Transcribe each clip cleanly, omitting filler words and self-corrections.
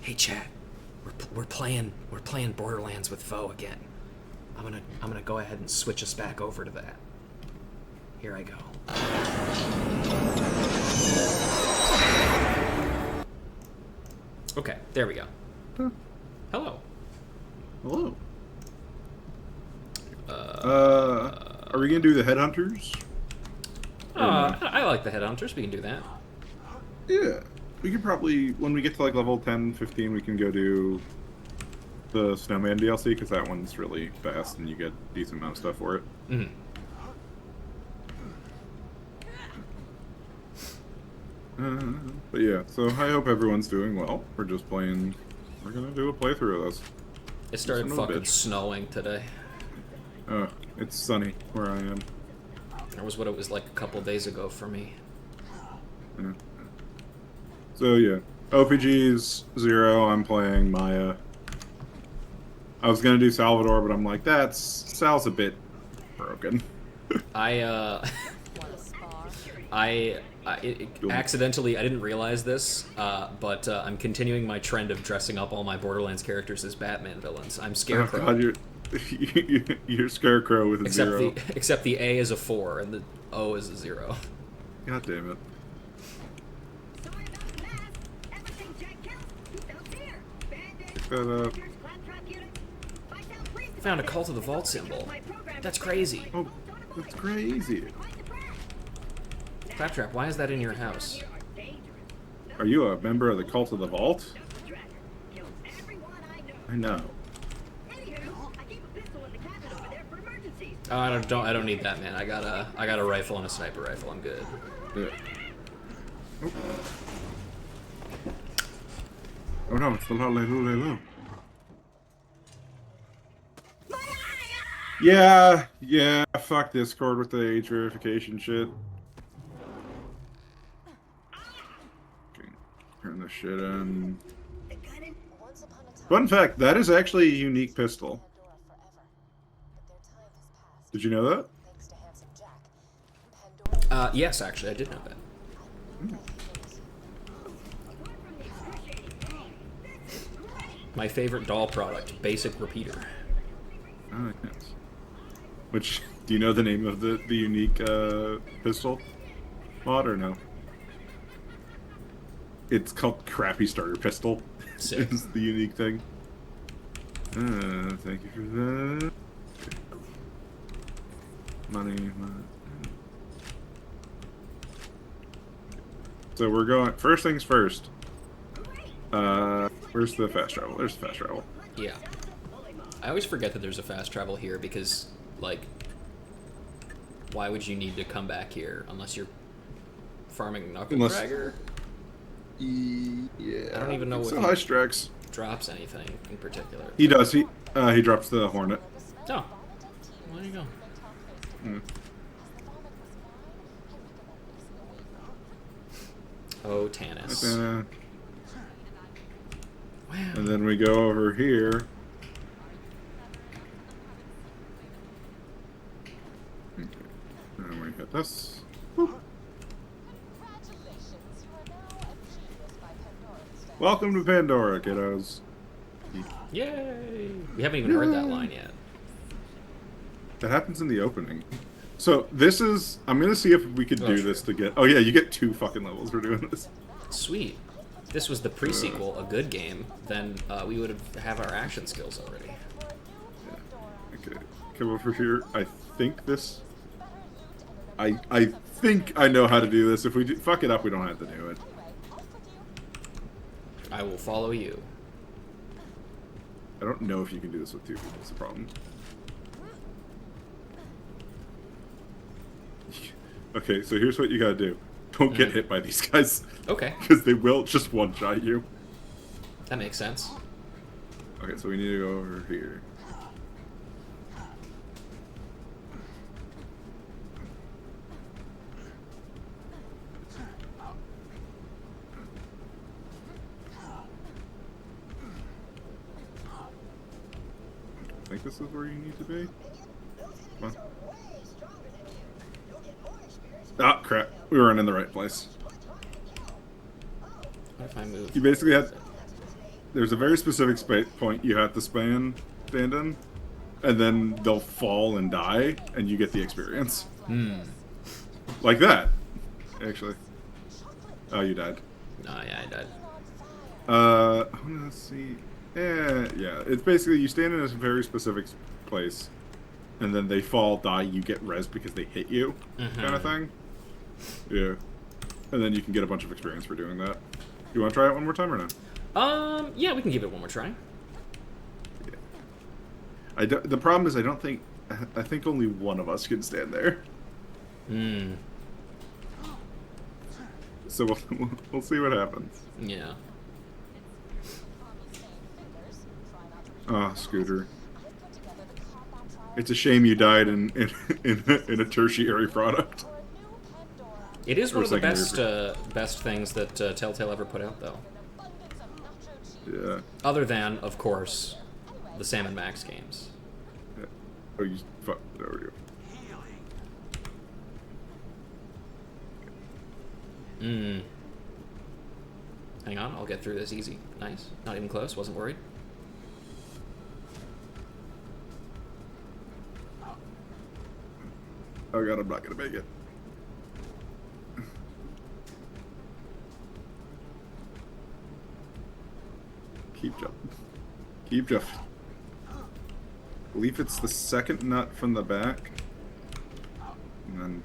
Hey, chat. We're playing Borderlands with Foe again. I'm gonna go ahead and switch us back over to that. Here I go. Okay, there we go. Huh. Hello. Hello. Are we gonna do the headhunters? I like the headhunters. We can do that. Yeah. We could probably, when we get to like level 10, 15, we can go do the Snowman DLC, because that one's really fast and you get a decent amount of stuff for it. Mm-hmm. But yeah, so I hope everyone's doing well. We're just playing, we're gonna do a playthrough of this. It started fucking snowing today. It's sunny where I am. That was what it was like a couple days ago for me. Yeah. So yeah, OPG's 0, I'm playing Maya. I was gonna do Salvador, but I'm like, Sal's a bit broken. Accidentally, I didn't realize this, but I'm continuing my trend of dressing up all my Borderlands characters as Batman villains. I'm Scarecrow. Oh God, you're Scarecrow with a 0. Except the A is a 4 and the O is a 0. God damn it. Pick that up. Found a Cult of the Vault symbol. That's crazy. Oh, that's crazy. Claptrap, why is that in your house? Are you a member of the Cult of the Vault? I know. Oh, I don't need that, man. I got a rifle and a sniper rifle. I'm good. Yeah. Oh no, it's the Lalo. Yeah, fuck Discord with the age verification shit. Okay, turn this shit in. Fun fact, that is actually a unique pistol. Did you know that? Yes, actually, I did know that. My favorite doll product, basic repeater. Oh, yes. Which, do you know the name of the unique pistol mod or no? It's called Crappy Starter Pistol. Sick. Is the unique thing. Thank you for that. Money. So we're going, first things first. Where's the fast travel? There's the fast travel. Yeah. I always forget that there's a fast travel here because, like, why would you need to come back here unless you're farming Knuckledragger? Yeah. I don't even know what High Strax drops anything in particular. He does. He drops the Hornet. Oh. There you go. Mm. Oh, Tannis. Wow. And then we go over here. Okay. And we hit this. Woo. Welcome to Pandora, kiddos. Yay! We haven't even heard that line yet. That happens in the opening. So this is, I'm gonna see if we could do this to get, oh yeah, you get 2 fucking levels for doing this. Sweet. If this was the pre-sequel, a good game, then we would have our action skills already. Yeah. Okay, come over here. I think this, I think I know how to do this. If we fuck it up, we don't have to do it. I will follow you. I don't know if you can do this with 2 people. That's the problem. Okay, so here's what you gotta do. Don't get hit by these guys. Okay. Because they will just one-shot you. That makes sense. Okay, so we need to go over here. I think this is where you need to be. Come on. Ah, crap. We weren't in the right place. What if I move? You basically had... there's a very specific point you have to stand in, and then they'll fall and die, and you get the experience. Like that, actually. Oh, you died. Oh, yeah, I died. Let's see. Yeah. It's basically you stand in a very specific place, and then they fall, die, you get res because they hit you, kind of thing. Yeah. And then you can get a bunch of experience for doing that. You want to try it one more time or no? Yeah, we can give it one more try. Yeah. The problem is I think only one of us can stand there. So we'll see what happens. Yeah. Ah, Scooter. It's a shame you died in a tertiary product. It is one of the best things that Telltale ever put out, though. Yeah. Other than, of course, the Sam & Max games. Yeah. Oh, you fuck. There we go. Hang on, I'll get through this easy. Nice. Not even close, wasn't worried. Oh god, I'm not gonna make it. Keep jumping. Keep jumping. I believe it's the second nut from the back. And then...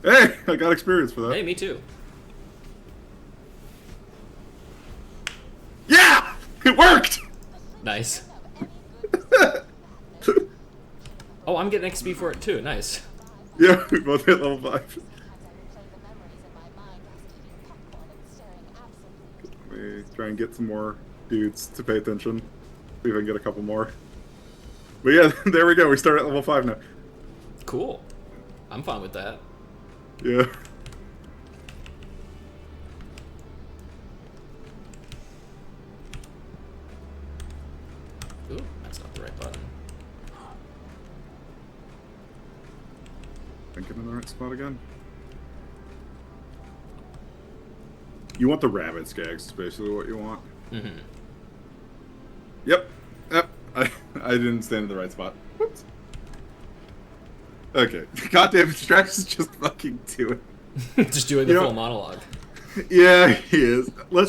Hey! I got experience for that. Hey, me too. Yeah! It worked! Nice. Oh, I'm getting XP for it too. Nice. Yeah, we both hit level 5. Let me try and get some more dudes to pay attention. See if I can get a couple more. But yeah, there we go. We start at level 5 now. Cool. I'm fine with that. Yeah. Ooh, that's not the right button. Think I'm in the right spot again. You want the rabbit skags, is basically what you want. Yep. I didn't stand in the right spot. Whoops. Okay. Goddamn, Strax is just fucking doing. Just doing the full monologue. Yeah, he is. I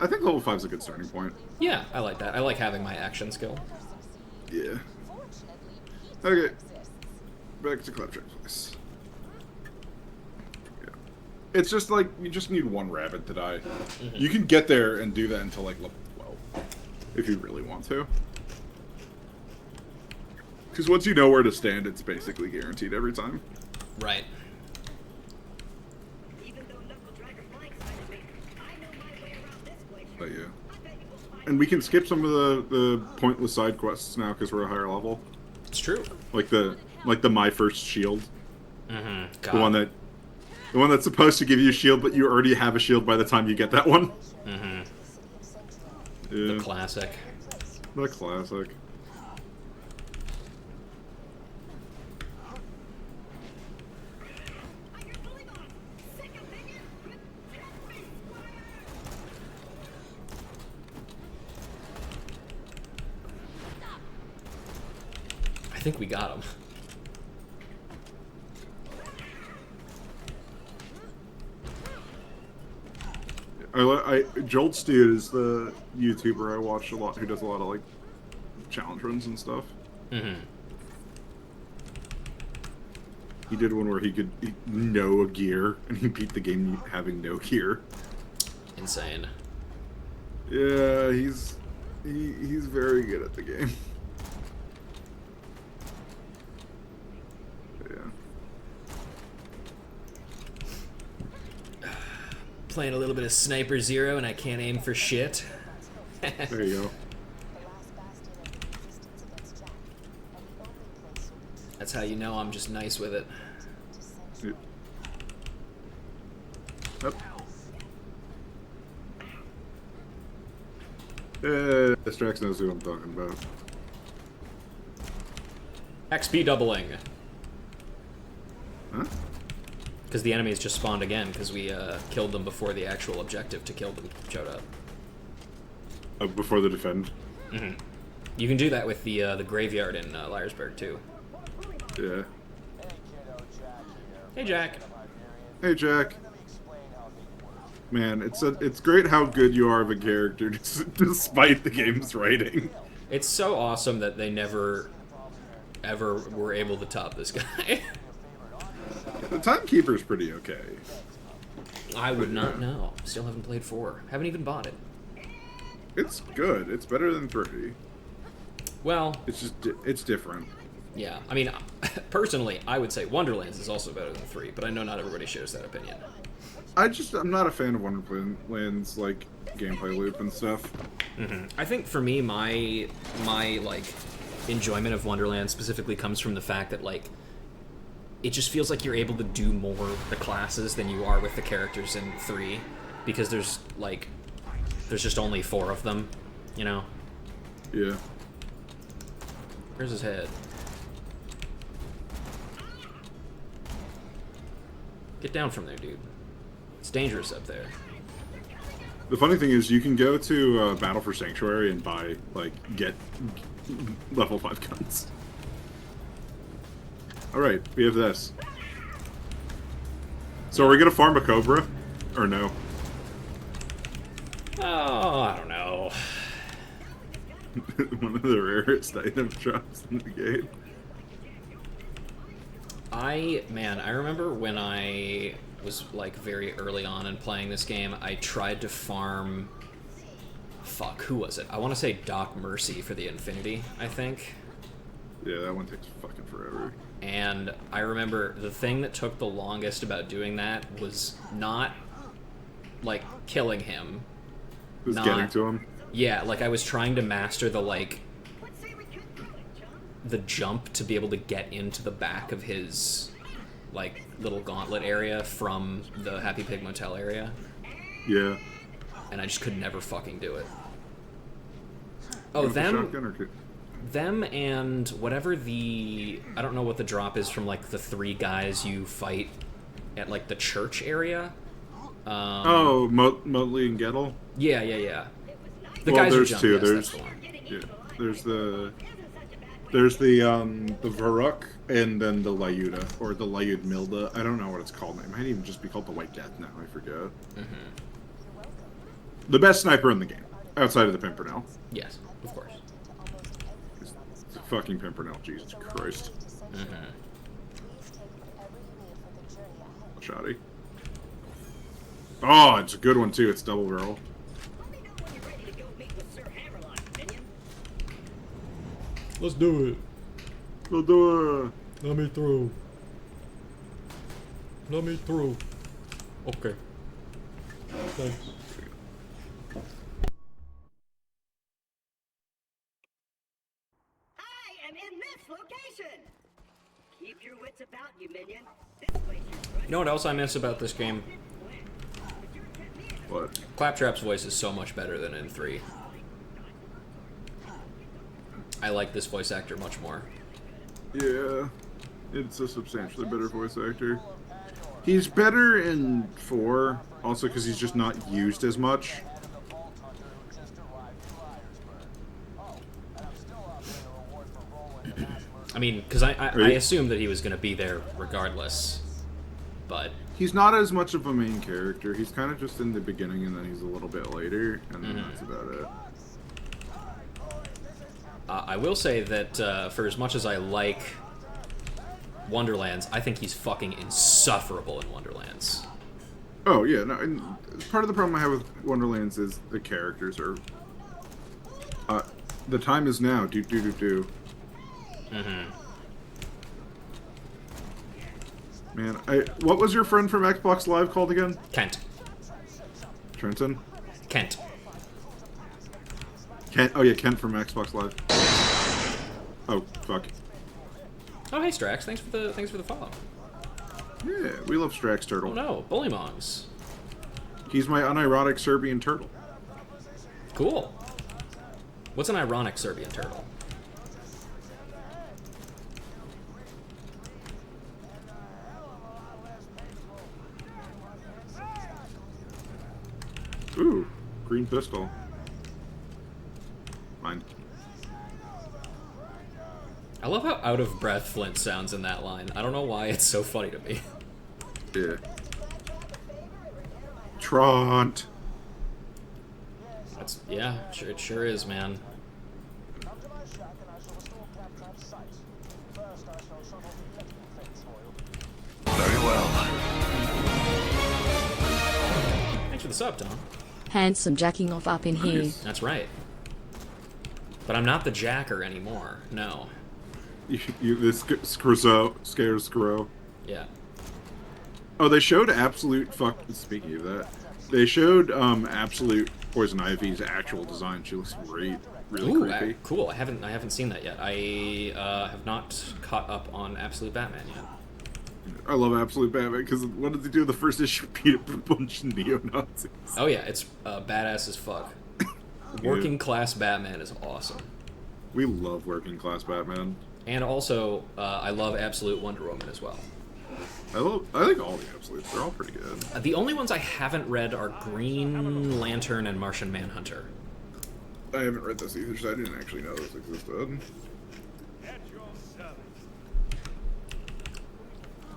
think level 5 is a good starting point. Yeah, I like that. I like having my action skill. Yeah. Okay. Back to Claptrap's place. Yeah. It's just like, you just need one rabbit to die. You can get there and do that until like level 12. If you really want to. Because once you know where to stand, it's basically guaranteed every time. Right. But yeah. And we can skip some of the pointless side quests now because we're a higher level. It's true. Like the My First Shield. God. The one that's supposed to give you a shield, but you already have a shield by the time you get that one. Yeah. The classic. The classic. I think we got him. Jolt's dude is the YouTuber I watch a lot who does a lot of like challenge runs and stuff. He did one where he could know a gear and he beat the game having no gear. Insane. Yeah, he's very good at the game. Playing a little bit of Sniper Zero and I can't aim for shit. There you go. That's how you know I'm just nice with it. Yep. Strax knows who I'm talking about. XP doubling. Huh? Because the enemies just spawned again because we killed them before the actual objective to kill them showed up. Before the defend. Mm-hmm. You can do that with the graveyard in Liarsburg too. Yeah. Hey Jack. Hey Jack. Man, it's great how good you are of a character, despite the game's writing. It's so awesome that they never, ever were able to top this guy. The Timekeeper's pretty okay. I would not know. Still haven't played 4. Haven't even bought it. It's good. It's better than 3. Well, it's just it's different. Yeah, I mean, personally, I would say Wonderlands is also better than 3, but I know not everybody shares that opinion. I'm not a fan of Wonderlands like gameplay loop and stuff. Mm-hmm. I think for me, my like enjoyment of Wonderlands specifically comes from the fact that like it just feels like you're able to do more with the classes than you are with the characters in 3, because there's just only 4 of them, you know? Yeah. Where's his head? Get down from there, dude. It's dangerous up there. The funny thing is, you can go to Battle for Sanctuary and buy, like, get level 5 guns. Alright, we have this. So are we gonna farm a Cobra? Or no? Oh, I don't know. One of the rarest item drops in the game. I remember when I was like very early on in playing this game, I tried to farm... Fuck, who was it? I want to say Doc Mercy for the Infinity, I think. Yeah, that one takes fucking forever. And I remember the thing that took the longest about doing that was not, like, killing him. Was getting to him? Yeah, like I was trying to master the, like, the jump to be able to get into the back of his, like, little gauntlet area from the Happy Pig Motel area. Yeah. And I just could never fucking do it. Oh, them and whatever the... I don't know what the drop is from, like, the 3 guys you fight at, like, the church area. Motley and Gettle? Yeah. The guys there's who jump, two. yes, There's that's the one. Yeah. There's the Varuk and then the Lyuda, or the Lyud Milda. I don't know what it's called. It might even just be called the White Death now. I forget. Mm-hmm. The best sniper in the game, outside of the Pimpernel. Yes, of course. It's the fucking Pimpernel. Jesus Christ. Mm-hmm. Shoddy. Oh, it's a good one too. It's double barrel. Let's do it. We'll do it. Let me through. Let me through. Okay. Thanks. I am in this location. Keep your wits about you, minion. This place is... You know what else I miss about this game? What? Claptrap's voice is so much better than in 3. I like this voice actor much more. Yeah, it's a substantially better voice actor. He's better in 4, also because he's just not used as much. I mean, because I assumed that he was going to be there regardless, but... He's not as much of a main character. He's kind of just in the beginning, and then he's a little bit later, and then that's about it. I will say that for as much as I like Wonderlands, I think he's fucking insufferable in Wonderlands. Oh, yeah. No, and part of the problem I have with Wonderlands is the characters are... the time is now. Do. Mm-hmm. Man, what was your friend from Xbox Live called again? Kent. Trenton? Kent. Kent. Oh yeah, Kent from Xbox Live. Oh fuck. Oh hey Strax, thanks for the follow. Yeah, we love Strax Turtle. Oh no, Bullymongs. He's my unironic Serbian turtle. Cool. What's an ironic Serbian turtle? green pistol. Mine. I love how out of breath Flint sounds in that line. I don't know why it's so funny to me. Yeah. Tront. That's yeah, sure, it sure is, man. Very well. Thanks for the sub, Tom. Handsome jacking off up in here. Nice. That's right. But I'm not the jacker anymore. No. This scares Scro. Yeah. Oh, they showed Absolute speaking of that, they showed Absolute Poison Ivy's actual design. She looks great. Really Ooh, creepy. cool. I haven't seen that yet. I have not caught up on Absolute Batman yet. I love Absolute Batman because what did they do in the first issue? Beat up a bunch of neo-Nazis. Oh yeah, it's badass as fuck. Working class Batman is awesome. We love working class Batman. And also, I love Absolute Wonder Woman as well. I think all the Absolutes. They're all pretty good. The only ones I haven't read are Green Lantern and Martian Manhunter. I haven't read this either, so I didn't actually know those existed.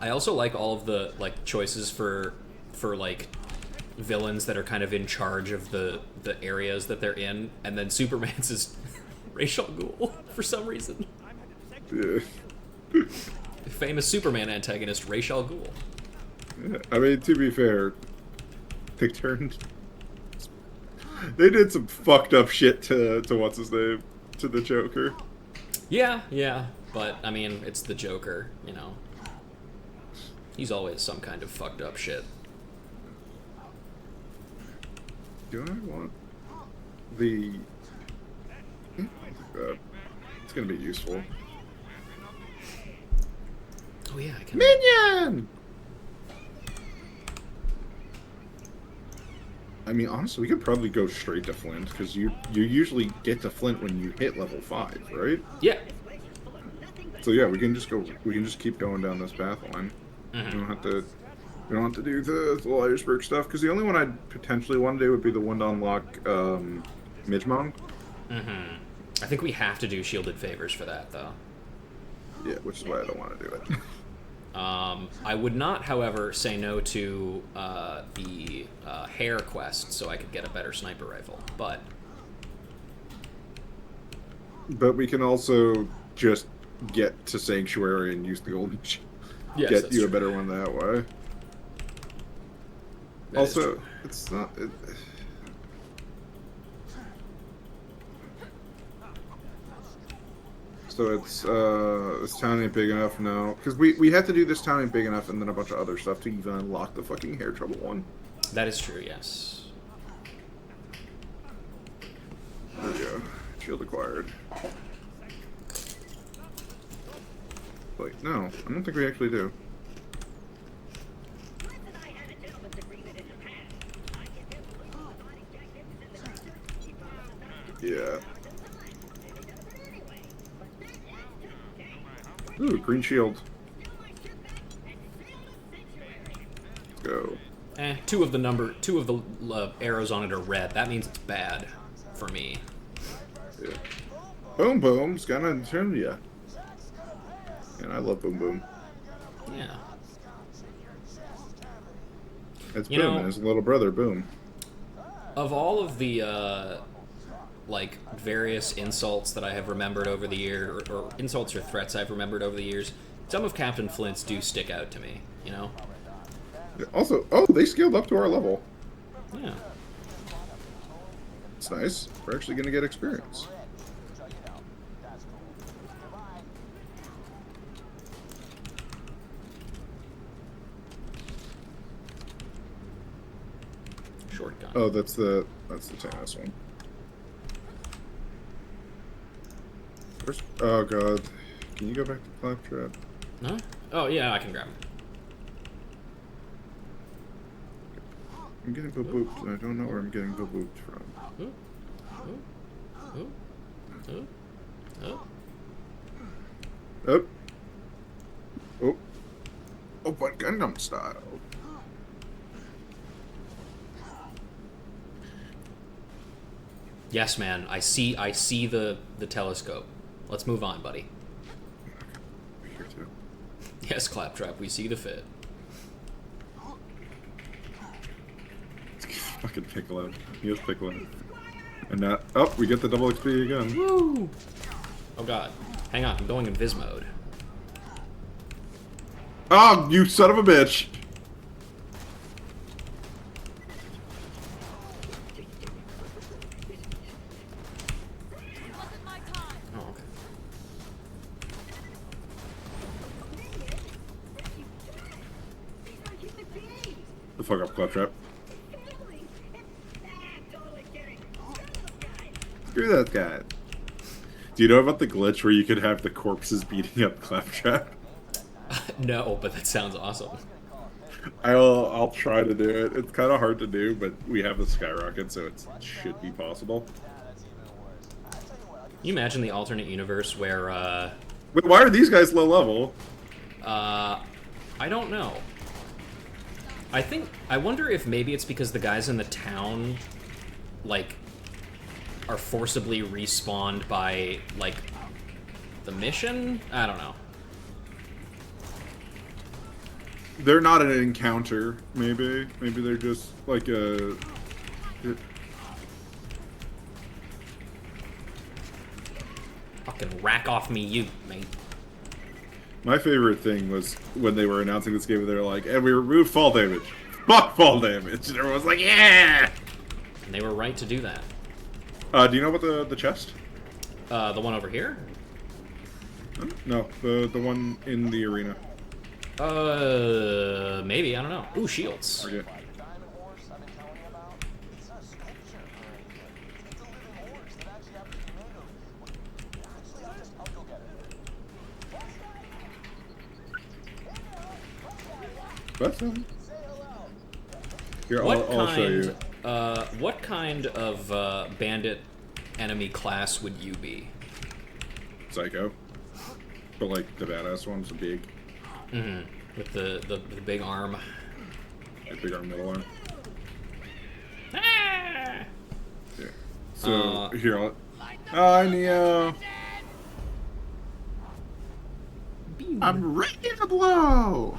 I also like all of the choices for like villains that are kind of in charge of the areas that they're in, and then Superman's is Ra's al Ghul for some reason. Yeah. Famous Superman antagonist Ra's al Ghul. Yeah. I mean, to be fair, they did some fucked up shit to what's his name, to the Joker. Yeah, but I mean, it's the Joker, you know. He's always some kind of fucked up shit. Do I want the? It's gonna be useful. Oh yeah, I can. Minion! I mean, honestly, we could probably go straight to Flint, because you usually get to Flint when you hit level 5, right? Yeah. So yeah, we can just keep going down this path line. Mm-hmm. We don't have to do the Liarsburg stuff, because the only one I'd potentially want to do would be the one to unlock Midgemong. Mm-hmm. I think we have to do shielded favors for that, though. Yeah, which is why I don't want to do it. I would not, however, say no to the hair quest, so I could get a better sniper rifle. But we can also just get to Sanctuary and use the golden shield. yes, Get that's you true. a better one that way. That is Also, true. it's not. So this town ain't big enough now, because we have to do this town ain't big enough, and then a bunch of other stuff to even unlock the fucking hair trouble one. That is true. Yes. There we go. Shield acquired. Wait, no, I don't think we actually do. Yeah. Ooh, green shield. Let's go. Two of the arrows on it are red. That means it's bad for me. Yeah. Boom Boom's gonna turn ya. And I love Boom Boom. Yeah. It's You Boom know- and his little brother Boom. Of all of the various insults that I have remembered over the year, or insults or threats I've remembered over the years, some of Captain Flint's do stick out to me. You know. Yeah, also, oh, they scaled up to our level. Yeah. It's nice. We're actually gonna get experience. Short gun. Oh, that's the tennis one. Where's, oh god. Can you go back to Claptrap? No? Oh yeah, I can grab him. I'm getting booped, and I don't know where I'm getting booped from. Ooh. Ooh. Ooh. Ooh. Ooh. Oh. Oh. Oh, but Gundam style. Yes, man. I see the telescope. Let's move on, buddy. Here too. Yes, Claptrap, we see the fit. Fucking Piccolo. He is Piccolo. And now, oh, we get the double XP again. Woo! Oh god. Hang on, I'm going in Viz mode. Oh, you son of a bitch! Oh, okay. The fuck up, Claptrap. Screw those guys. Do you know about the glitch where you could have the corpses beating up Claptrap? No, but that sounds awesome. I'll try to do it. It's kind of hard to do, but we have the skyrocket, so it should be possible. Can you imagine the alternate universe where, Wait, why are these guys low level? I don't know. I wonder if maybe it's because the guys in the town, like, are forcibly respawned by, like, the mission? I don't know. They're not an encounter, maybe. Maybe they're just like a... Fucking rack off me, you, mate. My favorite thing was when they were announcing this game, they were like, and we removed fall damage. Fuck fall damage! And everyone's like, yeah! And they were right to do that. Do you know about the chest? The one over here? No, the one in the arena. Maybe, I don't know. Ooh, shields. Okay. That's fine. Here, I'll show you. What kind of bandit enemy class would you be? Psycho. But like the badass ones, the big. Mm-hmm. With the big arm. The big arm, middle arm. Ah! Yeah. So here, hi Neo. I'm ready to blow.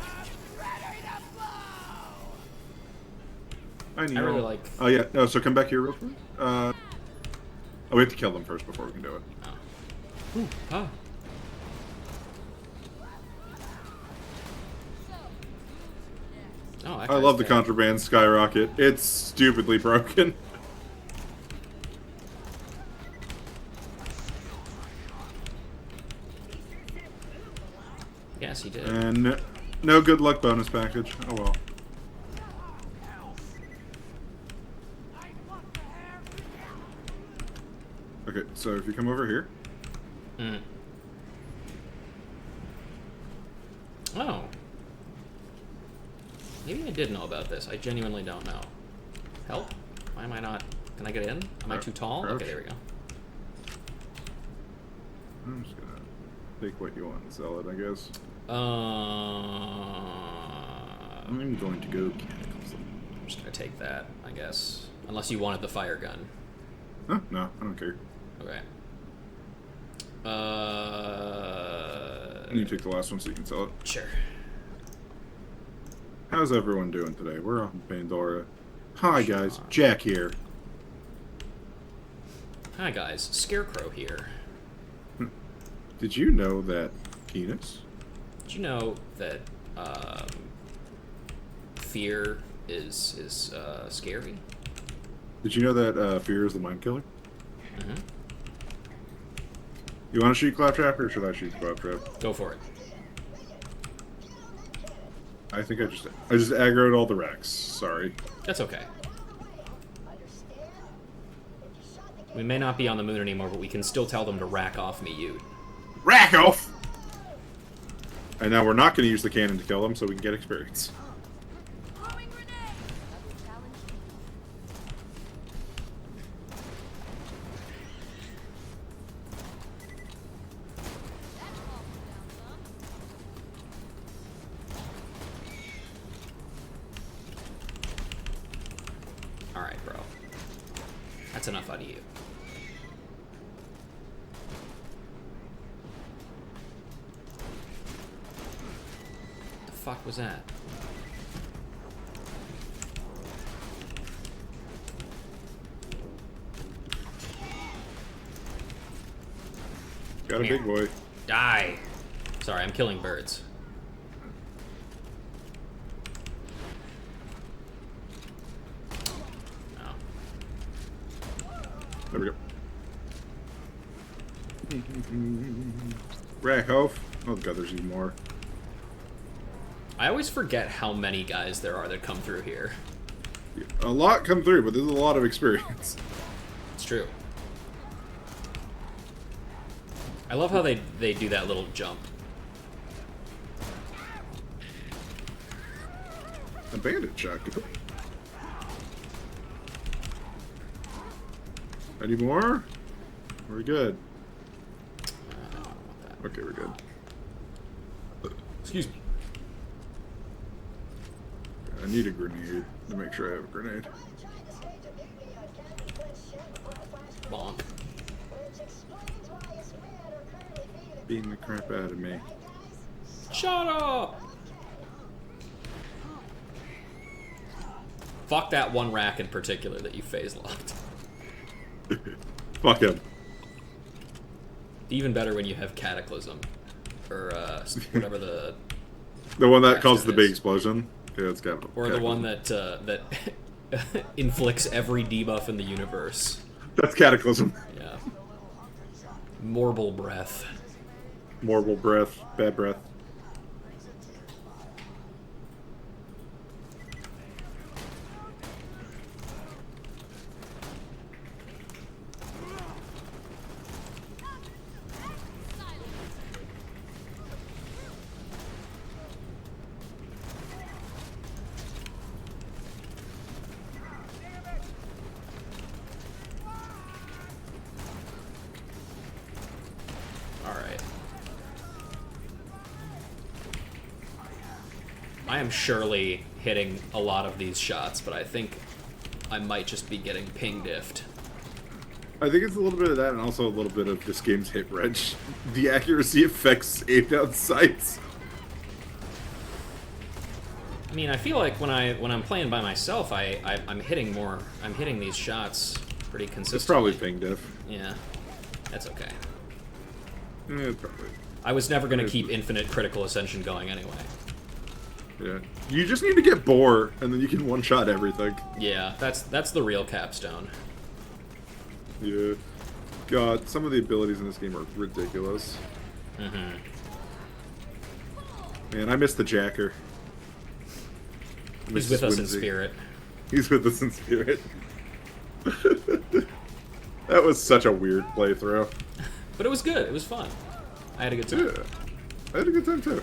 I really like... Oh yeah, no. So come back here real quick. Oh, we have to kill them first before we can do it. Oh. Ooh, oh. Oh, I love the contraband skyrocket. It's stupidly broken. Yes, he did. And no good luck bonus package. Oh well. Okay, so if you come over here. Mm. Oh. Maybe I did know about this. I genuinely don't know. Help? Why am I not... Can I get in? Am I too tall? Crouch. Okay, there we go. I'm just gonna take what you want and sell it, I guess. I'm going to go cataclysm. I'm just gonna take that, I guess. Unless you wanted the fire gun. Huh? No, I don't care. Okay. You take the last one so you can sell it. Sure. How's everyone doing today? We're on Pandora. Hi guys, Jack here. Hi guys, Scarecrow here. Did you know that penis? Did you know that fear is scary? Did you know that fear is the mind killer? Mm-hmm. You want to shoot Claptrap or should I shoot Claptrap? Go for it. I think I just aggroed all the Rex. Sorry. That's okay. We may not be on the moon anymore, but we can still tell them to rack off me, you. Rack off! And now we're not going to use the cannon to kill them, so we can get experience. Alright, bro. That's enough out of you. fuck was that? Got a Here. big boy. Die! Sorry, I'm killing birds. Oh. There we go. Rackhoff. Oh god, there's even more. I always forget how many guys there are that come through here. A lot come through, but there's a lot of experience. It's true. I love how they do that little jump. A bandit shotgun. Any more? We're good. I don't want that. Okay, we're good. Excuse me. I need a grenade to make sure I have a grenade. Bonk. Beating the crap out of me. Shut up! Fuck that one rack in particular that you phase locked. Fuck him. Even better when you have Cataclysm. Or, whatever the... The one that caused Bastard the big is. explosion. Yeah, it's capital. Or the one that, that inflicts every debuff in the universe. That's Cataclysm. Yeah. Mortal breath. Mortal breath. Bad breath. Alright. I am surely hitting a lot of these shots, but I think I might just be getting ping-diffed. I think it's a little bit of that, and also a little bit of this game's hit wrench. The accuracy affects aimed down sights. I mean, I feel like when I'm playing by myself, I'm hitting these shots pretty consistently. It's probably ping diff. Yeah, that's okay. Yeah, probably. I was never gonna keep infinite critical ascension going anyway. Yeah. You just need to get Boar, and then you can one-shot everything. Yeah, that's the real capstone. Yeah. God, some of the abilities in this game are ridiculous. Mm-hmm. Man, I miss the Jacker. I miss He's with us in Whimsy. spirit. He's with us in spirit. That was such a weird playthrough. But it was good. It was fun. I had a good time. Yeah. I had a good time, too.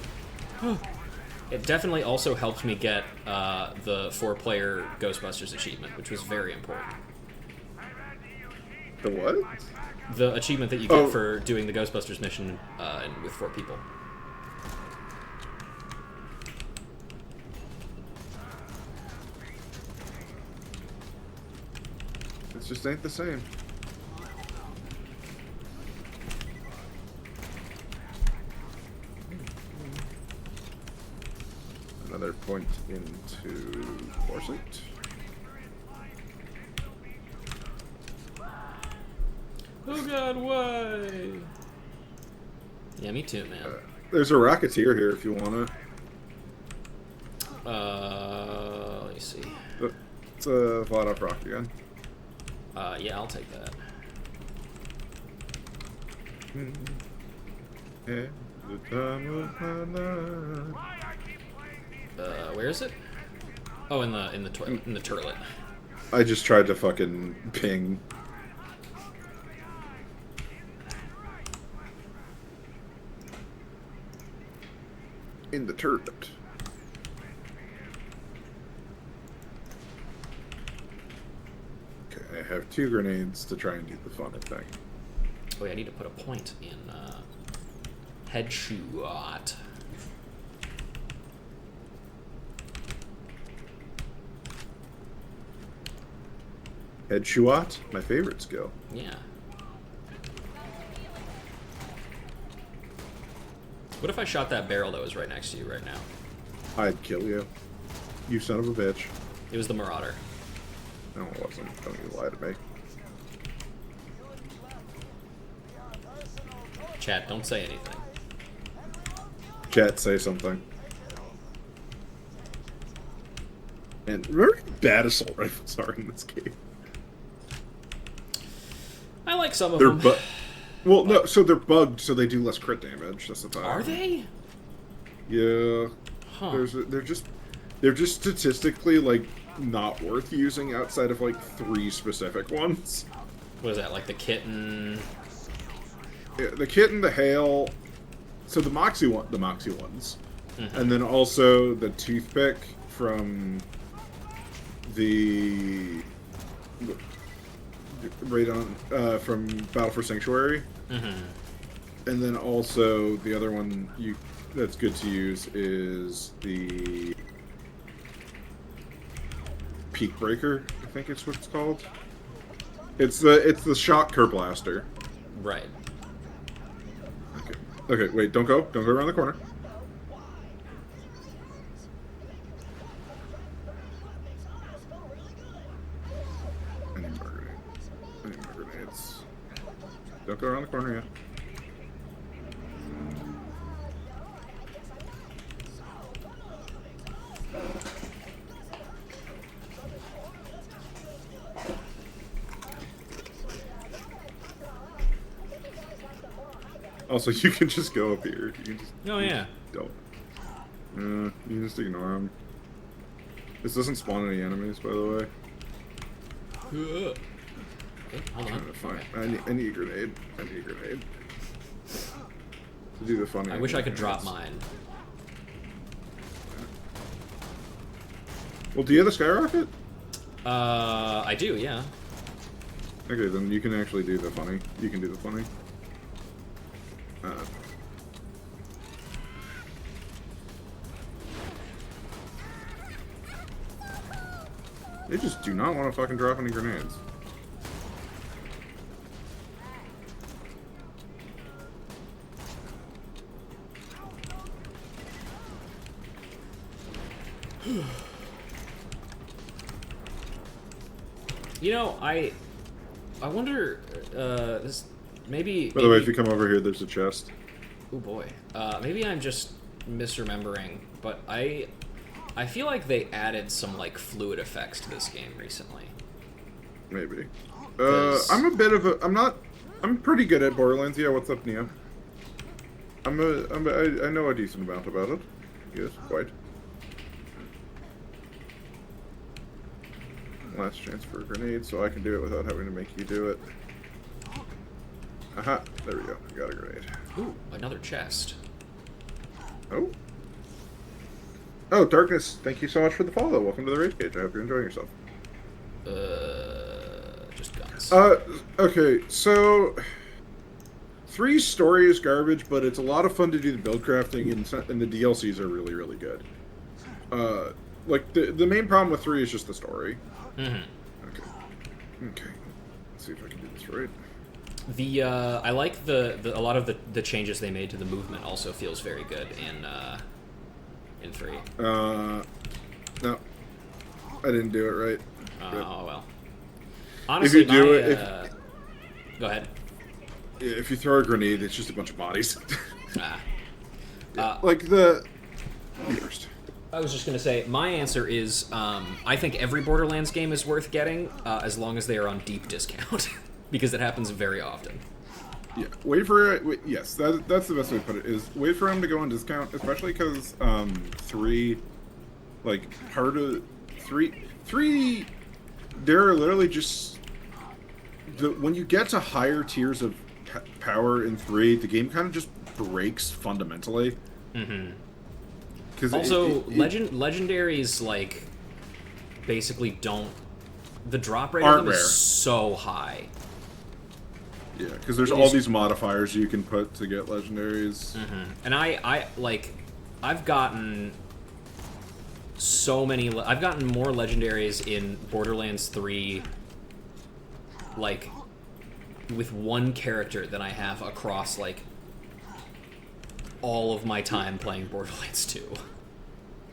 It definitely also helped me get the 4-player Ghostbusters achievement, which was very important. The what? The achievement that you get Oh. for doing the Ghostbusters mission with 4 people. It just ain't the same. Another point into Foresight. Oh god, why? Yeah, me too, man. There's a Rocketeer here if you wanna. Let me see. It's a flat off rock again. Yeah, I'll take that. Yeah, the time of my life. Where is it? Oh, in the toilet, in the turlet. I just tried to fucking ping. In the turret. Okay, I have 2 grenades to try and do the fun thing. Oh, yeah, I need to put a point in headshot. Headshot, my favorite skill. Yeah. What if I shot that barrel that was right next to you right now? I'd kill you. You son of a bitch. It was the Marauder. No, it wasn't. Don't you lie to me. Chat, don't say anything. Chat, say something. And remember how bad assault rifles are in this game? I like some of They're them. well, no, so they're bugged, so they do less crit damage. That's the time. Are they? Yeah. Huh. They're just statistically like not worth using outside of like 3 specific ones. What is that, like the kitten? Yeah, the kitten, the hail. So the Moxie ones, Mm-hmm. and then also the toothpick from the from Battle for Sanctuary. Mm-hmm. And then also the other one that's good to use is the Peak Breaker, I think it's what it's called. It's the Shocker Blaster. Right. Okay, wait, don't go around the corner. I need more grenades. Don't go around the corner yet. Also, you can just go up here. You can just, Oh, yeah. Don't. You can just ignore them. This doesn't spawn any enemies, by the way. Okay, hold I'm on. trying to find. Okay. I need a grenade. I need a grenade. To do the funny. I wish I could drop mine. Well, do you have the skyrocket? I do, yeah. Okay, then you can actually do the funny. You can do the funny. They just do not want to fucking drop any grenades. You know, I wonder, this, maybe... By the way, if you come over here, there's a chest. Oh boy. Maybe I'm just misremembering, but I feel like they added some, like, fluid effects to this game recently. Maybe. 'Cause- I'm pretty good at Borderlands. Yeah, what's up, Neo? I know a decent amount about it. Yes, quite. Last chance for a grenade, so I can do it without having to make you do it. Aha, there we go. I got a grenade. Ooh, another chest. Oh. Oh, Darkness, thank you so much for the follow. Welcome to the raid cage. I hope you're enjoying yourself. Just guns. Okay, so 3's story is garbage, but it's a lot of fun to do the build crafting, and the DLCs are really, really good. Like, the main problem with 3 is just the story. Mm-hmm. Okay. Let's see if I can do this right. I like a lot of the changes they made to the movement also feels very good in 3. No. I didn't do it right. Oh well. Honestly, if you do it, go ahead. if you throw a grenade, it's just a bunch of bodies. Ah. Like the first. I was just gonna say, my answer is, I think every Borderlands game is worth getting, as long as they are on deep discount, because it happens very often. Yeah, yes, that's the best way to put it, is wait for them to go on discount, especially because, 3, like, part of 3, there are literally just, when you get to higher tiers of power in 3, the game kind of just breaks fundamentally. Mm-hmm. Also, legendaries, like, basically don't... The drop rate of them rare. is so high. Yeah, because there's all these modifiers you can put to get legendaries. Mm-hmm. And I've gotten so many... I've gotten more legendaries in Borderlands 3, like, with one character than I have across, like, all of my time playing Borderlands 2.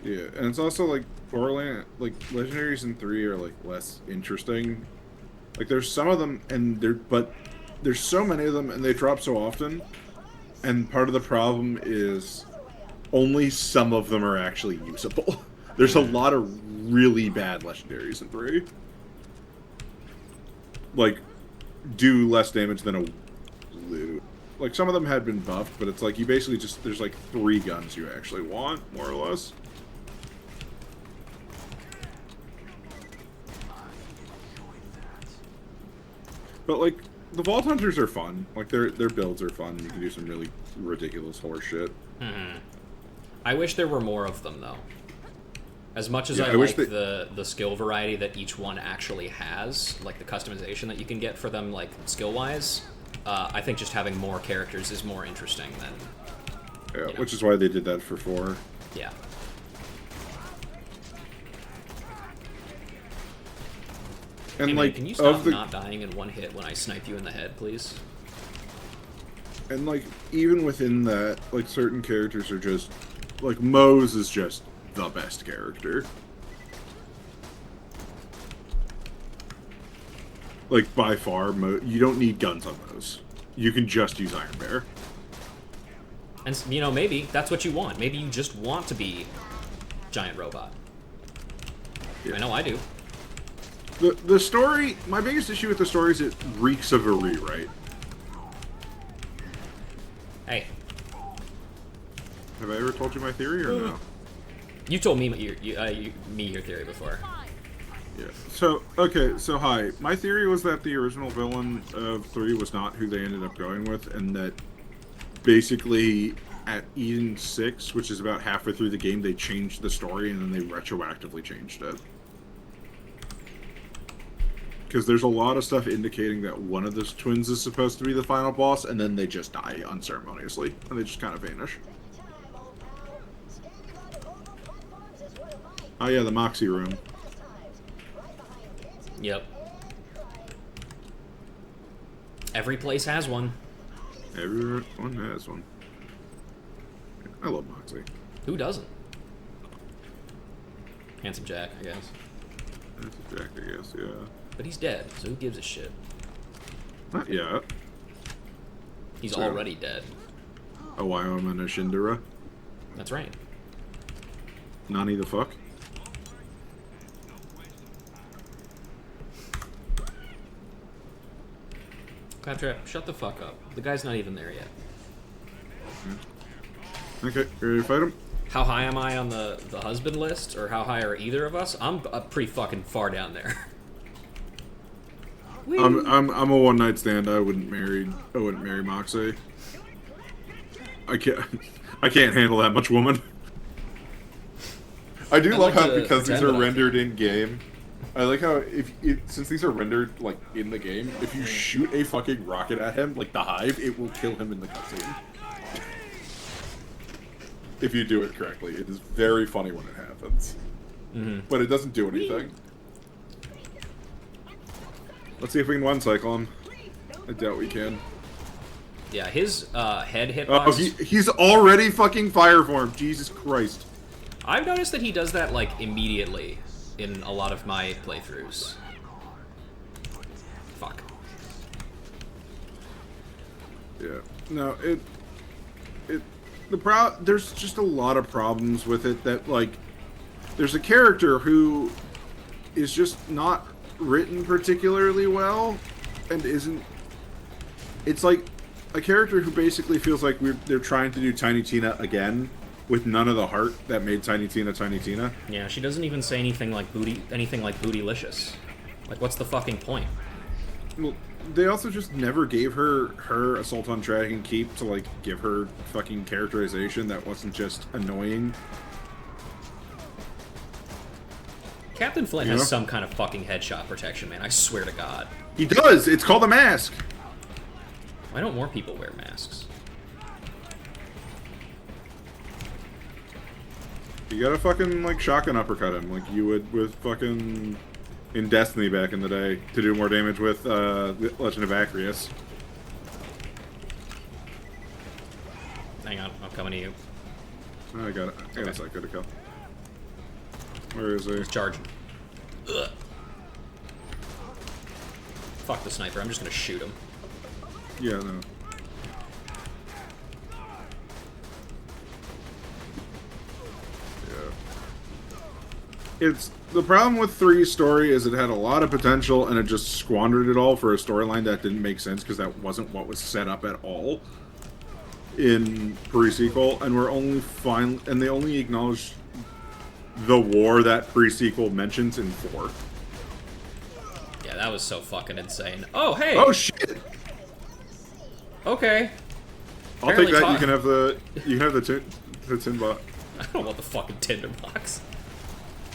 Yeah, and it's also like Borderlands, like legendaries in 3 are like less interesting. Like there's some of them, and there's so many of them, and they drop so often. And part of the problem is only some of them are actually usable. There's a lot of really bad legendaries in 3. Like, do less damage than a loot. Like, some of them had been buffed, but it's like you basically just, there's like 3 guns you actually want, more or less. But like, the Vault Hunters are fun. Like, their builds are fun. You can do some really ridiculous horse shit. I wish there were more of them, though. As much as Yeah, I wish like the skill variety that each one actually has, like the customization that you can get for them, like skill-wise, I think just having more characters is more interesting than... Yeah, you know. which is why they did that for 4. Yeah. And Hey, like, man, can you stop the, not dying in one hit when I snipe you in the head, please? and like, even within that, like, certain characters are just, like, Mose is just the best character. Like, by far, you don't need guns on Mose. You can just use Iron Bear. And, you know, maybe that's what you want. Maybe you just want to be giant robot. Yeah. I know I do. The story, my biggest issue with the story is it reeks of a rewrite. Hey, Have I ever told you my theory or no? you told me your theory before. Yeah. So, okay, so hi. My theory was that the original villain of 3 was not who they ended up going with, and that basically at Eden 6, which is about halfway through the game, they changed the story and then they retroactively changed it. Because there's a lot of stuff indicating that one of those twins is supposed to be the final boss, and then they just die unceremoniously, and they just kind of vanish. Oh yeah, the Moxie room. Yep. Every place has one. Everyone has one. I love Moxie. Who doesn't? Handsome Jack, I guess. That's a Jack, I guess, yeah. But he's dead, so who gives a shit? Not yet. He's So- already dead. A Wyoming and a Shindura. That's right. Nani the fuck? Claptrap, shut the fuck up. The guy's not even there yet. Okay, you ready to fight him? How high am I on the husband list, or how high are either of us? I'm pretty fucking far down there. I'm a one night stand. I wouldn't marry Moxie. I can't handle that much woman. I do I'd love like how to because these pretend are that I rendered in game. I like how since these are rendered like in the game, if you shoot a fucking rocket at him, like the Hive, it will kill him in the cutscene. If you do it correctly, it is very funny when it happens. But it doesn't do anything. Let's see if we can one cycle him. I doubt we can. Yeah, his head Oh, hitbox. he's already fucking fire form. Jesus Christ. I've noticed that he does that like immediately in a lot of my playthroughs. Fuck. Yeah. No, there's just a lot of problems with it that, like, there's a character who is just not written particularly well and isn't. It's like a character who basically feels like they're trying to do Tiny Tina again with none of the heart that made Tiny Tina Tiny Tina. Yeah, she doesn't even say anything like bootylicious. Like, what's the fucking point? Well, they also just never gave her Assault on Dragon Keep to, like, give her fucking characterization that wasn't just annoying. Captain Flint Yeah. has some kind of fucking headshot protection, man. I swear to God. He does! It's called a mask! Why don't more people wear masks? You gotta fucking, like, shotgun uppercut him, like you would with fucking in Destiny back in the day, to do more damage with Legend of Acreus. Hang on, I'm coming to you. I got it. I got a psycho to kill. Where is he? He's charging. Ugh. Fuck the sniper. I'm just gonna shoot him. Yeah, no. Yeah. It's the problem with 3's story is it had a lot of potential and it just squandered it all for a storyline that didn't make sense because that wasn't what was set up at all in pre-sequel, and they only acknowledged the war that pre-sequel mentions in 4. Yeah, that was so fucking insane. Oh, hey! Oh shit! Okay. I'll Apparently take that. Todd- You can have the tin bot. I don't want the fucking tinderbox.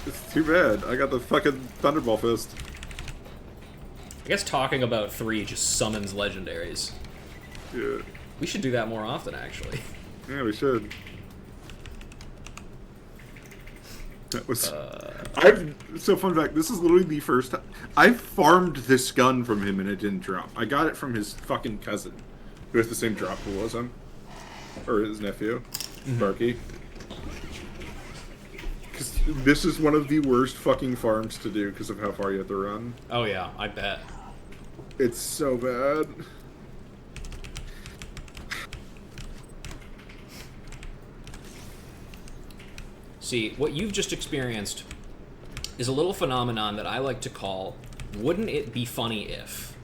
It's too bad. I got the fucking Thunderball fist. I guess talking about 3 just summons legendaries. Yeah. We should do that more often, actually. Yeah, we should. That was. So fun fact. This is literally the first time I farmed this gun from him and it didn't drop. I got it from his fucking cousin, who has the same drop pool as him, or his nephew, Barky. Because this is one of the worst fucking farms to do because of how far you have to run. Oh yeah, I bet. It's so bad. See, what you've just experienced is a little phenomenon that I like to call, wouldn't it be funny if?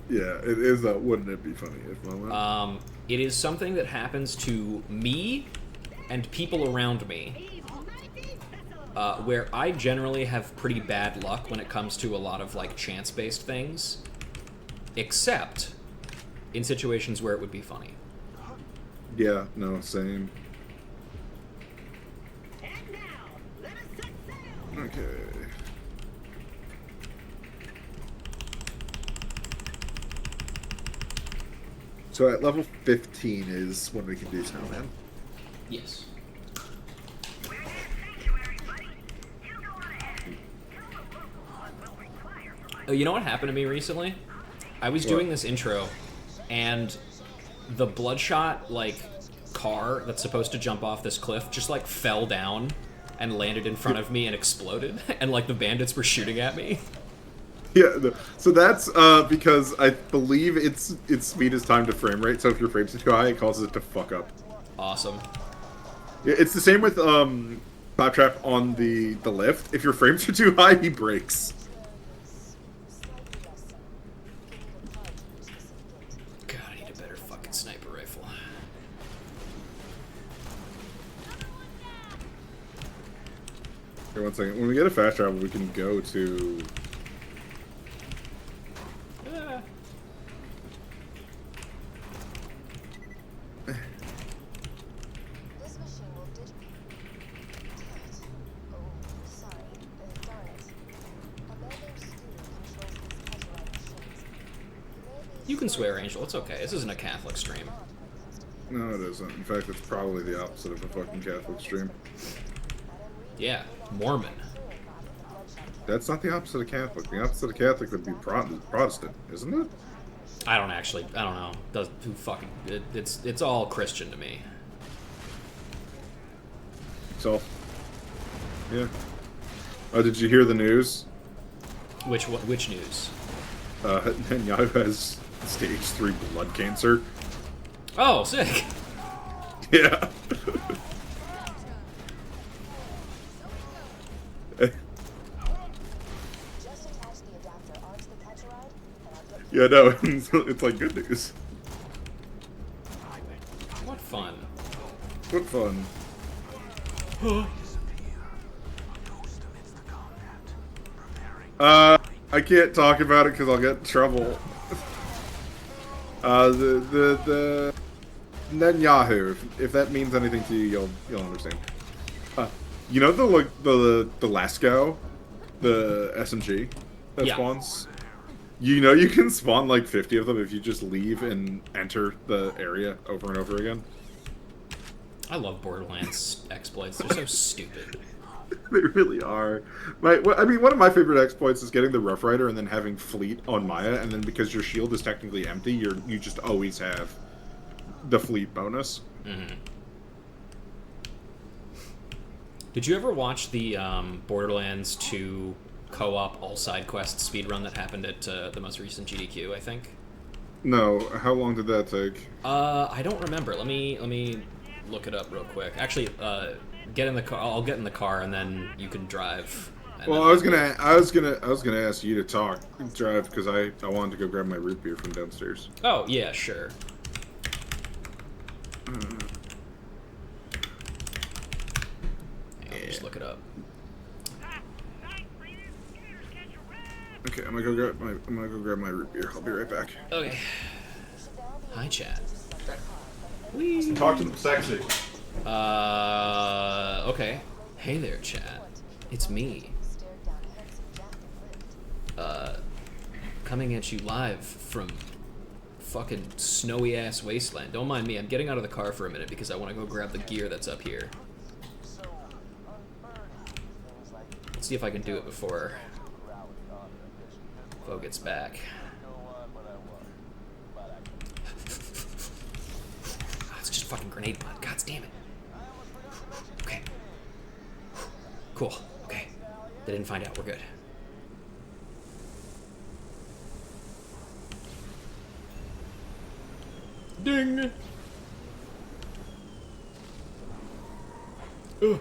Yeah, it is a wouldn't it be funny if moment. It is something that happens to me and people around me, where I generally have pretty bad luck when it comes to a lot of, like, chance-based things, except in situations where it would be funny. Yeah, no, same. And now, let us set sail. Okay. So at level 15 is when we can do Snowman. Yes. Oh, you know what happened to me recently? I was doing this intro, and the Bloodshot, like, car that's supposed to jump off this cliff just, like, fell down and landed in front of me and exploded, and, like, the bandits were shooting at me. Yeah, so that's because I believe its speed is timed to frame rate, so if your frames are too high, it causes it to fuck up. Awesome. Yeah, it's the same with Claptrap on the lift. If your frames are too high, he breaks. God, I need a better fucking sniper rifle. Here, one second. When we get a fast travel, we can go to... This machine will damn it. Oh, sorry. Darn it. A man named Stu controls these Tetrite machines. You can swear, Angel. It's okay. This isn't a Catholic stream. No, it isn't. In fact, it's probably the opposite of a fucking Catholic stream. Yeah, Mormon. That's not the opposite of Catholic. The opposite of Catholic would be Protestant, isn't it? I don't know. Who fucking... It's all Christian to me. So, yeah. Oh, did you hear the news? Which news? Netanyahu has stage 3 blood cancer. Oh, sick. Yeah. just attach the adapter onto the Tetrite, and I'll get Yeah, no, it's like good news. What fun. What fun. I can't talk about it because I'll get in trouble. The Netanyahu, if that means anything to you, you'll understand. You know the Lasco, the SMG that Yeah. spawns? You know you can spawn like 50 of them if you just leave and enter the area over and over again? I love Borderlands exploits. They're so stupid. They really are. One of my favorite exploits is getting the Rough Rider and then having Fleet on Maya, and then because your shield is technically empty, you just always have the Fleet bonus. Mm-hmm. Did you ever watch the Borderlands 2 co-op all side quest speedrun that happened at the most recent GDQ, I think? No, how long did that take? I don't remember. Let me look it up real quick. Actually, get in the car. I'll get in the car and then you can drive. And Well, then I was gonna ask you to drive because I wanted to go grab my root beer from downstairs. Oh yeah, sure. I'll just look it up. Okay, I'm gonna go grab my root beer. I'll be right back. Okay. Hi, chat. Talk to them sexy. Okay. Hey there, chat. It's me. Coming at you live from fucking snowy ass wasteland. Don't mind me. I'm getting out of the car for a minute because I want to go grab the gear that's up here. Let's see if I can do it before Bo gets back. It's just a fucking grenade bot. God damn it. Okay. Cool. Okay. They didn't find out. We're good. Ding! Ugh.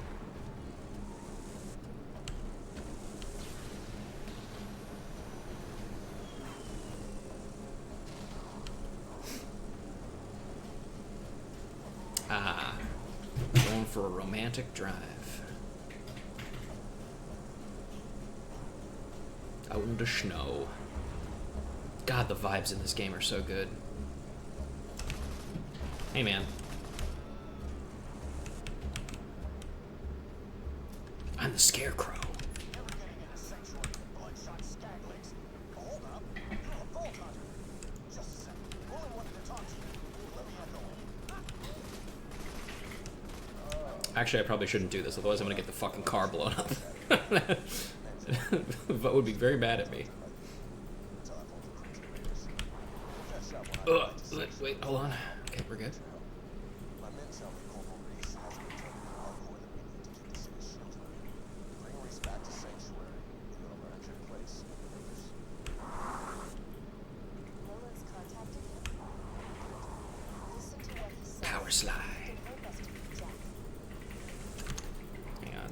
Going for a romantic drive. Out in the snow. God, the vibes in this game are so good. Hey, man. I'm the Scarecrow. Actually, I probably shouldn't do this, otherwise I'm gonna get the fucking car blown up. That would be very bad at me. Ugh, wait, hold on. Okay, we're good. Power slide. Hang on.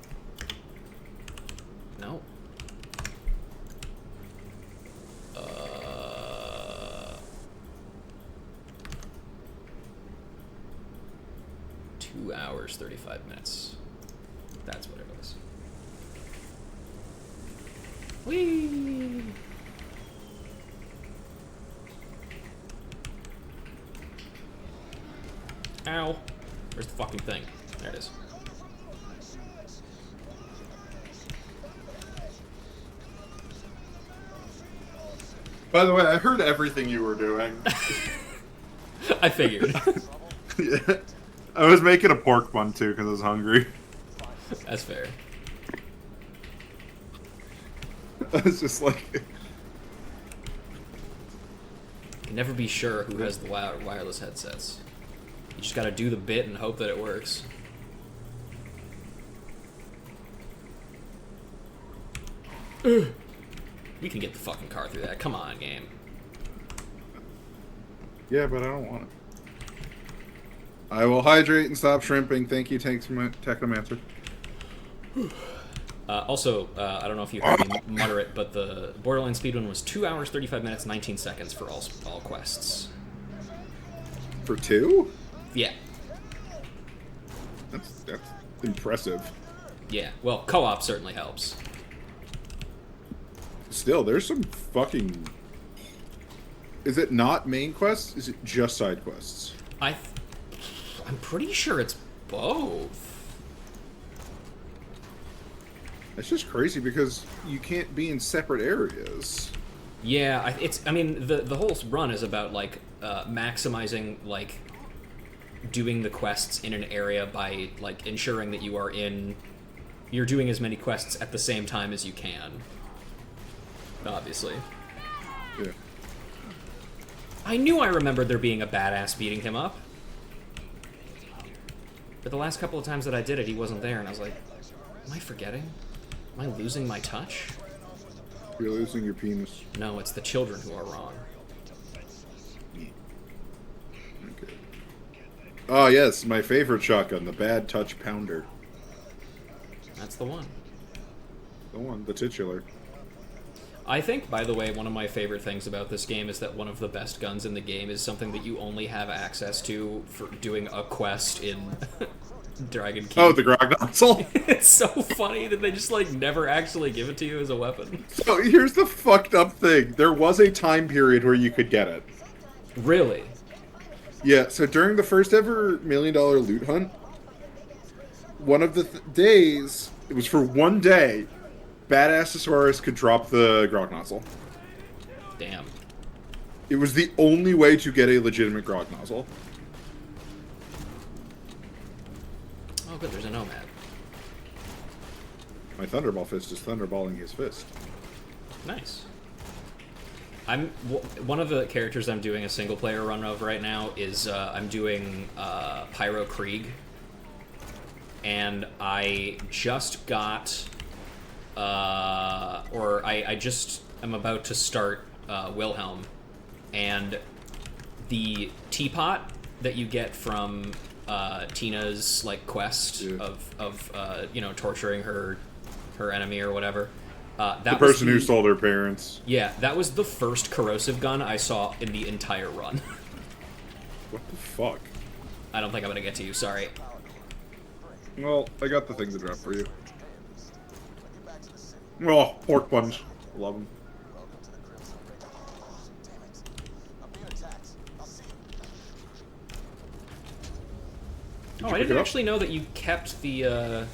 No. 2 hours, 35 minutes. That's what it was. Whee! Ow. Where's the fucking thing? There it is. By the way, I heard everything you were doing. I figured. Yeah. I was making a pork bun too because I was hungry. That's fair. I was just like, Can never be sure who has the wireless headsets. You just gotta do the bit and hope that it works. Ugh. We can get the fucking car through that. Come on, game. yeah, but I don't want it. I will hydrate and stop shrimping. Thank you, Technomancer. Also, I don't know if you heard me mutter it, but the Borderlands speedrun was 2 hours, 35 minutes, 19 seconds for all quests. For 2? Yeah. That's impressive. Yeah. Well, co-op certainly helps. Still, there's some fucking... Is it not main quests? Is it just side quests? I'm pretty sure it's both. It's just crazy because you can't be in separate areas. Yeah, I mean, the whole run is about, like, maximizing, like, doing the quests in an area by, like, ensuring that you're doing as many quests at the same time as you can. Obviously. Yeah. I knew I remembered there being a badass beating him up. But the last couple of times that I did it, he wasn't there, and I was like, Am I forgetting? Am I losing my touch? You're losing your penis. No, it's the children who are wrong. Okay. Oh yes, my favorite shotgun, the Bad Touch Pounder. That's the one. The one, the titular. I think, by the way, one of my favorite things about this game is that one of the best guns in the game is something that you only have access to for doing a quest in Dragon Keep. Oh, the Grog Nozzle. It's so funny that they just, like, never actually give it to you as a weapon. So here's the fucked up thing. There was a time period where you could get it. Really? Yeah, so during the first ever $1 million loot hunt, one of the days, it was for one day, Badass Thesaurus could drop the Grog Nozzle. Damn. It was the only way to get a legitimate Grog Nozzle. Oh, good, there's a Nomad. My Thunderball fist is thunderballing his fist. Nice. One of the characters I'm doing a single player run of right now is I'm doing Pyro Krieg, and I just got I just am about to start Wilhelm, and the teapot that you get from Tina's like quest of you know, torturing her enemy or whatever. That the person who sold her parents. Yeah, that was the first corrosive gun I saw in the entire run. What the fuck? I don't think I'm gonna get to you, sorry. Well, I got the thing to drop for you. Oh, pork buns. Love them. Oh, I didn't actually know that you kept the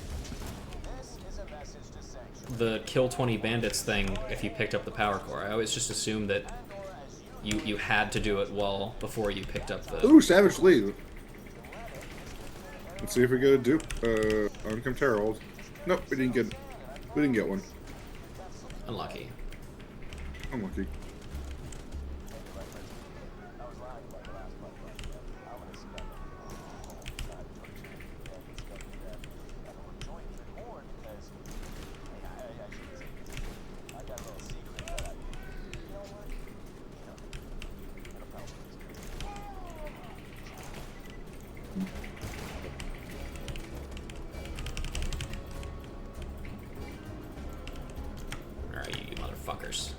kill 20 bandits thing if you picked up the power core. I always just assumed that you had to do it before you picked up the... Ooh, Savage Lee. Let's see if we get a dupe. Uncome Terror. Nope, we didn't get one. Unlucky. Unlucky. Alright, you motherfuckers.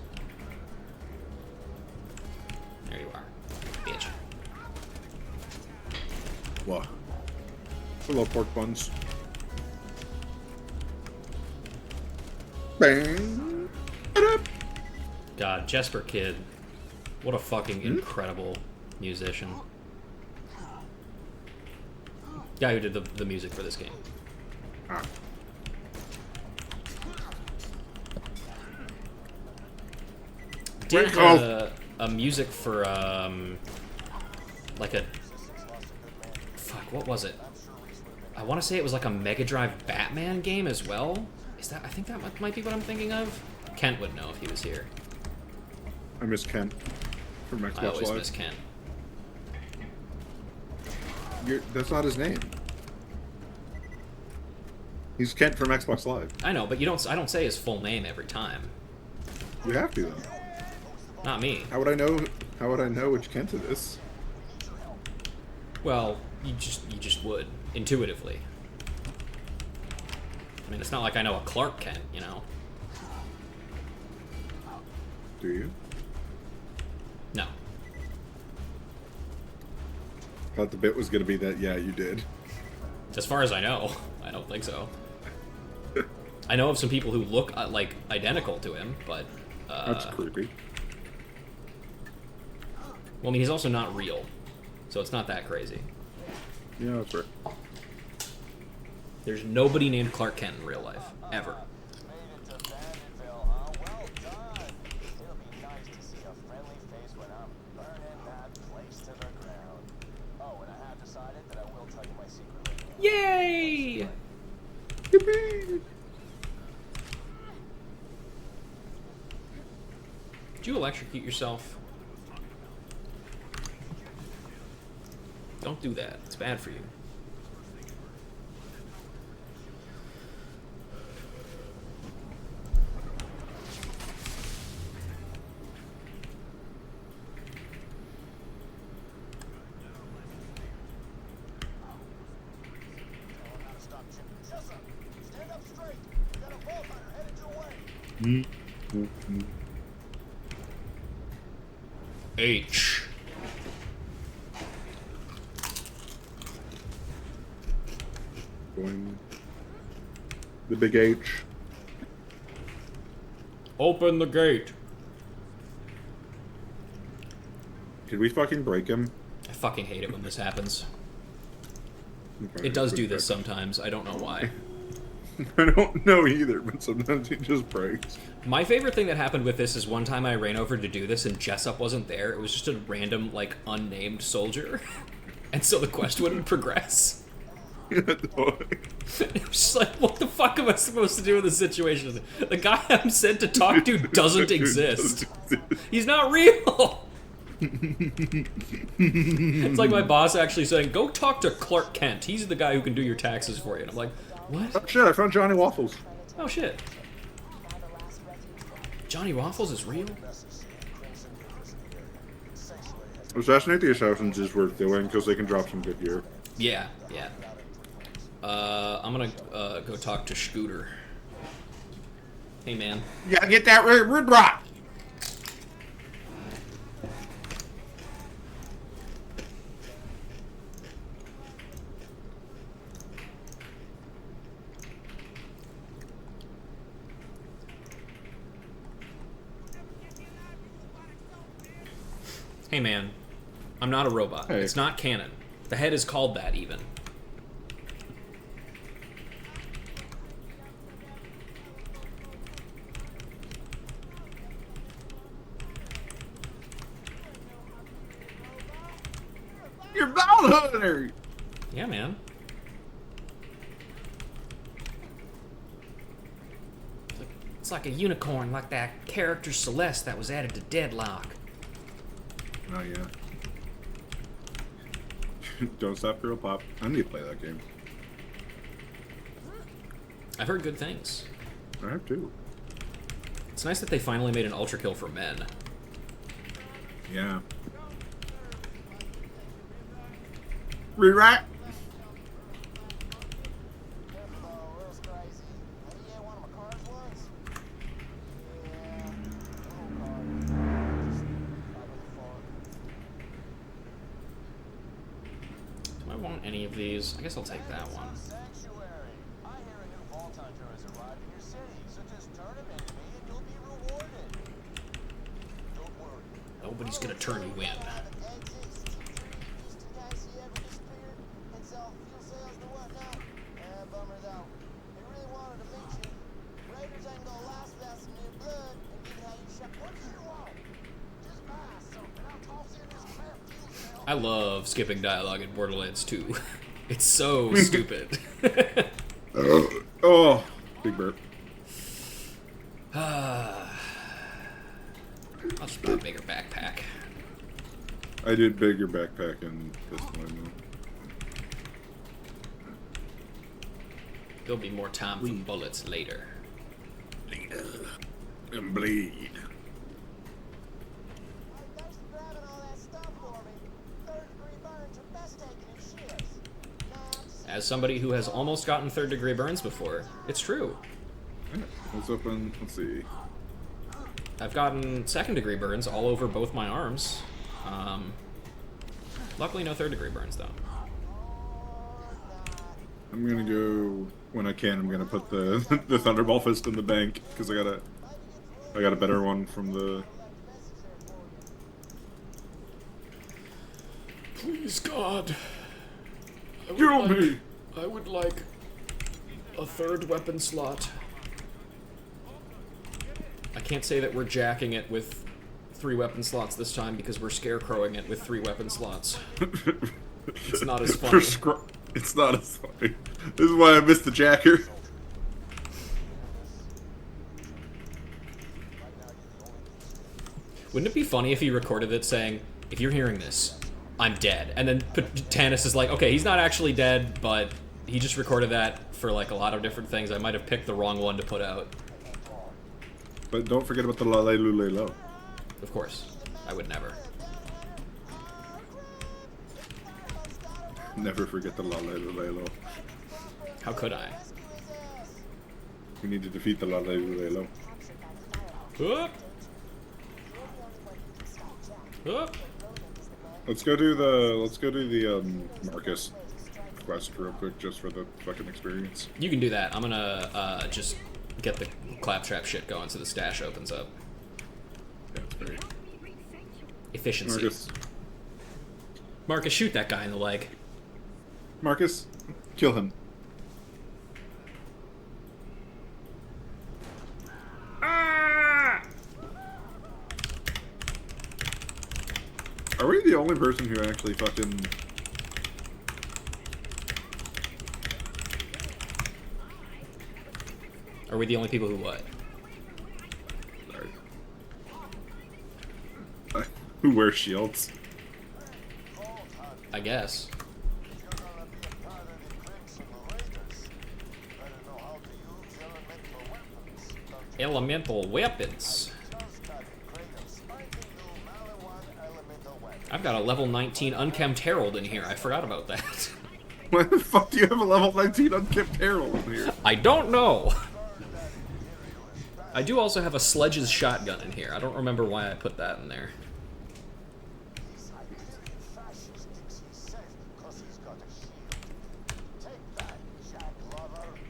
There you are. Bitch. What? Hello, pork buns. Bang. God, Jesper Kid. What a fucking incredible musician. Guy who did the music for this game. Ah. Did a music for like a fuck, what was it? I want to say it was like a Mega Drive Batman game as well. Is that? I think that might be what I'm thinking of. Kent would know if he was here. I miss Kent from Xbox I always Live. miss Kent. That's not his name. He's Kent from Xbox Live. I know, but I don't say his full name every time. You have to though. Not me. How would I know? How would I know which Kent it is? Well, you just would intuitively. I mean, it's not like I know a Clark Kent, you know. Do you? No. Thought the bit was gonna be that. Yeah, you did. As far as I know, I don't think so. I know of some people who look like identical to him, but That's creepy. well, I mean, he's also not real, so it's not that crazy. Yeah, that's right. There's nobody named Clark Kent in real life, ever. Yay! Yippee! Did you electrocute yourself? Don't do that. It's bad for you. H. Going the big H. Open the gate. Did we fucking break him? I fucking hate it when this happens. Okay, It does do good this break. sometimes. I don't know why. I don't know either, but sometimes he just breaks. My favorite thing that happened with this is one time I ran over to do this and Jessup wasn't there. It was just a random, like, unnamed soldier. And so the quest wouldn't progress. It was just like, what the fuck am I supposed to do in this situation? The guy I'm sent to talk to doesn't exist. He's not real! It's like my boss actually saying, go talk to Clark Kent. He's the guy who can do your taxes for you. And I'm like, what? Oh shit, I found Johnny Waffles. Oh shit. Johnny Waffles is real? Assassinate the Assassins is worth doing because they can drop some good gear. Yeah, yeah. I'm gonna go talk to Scooter. Hey man. You gotta get that red rock! Hey man. I'm not a robot. Hey. It's not canon. The head is called that even. You're Bounty Hunter! Yeah, man. It's like a unicorn, like that character Celeste that was added to Deadlock. Oh yeah. Don't Stop Girl Pop. I need to play that game. I've heard good things. I have too. It's nice that they finally made an Ultra Kill for men. Yeah. Rewrite! Do I want any of these? I guess I'll take that one. Nobody's gonna turn you in. I love skipping dialogue in Borderlands 2. It's so stupid. Oh, big burp. I'll just buy a bigger backpack. I did bigger backpack in this one. There'll be more time for bullets later. Later. And bleed. As somebody who has almost gotten third-degree burns before, it's true. Yeah, let's open. Let's see. I've gotten second-degree burns all over both my arms. Luckily, no third-degree burns, though. I'm gonna go when I can. I'm gonna put the the Thunderball fist in the bank because I got a better one from the. Please, God. Kill me! I would like a third weapon slot. I can't say that we're jacking it with 3 weapon slots this time because we're scarecrowing it with 3 weapon slots. It's not as funny. It's not as funny. This is why I missed the jacker. Wouldn't it be funny if he recorded it saying, if you're hearing this, I'm dead. And then Tannis is like, okay, he's not actually dead, but he just recorded that for like a lot of different things. I might have picked the wrong one to put out. But don't forget about the la le lule lo. Of course. I would never. Never forget the la le lule lo. How could I? We need to defeat the Lalelo. Up. Up. Let's go do the Marcus quest real quick just for the fucking experience. You can do that. I'm gonna just get the claptrap shit going so the stash opens up. Yeah, it's great. Efficiency. Marcus. Marcus, shoot that guy in the leg. Marcus, kill him. Are we the only person who actually fucking... Are we the only people who what? Sorry. Who wears shields? I guess. Elemental weapons. I've got a level 19 unkempt herald in here. I forgot about that. Why the fuck do you have a level 19 unkempt herald in here? I don't know. I do also have a sledge's shotgun in here. I don't remember why I put that in there.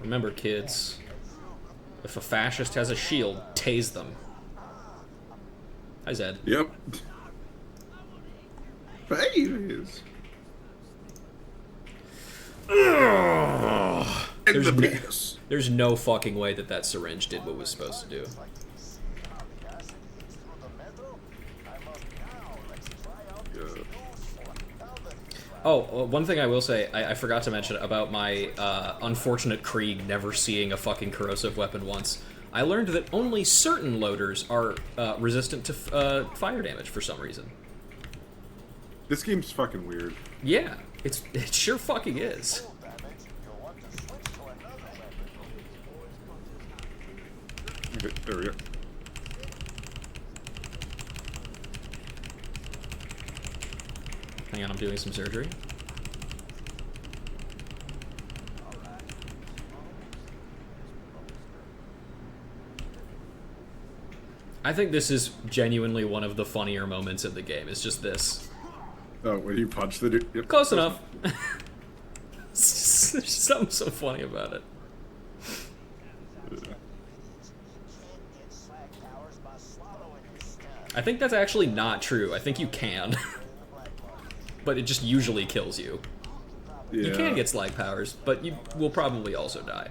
Remember, kids, if a fascist has a shield, tase them. Hi, Zed. Yep. Babies. And the penis. There's no fucking way that that syringe did what it was supposed to do. Oh, one thing I will say, I forgot to mention about my unfortunate Krieg never seeing a fucking corrosive weapon once. I learned that only certain loaders are resistant to fire damage for some reason. This game's fucking weird. Yeah, it sure fucking is. Okay, there we go. Hang on, I'm doing some surgery. I think this is genuinely one of the funnier moments in the game. It's just this. Oh, when you punch the dude. Yep. Close enough. There's something so funny about it. I think that's actually not true. I think you can. But it just usually kills you. Yeah. You can get slag powers, but you will probably also die.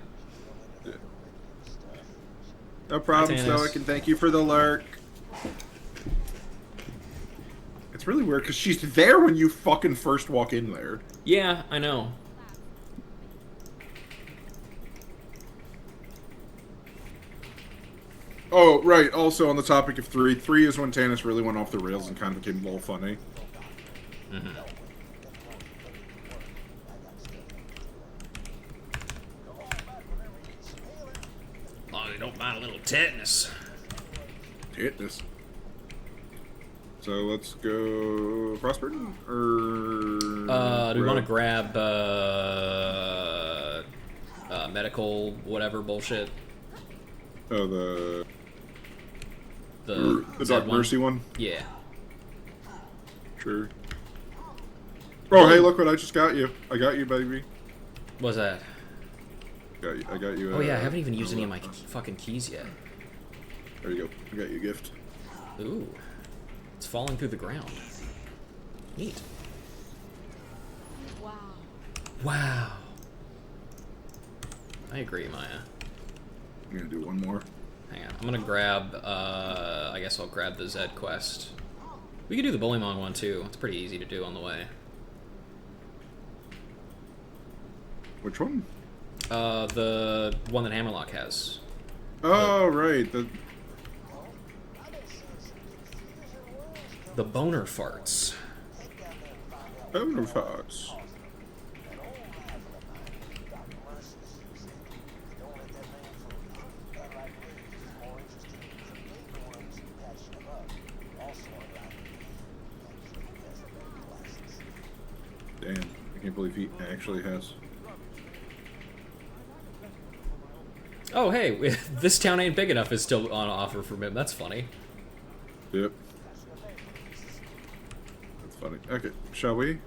Yeah. No problem, Hi, Tannis. Stoic, and thank you for the lurk. It's really weird because she's there when you fucking first walk in there. Yeah, I know. Oh, right. Also, on the topic of 3, 3 is when Tannis really went off the rails and kind of became a little funny. Mm-hmm. Oh, you don't mind a little tetanus. Hit this. So let's go Frostburn or Do we want to grab medical whatever bullshit? Oh, the The Dark Mercy one? Yeah. Sure. Oh, hey, look what I just got you. I got you, baby. What's that? I got you. Oh yeah, I haven't even used any of my fucking keys yet. There you go. I got you a gift. Ooh. It's falling through the ground. Neat. Wow. Wow. I agree, Maya. I'm gonna do one more. Hang on. I'm gonna grab, I guess I'll grab the Zed quest. We could do the Bullymon one too. It's pretty easy to do on the way. Which one? The one that Hammerlock has. Oh, right. The boner farts. Boner farts. Damn, I can't believe he actually has. Oh, hey, this town ain't big enough is still on offer for him. That's funny. Yep. That's funny. Okay, shall we?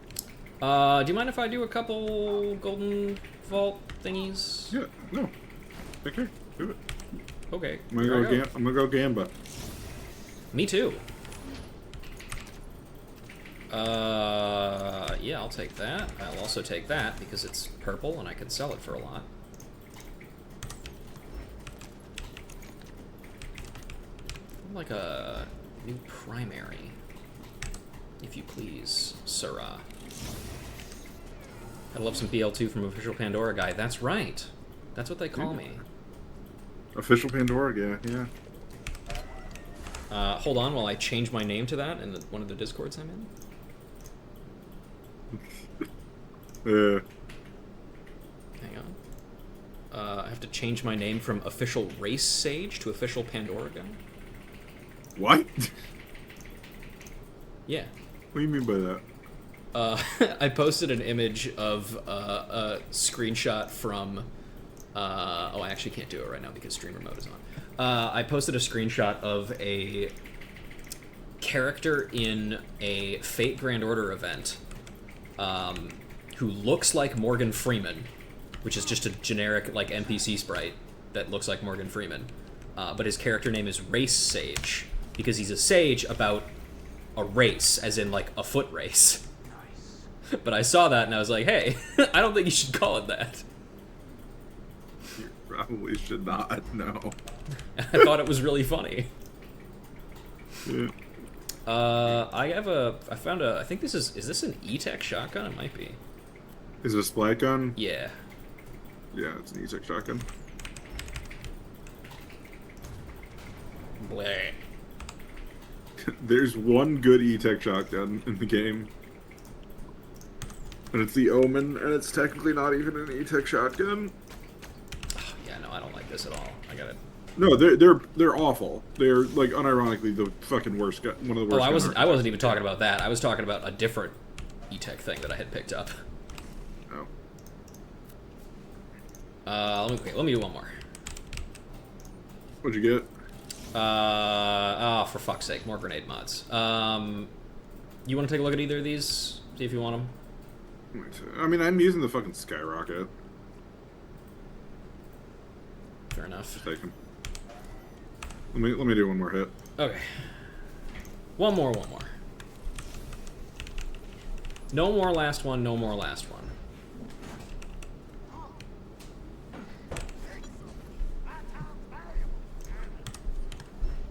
Do you mind if I do a couple golden vault thingies? Yeah, no. Take care. Do it. Okay. I'm gonna go Gamba. Me too. Yeah, I'll take that. I'll also take that because it's purple and I can sell it for a lot. Like a new primary, if you please, sirrah. I love some BL2 from Official Pandora Guy. That's right. That's what they call me. Official Pandora guy, yeah. Hold on while I change my name to that in one of the Discords I'm in. Hang on. I have to change my name from Official Race Sage to Official Pandora Guy. What? Yeah. What do you mean by that? I posted an image of a screenshot from... oh, I actually can't do it right now because streamer mode is on. I posted a screenshot of a character in a Fate Grand Order event who looks like Morgan Freeman, which is just a generic like NPC sprite that looks like Morgan Freeman. But his character name is Race Sage because he's a sage about a race, as in like a foot race. But I saw that and I was like, hey, I don't think you should call it that. You probably should not, no. I thought it was really funny. Yeah. I found a, I think this is this an E-Tech shotgun? It might be. Is it a splat gun? Yeah. Yeah, it's an E-Tech shotgun. Bleh. There's one good E-Tech shotgun in the game. And it's the Omen, and it's technically not even an E-Tech shotgun. Oh, yeah, no, I don't like this at all. I got it. No, they're awful. They're like unironically the fucking worst. One of the worst. I wasn't even talking about that. I was talking about a different E-Tech thing that I had picked up. Oh. Let me do one more. What'd you get? Oh, for fuck's sake, more grenade mods. You want to take a look at either of these? See if you want them. I mean, I'm using the fucking skyrocket. Fair enough. Just take them. Let me do one more hit. Okay. One more. No more last one, no more last one.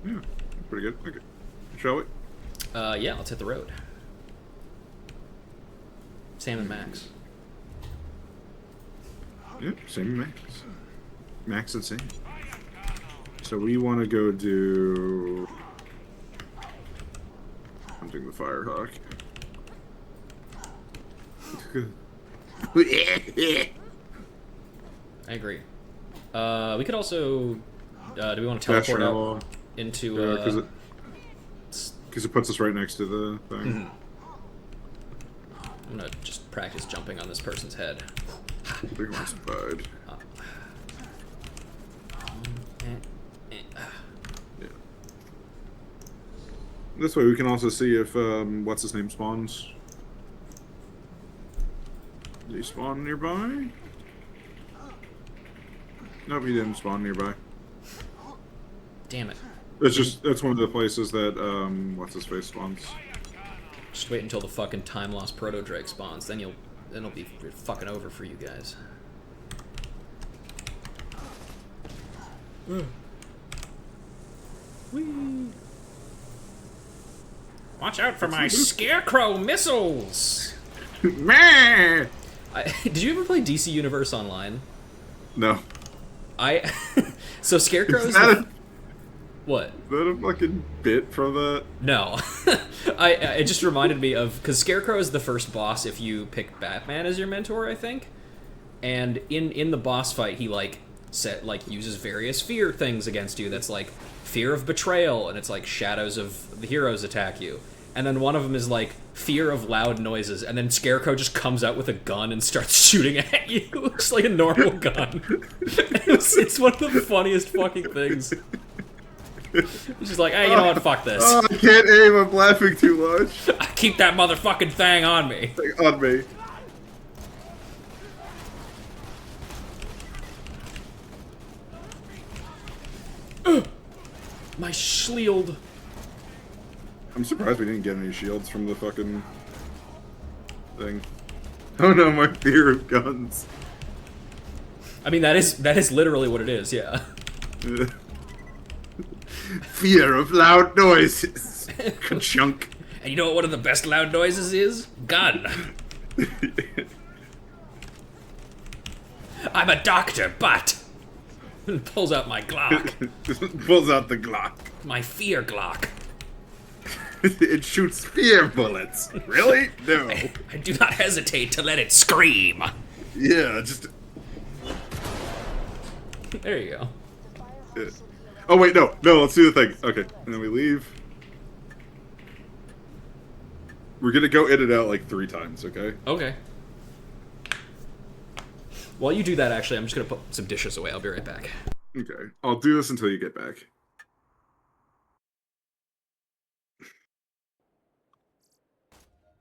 Yeah, pretty good. Okay. Shall we? Yeah, let's hit the road. Sam and Max. Yep, same Max. Max and Sam. So we want to go do... Hunting the Firehawk. I agree. We could also... do we want to teleport out into... Because it puts us right next to the thing. I'm gonna just practice jumping on this person's head. Big one's divide. Yeah. This way we can also see if, what's his name spawns. Did he spawn nearby? Nope, he didn't spawn nearby. Damn it. That's one of the places that, what's his face spawns. Just wait until the fucking time lost proto Drake spawns, then it'll be fucking over for you guys. Whee! Watch out for my scarecrow missiles! Meh! Did you ever play DC Universe Online? No. So scarecrows. What? Is that a fucking bit from that? No. It just reminded me of... Because Scarecrow is the first boss if you pick Batman as your mentor, I think. And in the boss fight, he, uses various fear things against you. That's, fear of betrayal, and it's, shadows of the heroes attack you. and then one of them is like fear of loud noises, and then Scarecrow just comes out with a gun and starts shooting at you, just like a normal gun. It's one of the funniest fucking things. He's just like, hey, you know what? Fuck this. Oh, I can't aim. I'm laughing too much. Keep that motherfucking thing on me. On me. My shield. I'm surprised we didn't get any shields from the fucking thing. Oh no, my fear of guns. I mean, that is literally what it is. Yeah. Fear of loud noises. Ka-chunk. And you know what one of the best loud noises is? Gun. I'm a doctor, but... And pulls out my Glock. Pulls out the Glock. My fear Glock. It shoots fear bullets. Really? No. I do not hesitate to let it scream. Yeah, just... There you go. Yeah. Oh wait, no, let's do the thing. Okay, and then we leave. We're gonna go in and out like 3 times, okay? Okay. While you do that, actually, I'm just gonna put some dishes away. I'll be right back. Okay, I'll do this until you get back.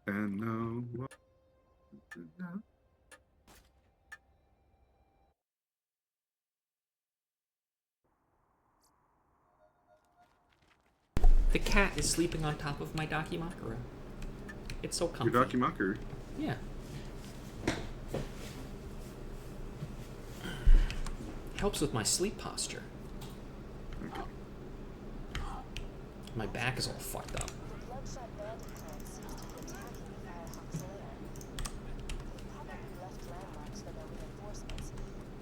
And now... The cat is sleeping on top of my Dakimakura. It's so comfy. Your Dakimakura? Yeah. Helps with my sleep posture. Okay. My back is all fucked up. The bloodshot bandit clan seems to be attacking the Firehawk's lair. They probably left landmarks for their reinforcements.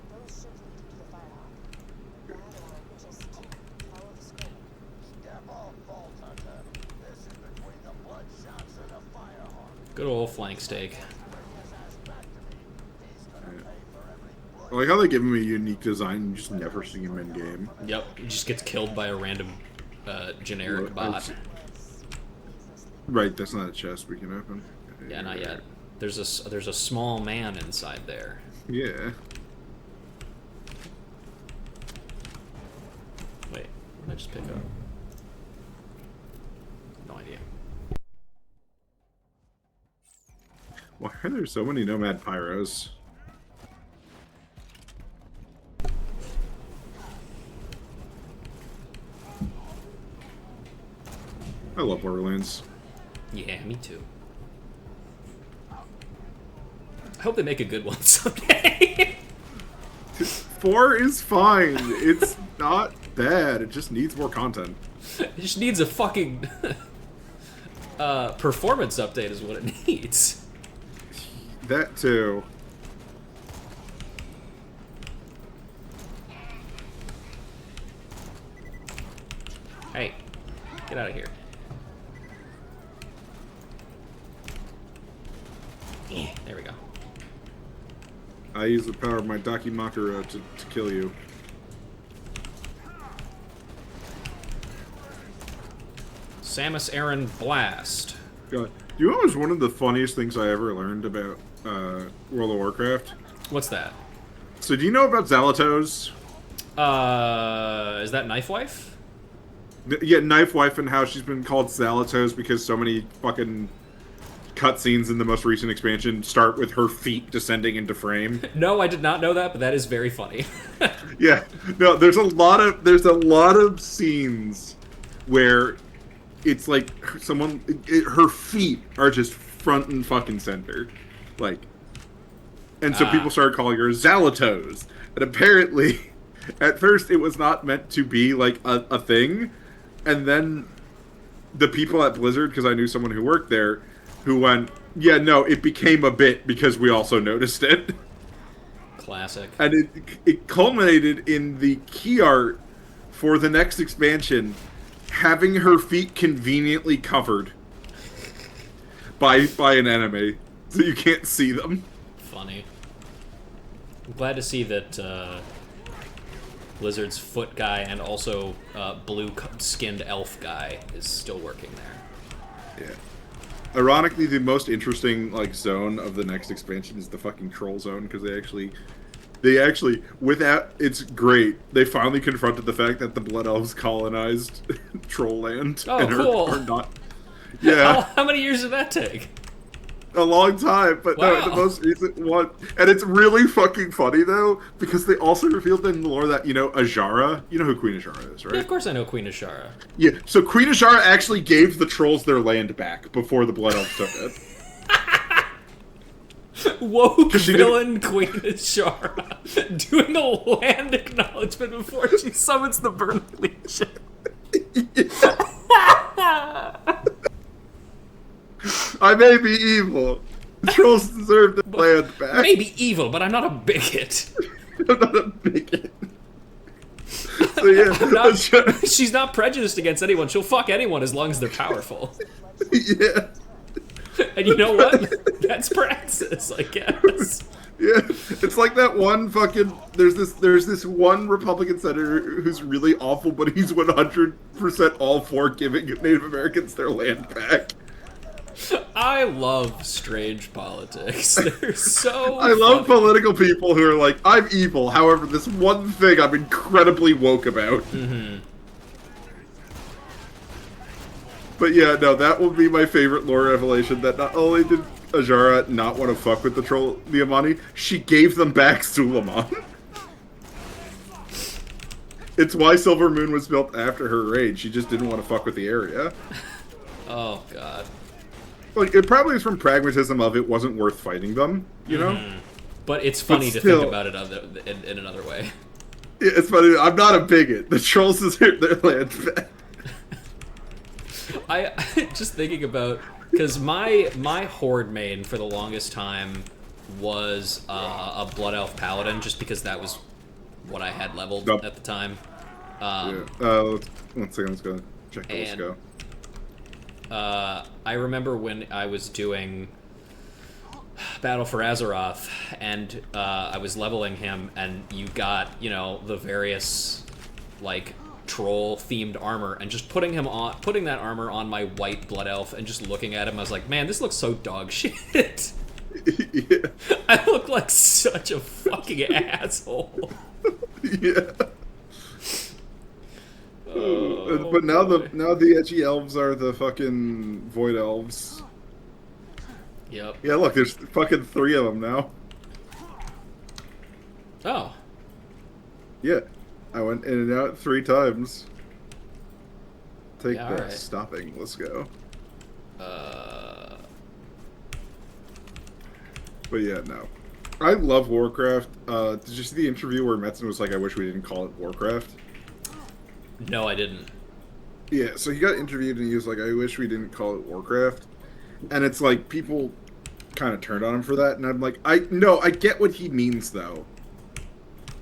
Those should lead you to the Firehawk. That or just follow the screen. Good old flank steak. I like how they give him a unique design and you just never see him in game. Yep, he just gets killed by a random generic bot. Right, that's not a chest we can open. Yeah, not yet. There's a small man inside there. Yeah. Wait, what did I just pick up? No idea. Why are there so many Nomad Pyros? I love Borderlands. Yeah, me too. I hope they make a good one someday. 4 is fine. It's not bad. It just needs more content. It just needs a fucking performance update is what it needs. That too. Hey, get out of here. There we go. I use the power of my Dakimakura to kill you. Samus Aran Blast. God. You know what was one of the funniest things I ever learned about World of Warcraft? What's that? So do you know about Zalatos? Is that Knife Wife? Yeah, Knife Wife, and how she's been called Zalatos because so many fucking cutscenes in the most recent expansion start with her feet descending into frame. No, I did not know that, but that is very funny. Yeah, no, there's a lot of scenes where it's like her feet are just front and fucking center, like, and so people started calling her Zalatos, and apparently, at first it was not meant to be like a thing, and then the people at Blizzard, because I knew someone who worked there, who went, yeah, no, it became a bit because we also noticed it. Classic. And it culminated in the key art for the next expansion having her feet conveniently covered by an enemy, so you can't see them. Funny. I'm glad to see that Blizzard's foot guy and also blue-skinned elf guy is still working there. Yeah. Ironically, the most interesting like zone of the next expansion is the fucking troll zone because they actually without it's great. They finally confronted the fact that the Blood Elves colonized Troll Land Oh, and cool. are not. Yeah, How many years did that take? a long time, but no, the Wow. most recent one, and it's really fucking funny though because they also revealed in the lore that Ajara, you know who Queen Ajara is, right? Yeah, of course I know Queen Ashara. Yeah, so Queen Ajara actually gave the trolls their land back before the Blood Elves took it. Woke 'Cause she villain Queen Ashara doing a land acknowledgement before she summons the Burning Legion. I may be evil. The trolls deserve their land back. Maybe evil, but I'm not a bigot. I'm not a bigot. So yeah, She's not prejudiced against anyone. She'll fuck anyone as long as they're powerful. yeah, And you know what? That's praxis, I guess. yeah. It's like that one fucking. There's this one Republican senator who's really awful, but he's 100% all for giving Native Americans their land back. I love strange politics. They're so I love funny. political people who are like, I'm evil. However, this one thing I'm incredibly woke about. Mm-hmm. But yeah, no, that will be my favorite lore revelation. That not only did Ajara not want to fuck with the troll the Amani, she gave them back Suleiman. It's why Silver Moon was built after her raid. She just didn't want to fuck with the area. Oh, God. Like, it probably is from pragmatism of it wasn't worth fighting them, you know? But it's funny to still- think about it in another way. Yeah, it's funny. I'm not a bigot. The trolls deserve their land back. I just thinking about because my horde main for the longest time was a Blood Elf Paladin, just because that was what I had leveled Yep. at the time. Yeah. One second, let's go check the let's and- go. I remember when I was doing Battle for Azeroth, and I was leveling him, and you got, the various, like, troll-themed armor, and just putting that armor on my white Blood Elf, and just looking at him, I was like, man, this looks so dog shit. Yeah. I look like such a fucking asshole. Yeah. But now the edgy elves are the fucking void elves. Yep. Yeah, look, there's fucking 3 of them now. Oh. Yeah, I went in and out 3 times. Take Yeah, that. alright. Stopping. Let's go. But yeah, no. I love Warcraft. Did you see the interview where Metzen was like, I wish we didn't call it Warcraft? No, I didn't. Yeah, so he got interviewed and he was like, I wish we didn't call it Warcraft. And it's like, people kind of turned on him for that. And I'm like, I get what he means, though.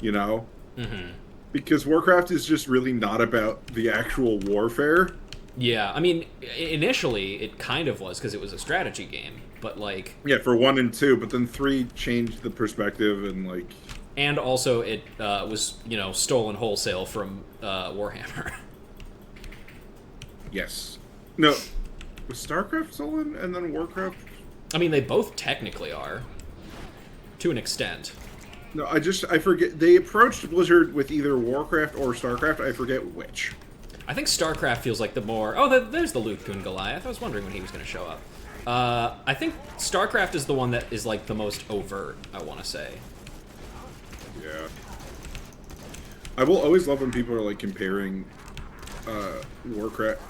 You know? Mm-hmm. Because Warcraft is just really not about the actual warfare. Yeah, I mean, initially it kind of was because it was a strategy game, but like, Yeah, for 1 and 2, but then 3 changed the perspective and like... and also it was stolen wholesale from Warhammer. Yes. No. Was StarCraft stolen and then Warcraft? I mean, they both technically are, to an extent. No, I forget. They approached Blizzard with either Warcraft or StarCraft. I forget which. I think StarCraft feels like the more... Oh, there's the Luke Kun Goliath. I was wondering when he was going to show up. I think StarCraft is the one that is like the most overt, I want to say. Yeah. I will always love when people are like comparing Warcraft,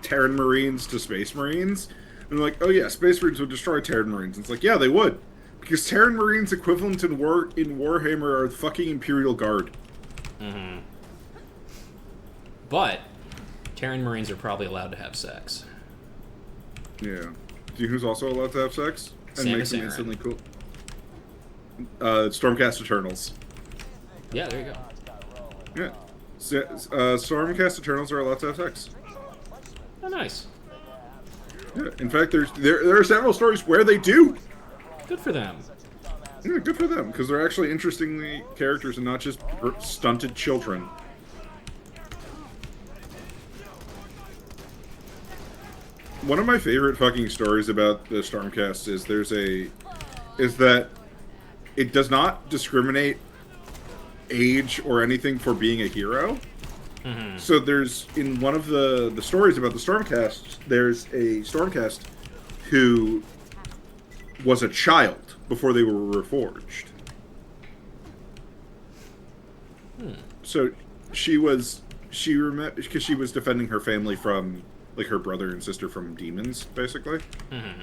Terran Marines to Space Marines. And they're like, oh yeah, Space Marines would destroy Terran Marines. And it's like, yeah, they would. Because Terran Marines equivalent in Warhammer are fucking Imperial Guard. Mm-hmm. But Terran Marines are probably allowed to have sex. Yeah. Do you know who's also allowed to have sex? And Samus makes them Aran. instantly cool? Stormcast Eternals. Yeah, there you go. Yeah. Stormcast Eternals are allowed to have sex. Oh, nice. Yeah. In fact, there are several stories where they do. Good for them. Yeah, good for them, because they're actually interestingly characters and not just stunted children. One of my favorite fucking stories about the Stormcast is that it does not discriminate age or anything for being a hero. Mm-hmm. So there's, in one of the stories about the Stormcast, there's a Stormcast who was a child before they were reforged. So because she was defending her family from, like, her brother and sister from demons, basically. Mm-hmm.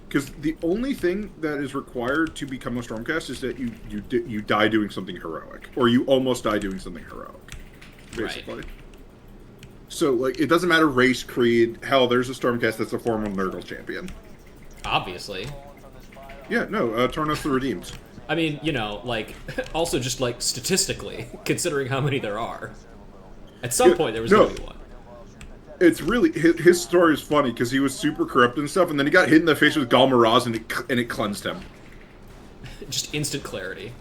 Because the only thing that is required to become a Stormcast is that you die doing something heroic, or you almost die doing something heroic, basically. Right. So, like, it doesn't matter race, creed. Hell, there's a Stormcast that's a former Nurgle champion. Obviously. Yeah, no, Tornos the Redeemed. I mean, you know, like, also just, like, statistically, considering how many there are. At some point, there was going to be one. It's really... His story is funny, because he was super corrupt and stuff, and then he got hit in the face with Galmaraz, and it cleansed him. Just instant clarity.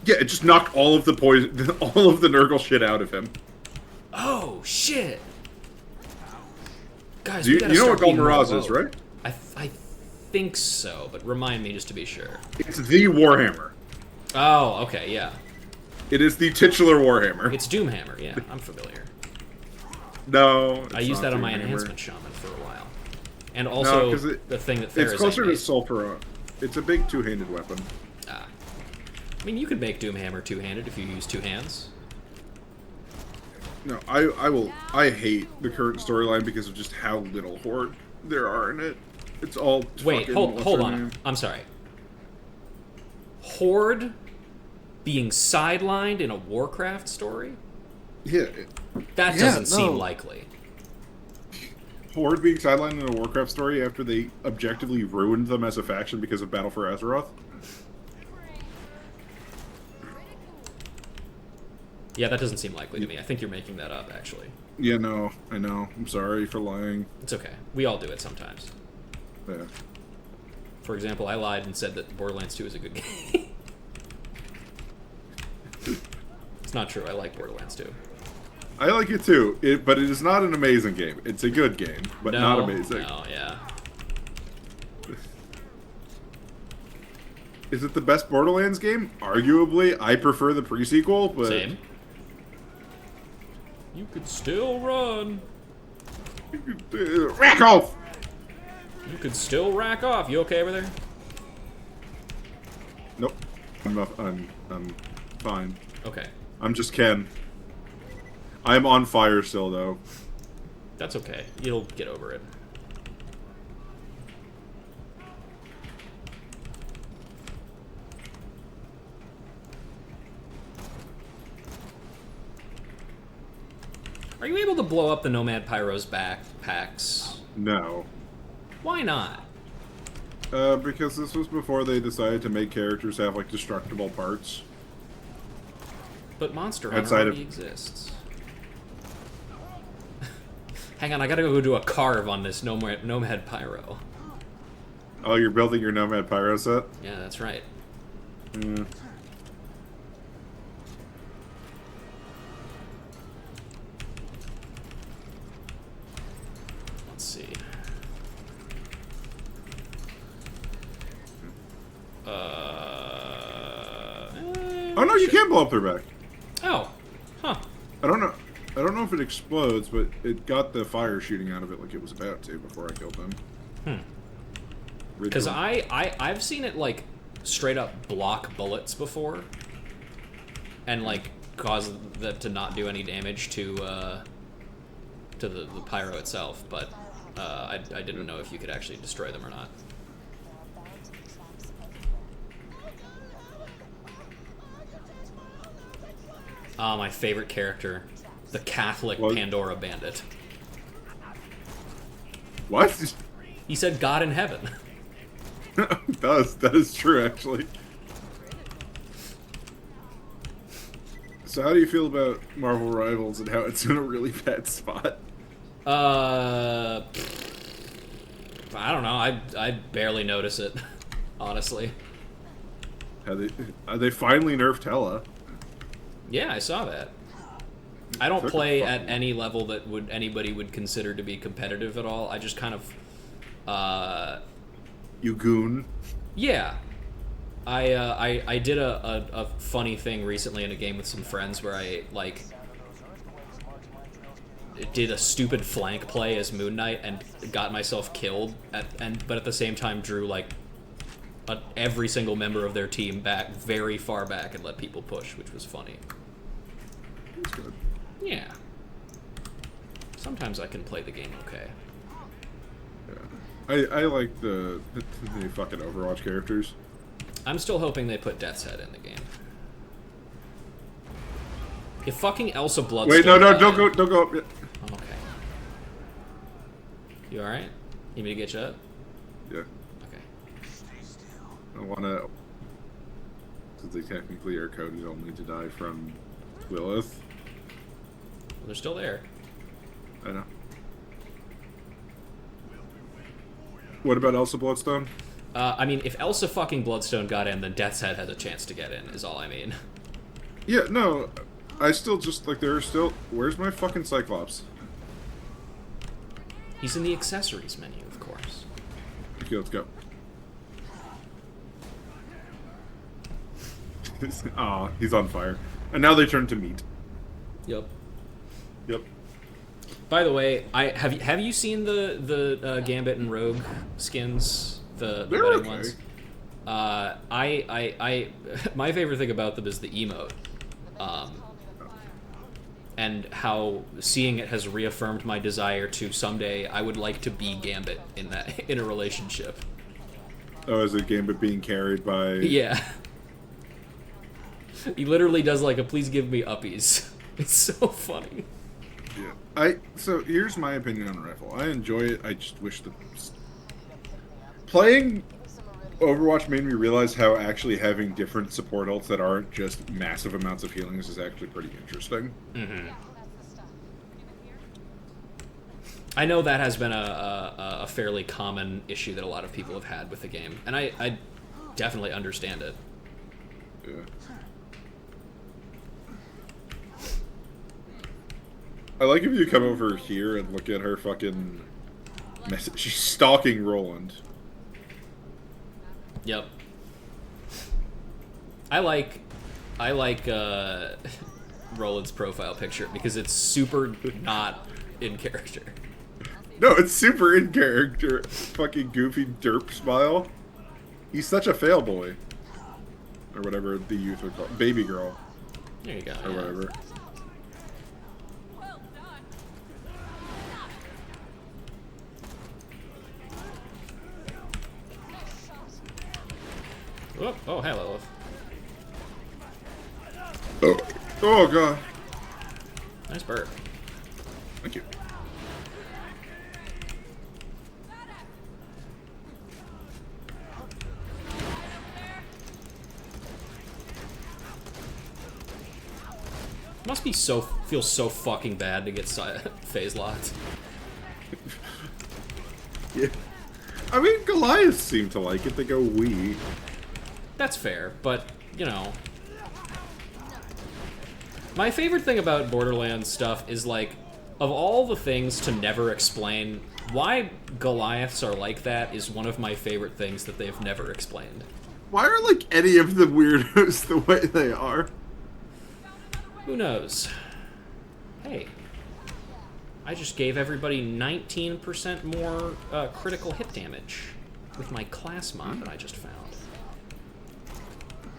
Yeah, it just knocked all of the poison... all of the Nurgle shit out of him. Oh, shit! Guys, You we gotta know what start being more Galmaraz is, woke. right? I think so, but remind me just to be sure. It's the Warhammer. Oh, okay, yeah. It is the titular Warhammer. It's Doomhammer, yeah, I'm familiar. No, I used that on my Doomhammer. enhancement shaman for a while. And also, 'cause the thing that It's Therazane closer to made. Sulfur. It's a big two-handed weapon. Ah. I mean, you could make Doomhammer two-handed if you use two hands. No, I hate the current storyline because of just how little Horde there are in it. It's all Wait, fucking, hold what's on. her name? I'm sorry. Horde being sidelined in a Warcraft story? Yeah, That Yeah, doesn't seem no. likely. Horde being sidelined in a Warcraft story after they objectively ruined them as a faction because of Battle for Azeroth. Yeah, that doesn't seem likely to me. I think you're making that up, actually. Yeah, no, I know. I'm sorry for lying. It's okay. We all do it sometimes. Yeah. For example, I lied and said that Borderlands 2 is a good game. It's not true. I like Borderlands 2. I like it too, but it is not an amazing game. It's a good game, but not amazing. No, yeah. Is it the best Borderlands game? Arguably, I prefer the pre-sequel, but... Same. You could still run. Rack off! You could still rack off. You okay over there? Nope. I'm fine. Okay. I'm just Ken. I'm on fire still, though. That's okay. You'll get over it. Are you able to blow up the Nomad Pyro's backpacks? No. Why not? Because this was before they decided to make characters have, like, destructible parts. But Monster Hunter Outside of- already exists. Hang on, I gotta go do a carve on this Nomad Pyro. Oh, you're building your Nomad Pyro set? Yeah, that's right. Mm. Let's see. Oh no, you can blow up their back. Oh, huh. I don't know if it explodes, but it got the fire shooting out of it like it was about to before I killed them. Because I've seen it like straight up block bullets before, and like cause them to not do any damage to the pyro itself. But I didn't know if you could actually destroy them or not. Ah, my favorite character, the Catholic What? Pandora Bandit. What? He said God in heaven. That is true, actually. So how do you feel about Marvel Rivals and how it's in a really bad spot? I don't know. I barely notice it, honestly. They finally nerfed Hela. Yeah, I saw that. I don't Took a play fucking- at any level that anybody would consider to be competitive at all. I just kind of, You goon. yeah. I did a funny thing recently in a game with some friends where I like did a stupid flank play as Moon Knight and got myself killed but at the same time drew like every single member of their team back very far back and let people push, which was funny. That's good. Yeah. Sometimes I can play the game okay. Yeah. I like the fucking Overwatch characters. I'm still hoping they put Death's Head in the game. If fucking Elsa Bloodstone... Wait, no, died- don't go up yet. Oh, okay. You alright? Need me to get you up? Yeah. Okay. I wanna... Since they technically are coded only to die from Lilith. Well, they're still there. I know. What about Elsa Bloodstone? I mean, if Elsa fucking Bloodstone got in, then Death's Head has a chance to get in, is all I mean. Yeah, no. I still just, like, there are still... Where's my fucking Cyclops? He's in the accessories menu, of course. Okay, let's go. Aw, he's on fire. And now they turn to meat. Yep. Yep. By the way, have you seen the Gambit and Rogue skins? The They're wedding okay. ones? I my favorite thing about them is the emote. And how seeing it has reaffirmed my desire to someday I would like to be Gambit in a relationship. Oh, is it Gambit being carried by... Yeah. He literally does like a please give me uppies. It's so funny. Yeah. So here's my opinion on Rifle. I enjoy it. I just wish the... Playing Overwatch made me realize how actually having different support ults that aren't just massive amounts of healings is actually pretty interesting. Mm-hmm. I know that has been a fairly common issue that a lot of people have had with the game, and I definitely understand it. Yeah. I like if you come over here and look at her fucking message. She's stalking Roland. Yep. I like Roland's profile picture because it's super not in character. No, it's super in character. Fucking goofy derp smile. He's such a fail boy. Or whatever the youth would call it. Baby girl. There you go. Or yeah. whatever. Oh, hey, Lilith. Oh god. Nice burp. Thank you. Must be feel so fucking bad to get phase locked. Yeah. I mean, Goliaths seem to like it. They go wee. That's fair, but, you know... My favorite thing about Borderlands stuff is, like, of all the things to never explain, why Goliaths are like that is one of my favorite things that they've never explained. Why are, like, any of the weirdos the way they are? Who knows? Hey. I just gave everybody 19% more critical hit damage with my class mod that I just found.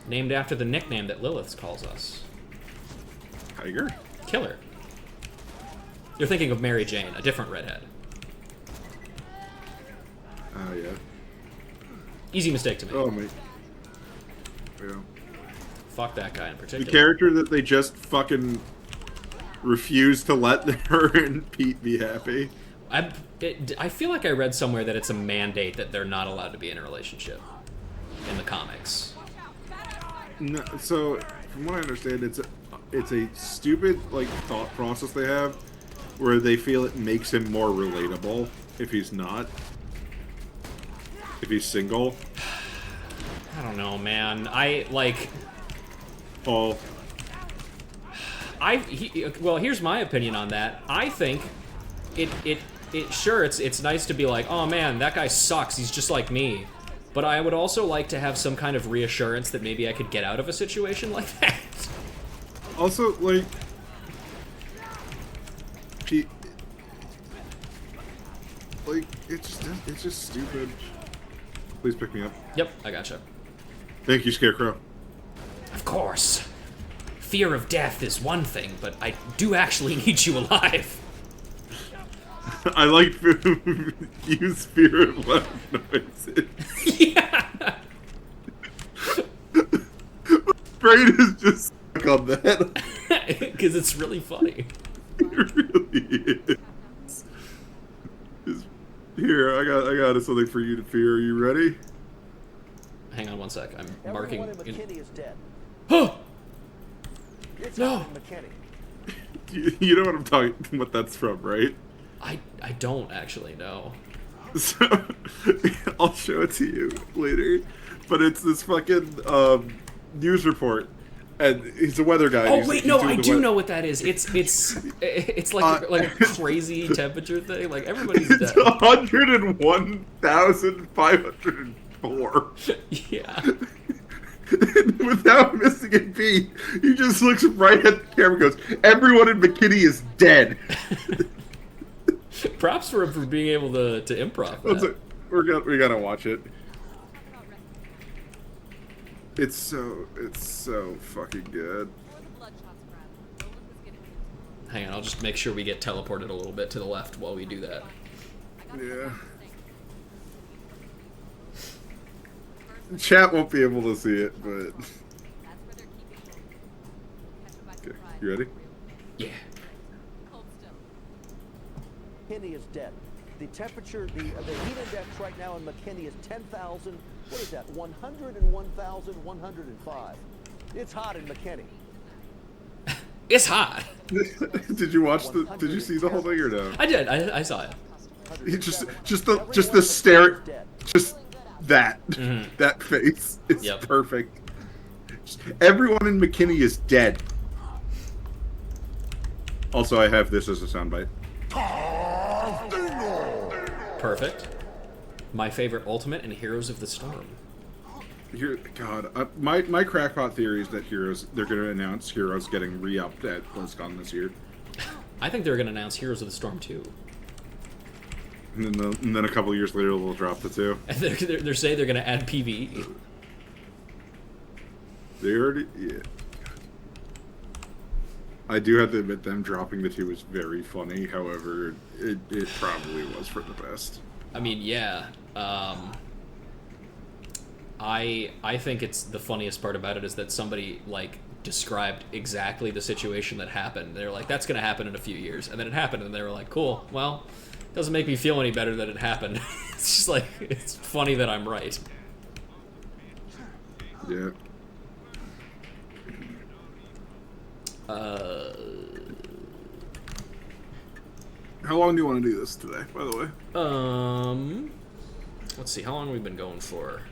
Named after the nickname that Lilith calls us. Tiger? Killer. You're thinking of Mary Jane, a different redhead. Oh, yeah. Easy mistake to make. Oh, mate. Yeah. Fuck that guy in The particular. character that they just fucking refuse to let her and Pete be happy. I feel like I read somewhere that it's a mandate that they're not allowed to be in a relationship in the comics. No, so, from what I understand, it's a stupid, like, thought process they have where they feel it makes him more relatable if he's not. If he's single. I don't know, man. Paul. Well, here's my opinion on that. I think sure, it's nice to be like, oh man, that guy sucks, he's just like me. But I would also like to have some kind of reassurance that maybe I could get out of a situation like that. Also, like, it's just stupid. Please pick me up. Yep, I gotcha. Thank you, Scarecrow. Of course. Fear of death is one thing, but I do actually need you alive. I like use fear of loud noises. Yeah. Brain is just stuck on that. Because it's really funny. It really is. Here, I got something for you to fear. Are you ready? Hang on one sec. I'm marking. Everyone in McKinney is dead. Oh! It's No. not in McKinney. You know what I'm talking. What that's from, right? I don't actually know. So I'll show it to you later. But it's this fucking news report, and he's a weather guy. Oh wait, no, I do know what that is. It's like like a crazy temperature thing. Like everybody's It's dead. 101,504. Yeah. Without missing a beat, he just looks right at the camera and goes, "Everyone in McKinney is dead." Props for him for being able to improv that. We gotta watch it. It's so fucking good. Hang on, I'll just make sure we get teleported a little bit to the left while we do that. Yeah. Chat won't be able to see it, but okay, you ready? Yeah. McKinney is dead. The temperature, the heat index right now in McKinney is 10,000. What is that? 101,105. It's hot in McKinney. It's hot. Did you watch the? Did you see the whole thing or no? I did. I saw it. He just the stare, just that Mm-hmm. that face is Yep. perfect. Everyone in McKinney is dead. Also, I have this as a soundbite. Perfect. My favorite ultimate in Heroes of the Storm. Here, God, my crackpot theory is that they're going to announce Heroes getting re-upped at BlizzCon this year, I think they're going to announce Heroes of the Storm 2. and then a couple years later they'll drop the 2. And they're saying they're going to add PvE. They already, yeah. I do have to admit, them dropping the 2 is very funny. However, it probably was for the best. I mean, yeah. I think it's the funniest part about it is that somebody like described exactly the situation that happened. They're like, "That's going to happen in a few years," and then it happened, and they were like, "Cool. Well, it doesn't make me feel any better that it happened." It's just like it's funny that I'm right. Yeah. How long do you want to do this today, by the way? Let's see. How long have we been going for?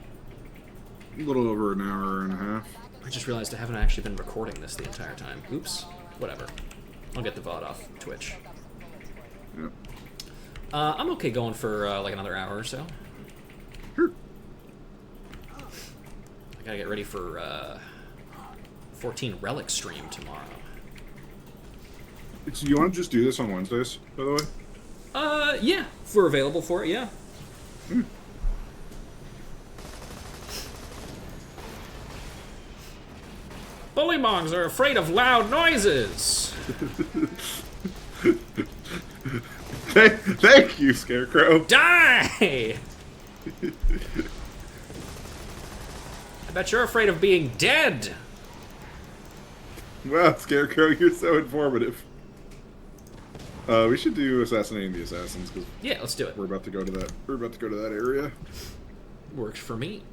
A little over an hour and a half. I just realized I haven't actually been recording this the entire time. Oops. Whatever. I'll get the VOD off Twitch. Yep. I'm okay going for like another hour or so. Sure. I gotta get ready for 14 Relic stream tomorrow. Do you want to just do this on Wednesdays, by the way? Yeah. If we're available for it, yeah. Bullymongs are afraid of loud noises. Thank you, Scarecrow. Die! I bet you're afraid of being dead. Wow, Scarecrow, you're so informative. We should do Assassinating the Assassins because Yeah, let's do it. we're about to go to that. We're about to go to that area. Works for me.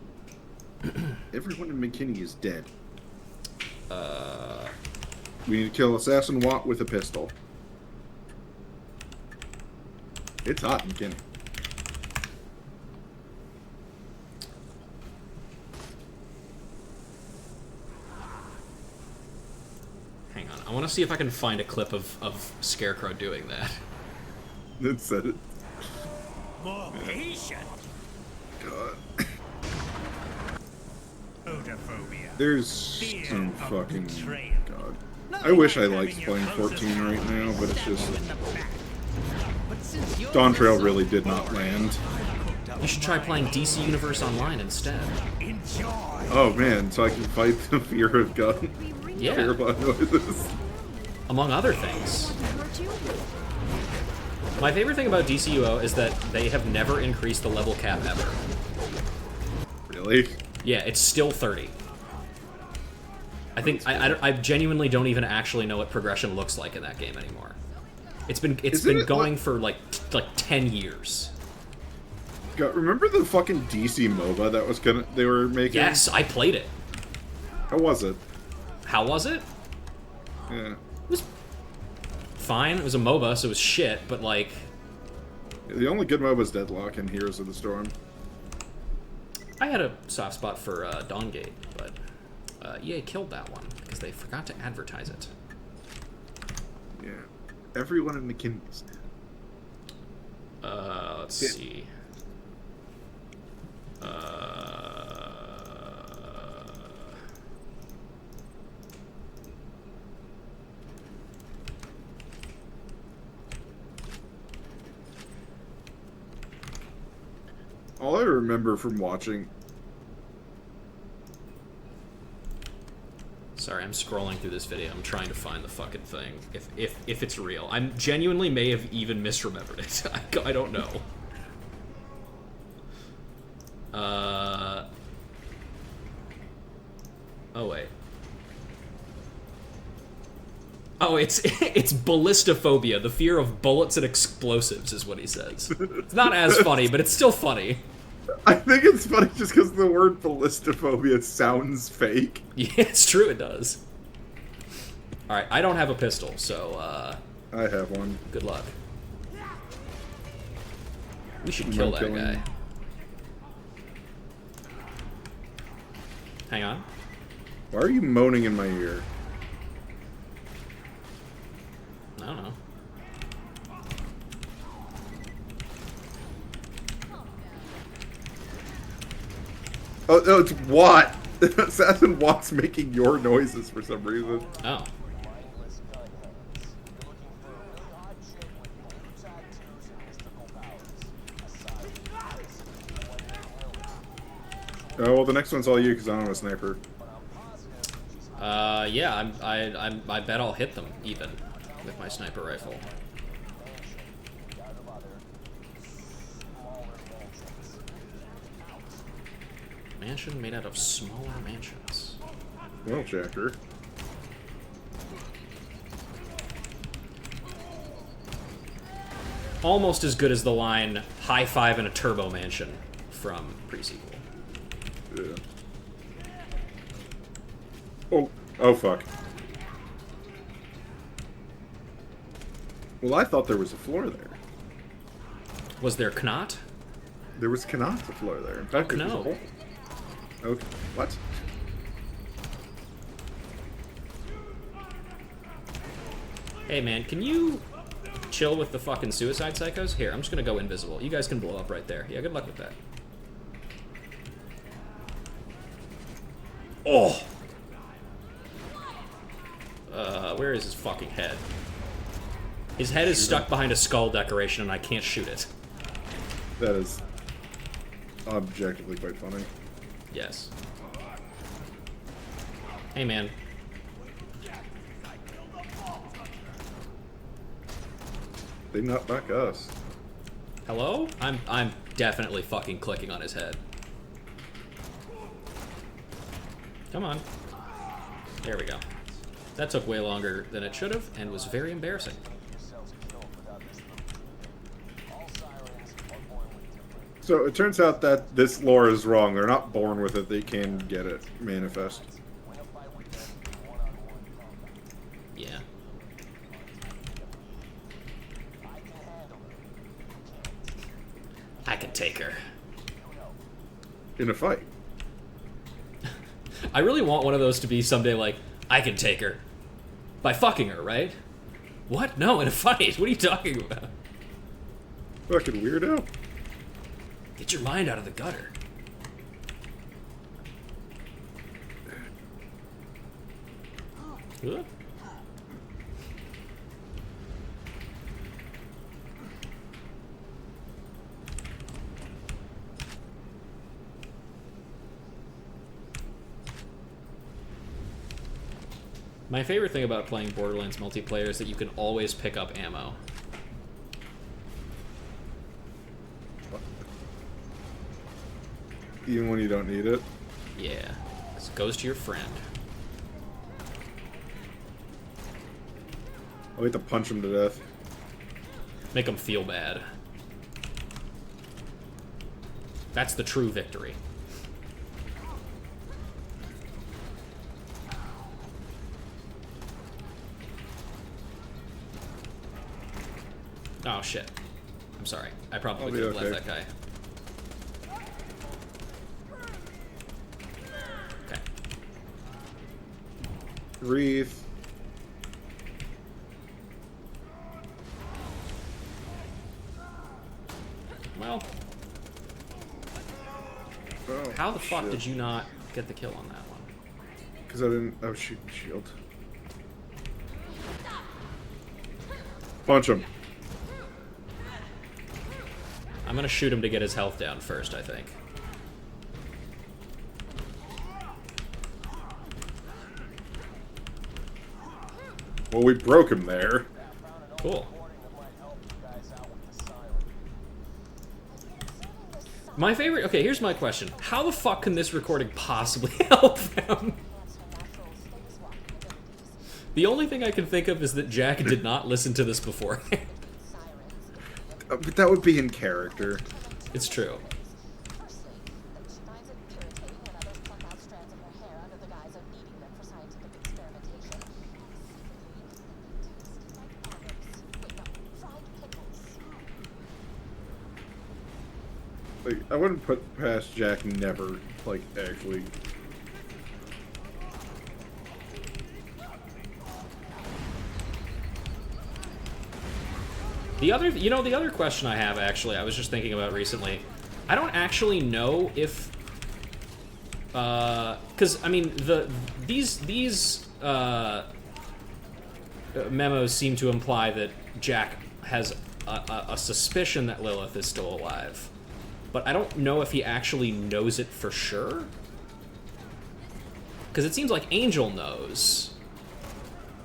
Everyone in McKinney is dead. We need to kill Assassin Watt with a pistol. It's hot in McKinney. Hang on, I want to see if I can find a clip of Scarecrow doing that. It said it. More patient. God. Photophobia. There's Fear some of fucking... betrayal. God. Nothing I wish I like liked having your playing closest 14 right ally now, but it's stab just... you in the back. But since yours Dawn is Trail so really did not boring, land. I cooked up You should try mine. playing DC Universe Online instead. Enjoy. Oh man, so I can fight the fear of gun. Yeah, Terrifying noises. among other things. My favorite thing about DCUO is that they have never increased the level cap ever. Really? Yeah, it's still 30. I think I genuinely don't even actually know what progression looks like in that game anymore. It's been Isn't it going like- for like 10 years. God, remember the fucking DC MOBA that was they were making? Yes, I played it. How was it? How was it? Yeah. It was fine. It was a MOBA, so it was shit, but like... The only good MOBA is Deadlock and Heroes of the Storm. I had a soft spot for Dawngate, but EA killed that one because they forgot to advertise it. Yeah. Everyone in McKinney's. Let's Yeah. see. All I remember from watching... Sorry, I'm scrolling through this video. I'm trying to find the fucking thing. If it's real. I genuinely may have even misremembered it. I don't know. Oh, wait. Oh, it's ballistophobia, the fear of bullets and explosives is what he says. It's not as funny, but it's still funny. I think it's funny just because the word ballistophobia sounds fake. Yeah, it's true, it does. Alright, I don't have a pistol, so, I have one. good luck. We should kill that killing guy. him. Hang on. Why are you moaning in my ear? I don't know. Oh, no, it's Watt! Assassin Watt's making your noises for some reason. Oh. Mindless gun heads. You're looking for a really odd chick with blue tattoos and mystical powers. Aside from this, one named Lily. Oh, well, the next one's all you because I don't have a sniper. Yeah, I bet I'll hit them, even, with my sniper rifle. Mansion made out of smaller mansions. Well, Jacker. Almost as good as the line, high five in a turbo mansion from pre-sequel. Yeah. Oh, fuck. Well, I thought there was a floor there. Was there Knot? There was cannot a floor there. In fact, Oh, there was a no. hole. Okay. What? Hey man, can you chill with the fucking suicide psychos? Here, I'm just gonna go invisible. You guys can blow up right there. Yeah, good luck with that. Oh! Where is his fucking head? His head is stuck behind a skull decoration and I can't shoot it. That is objectively quite funny. Yes. Hey man. They not back us. Hello? I'm definitely fucking clicking on his head. Come on. There we go. That took way longer than it should have and was very embarrassing. So it turns out that this lore is wrong. They're not born with it. They can get it manifest. Yeah. I can take her. In a fight. I really want one of those to be someday like, I can take her. By fucking her, right? What? No, in a fight. What are you talking about? Fucking weirdo. Get your mind out of the gutter. Huh? My favorite thing about playing Borderlands multiplayer is that you can always pick up ammo. Even when you don't need it. Yeah. This goes to your friend. I'll have to punch him to death. Make him feel bad. That's the true victory. Oh shit. I'm sorry. I probably could have left that guy. Okay. Wreath. Well, Oh, how the fuck shit. did you not get the kill on that one? Because I didn't. I was shooting shield. Punch him. I'm gonna shoot him to get his health down first, I think. Well, we broke him there. Cool. My favorite... Okay, here's my question. How the fuck can this recording possibly help them? The only thing I can think of is that Jack did not listen to this beforehand. But that would be in character. It's true. Like, I wouldn't put past Jack never, like, actually. The other, you know, the other question I have, actually, I was just thinking about recently. I don't actually know if, because I mean, these memos seem to imply that Jack has a suspicion that Lilith is still alive, but I don't know if he actually knows it for sure. Because it seems like Angel knows,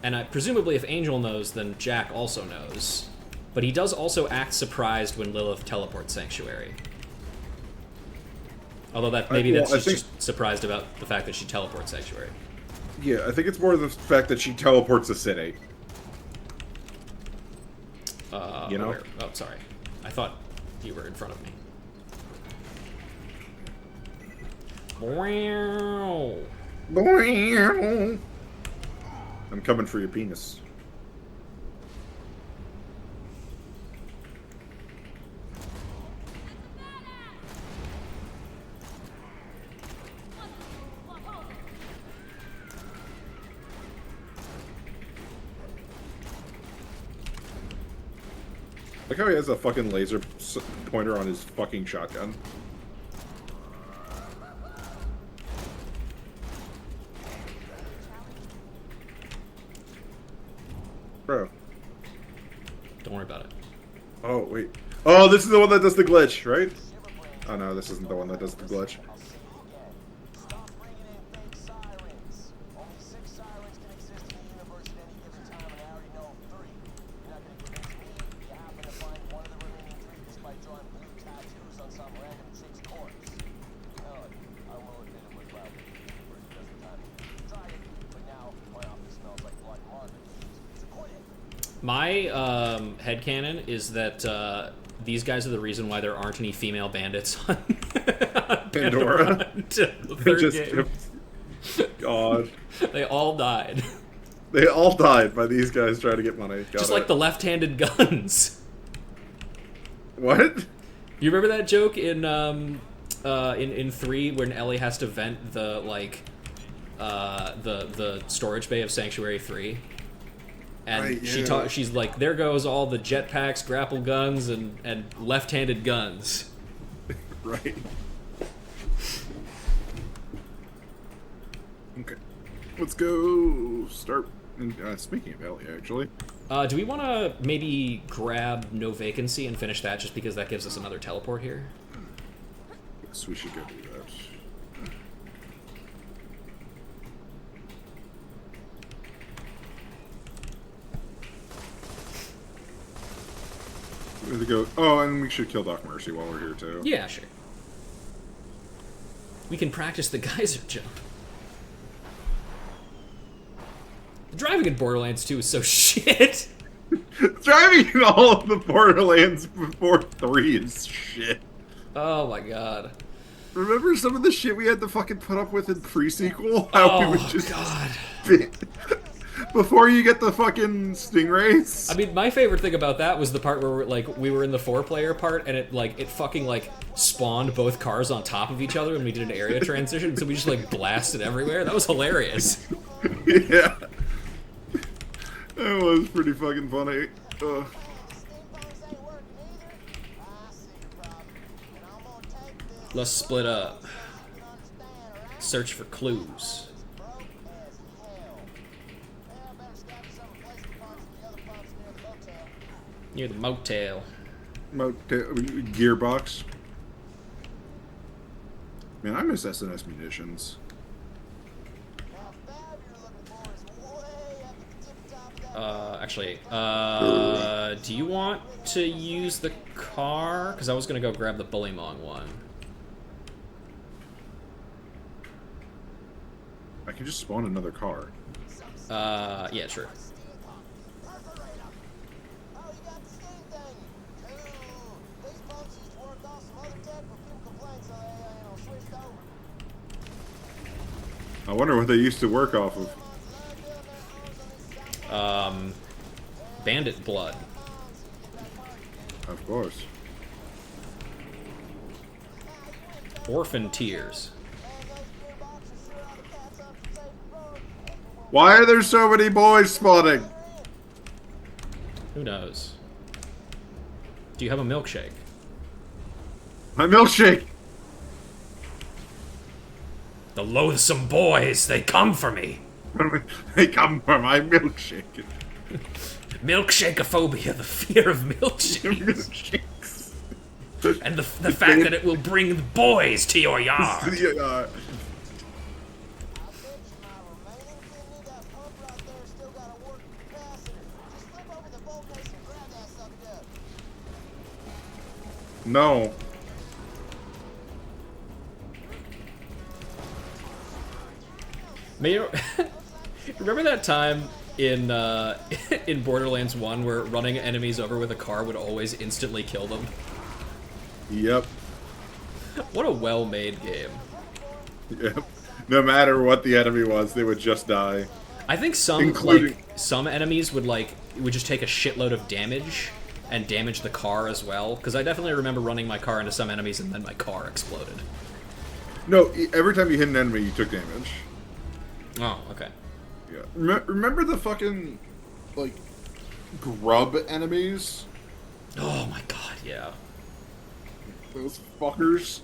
and presumably if Angel knows, then Jack also knows. But he does also act surprised when Lilith teleports Sanctuary. Although that maybe that's just surprised about the fact that she teleports Sanctuary. Yeah, I think it's more the fact that she teleports the city. You know? Where? Oh, sorry. I thought you were in front of me. Wow. I'm coming for your penis. Like how he has a fucking laser pointer on his fucking shotgun. Bro. Don't worry about it. Oh, wait. Oh, this is the one that does the glitch, right? Oh no, this isn't the one that does the glitch. My headcanon is that these guys are the reason why there aren't any female bandits on Pandora. The third game. God. They all died. They all died by these guys trying to get money. Just like the left-handed guns. What? You remember that joke in 3 when Ellie has to vent the the storage bay of Sanctuary 3? And Right, she yeah. she's like, there goes all the jetpacks, grapple guns, and left-handed guns. Right. Okay. Let's go start. Speaking of Ellie, actually. Do we want to maybe grab No Vacancy and finish that just because that gives us another teleport here? Yes, we should go do that. Where to go? Oh, and we should kill Doc Mercy while we're here too. Yeah, sure. We can practice the geyser jump. Driving in Borderlands 2 is so shit. Driving in all of the Borderlands before 3 is shit. Oh my god. Remember some of the shit we had to fucking put up with in pre-sequel? How we would just god. before you get the fucking stingrays. I mean, my favorite thing about that was the part where we were in the 4-player part, and it fucking spawned both cars on top of each other, and we did an area transition, so we just blasted everywhere. That was hilarious. Yeah, that was pretty fucking funny. Let's split up. Search for clues. Near the motel. Gearbox. Man, I miss SNS munitions. Actually, do you want to use the car? Because I was gonna go grab the Bullymong one. I can just spawn another car. Yeah, sure. I wonder what they used to work off of. Bandit blood. Of course. Orphan tears. Why are there so many boys spawning? Who knows? Do you have a milkshake? My milkshake! The loathsome boys, they come for me. They come for my milkshake. Milkshakeophobia, the fear of milkshakes. And the fact that it will bring the boys to your yard. Yeah. No. Remember that time in in Borderlands 1 where running enemies over with a car would always instantly kill them? Yep. What a well-made game. Yep. No matter what the enemy was, they would just die. I think some some enemies would just take a shitload of damage and damage the car as well, because I definitely remember running my car into some enemies and then my car exploded. No, every time you hit an enemy, you took damage. Oh, okay. Yeah. Remember the fucking, grub enemies? Oh my god, yeah. Those fuckers.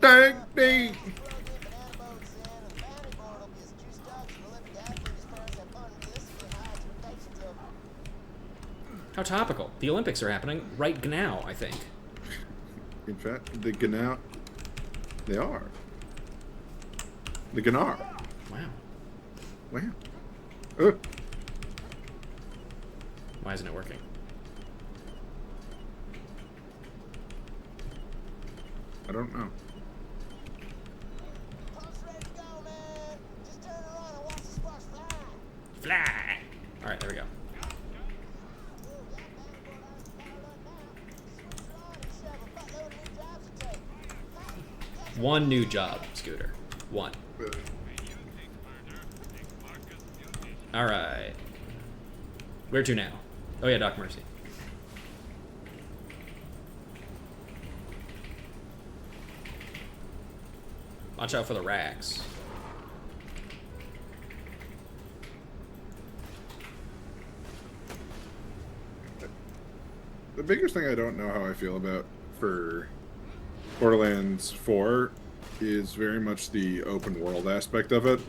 Dang me! How topical. The Olympics are happening right now, I think. In fact, the Gnar. They are. The Gnar. Wow. Wow. Why isn't it working? I don't know. Fly! Alright, there we go. One new job, Scooter. One. Alright. Where to now? Oh yeah, Doc Mercy. Watch out for the racks. The biggest thing I don't know how I feel about for Borderlands 4 is very much the open world aspect of it.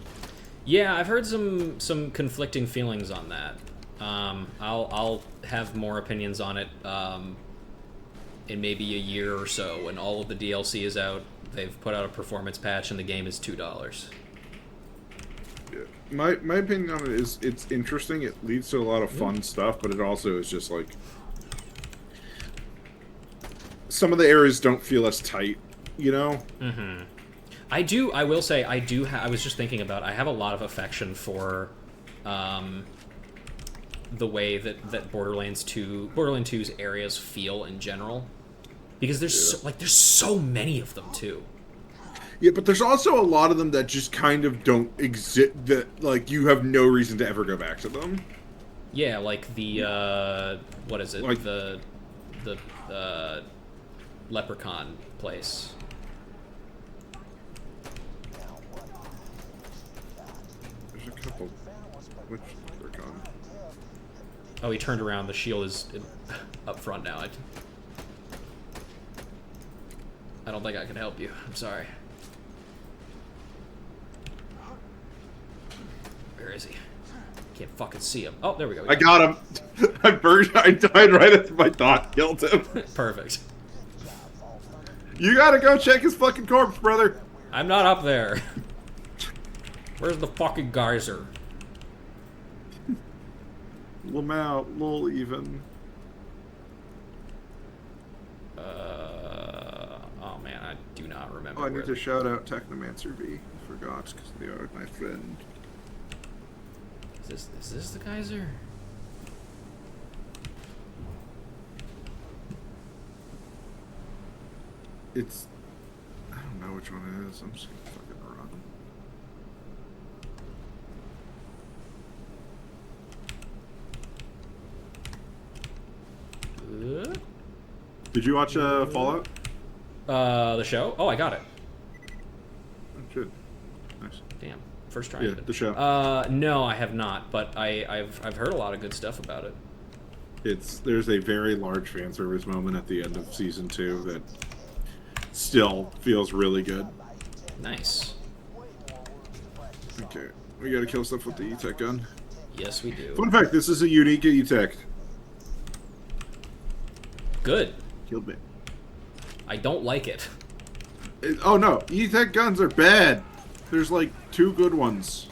Yeah, I've heard some conflicting feelings on that. I'll have more opinions on it in maybe a year or so when all of the DLC is out. They've put out a performance patch and the game is $2. Yeah. My opinion on it is it's interesting. It leads to a lot of fun stuff, but it also is just like some of the areas don't feel as tight, you know? Mm-hmm. I will say, I was just thinking about, I have a lot of affection for the way that Borderlands 2's areas feel in general. Because there's so many of them, too. Yeah, but there's also a lot of them that just kind of don't exist, that, like, you have no reason to ever go back to them. Yeah, like the, what is it? Like, the Leprechaun place. There's a couple. Which Leprechaun? Oh, he turned around. The shield is up front now. I don't think I can help you. I'm sorry. Where is he? Can't fucking see him. Oh, there we go. I got him. I died right after my dog killed him. Perfect. You gotta go check his fucking corpse, brother. I'm not up there. Where's the fucking geyser? Lamau, lol, even. Oh man, I do not remember. Oh, I need to shout out Technomancer V. I forgot, because they are my friend. Is this the geyser? It's... I don't know which one it is. I'm just gonna fucking run. Did you watch Fallout? The show? Oh, I got it. Oh, good. Nice. Damn. First try. Yeah, the show. No, I have not, but I've heard a lot of good stuff about it. There's a very large fan service moment at the end of season 2 that still feels really good. Nice. Okay, we gotta kill stuff with the E-Tech gun. Yes, we do. Fun fact, this is a unique E-Tech. Good. Killed me. I don't like it. Oh no, E-Tech guns are bad. There's like 2 good ones.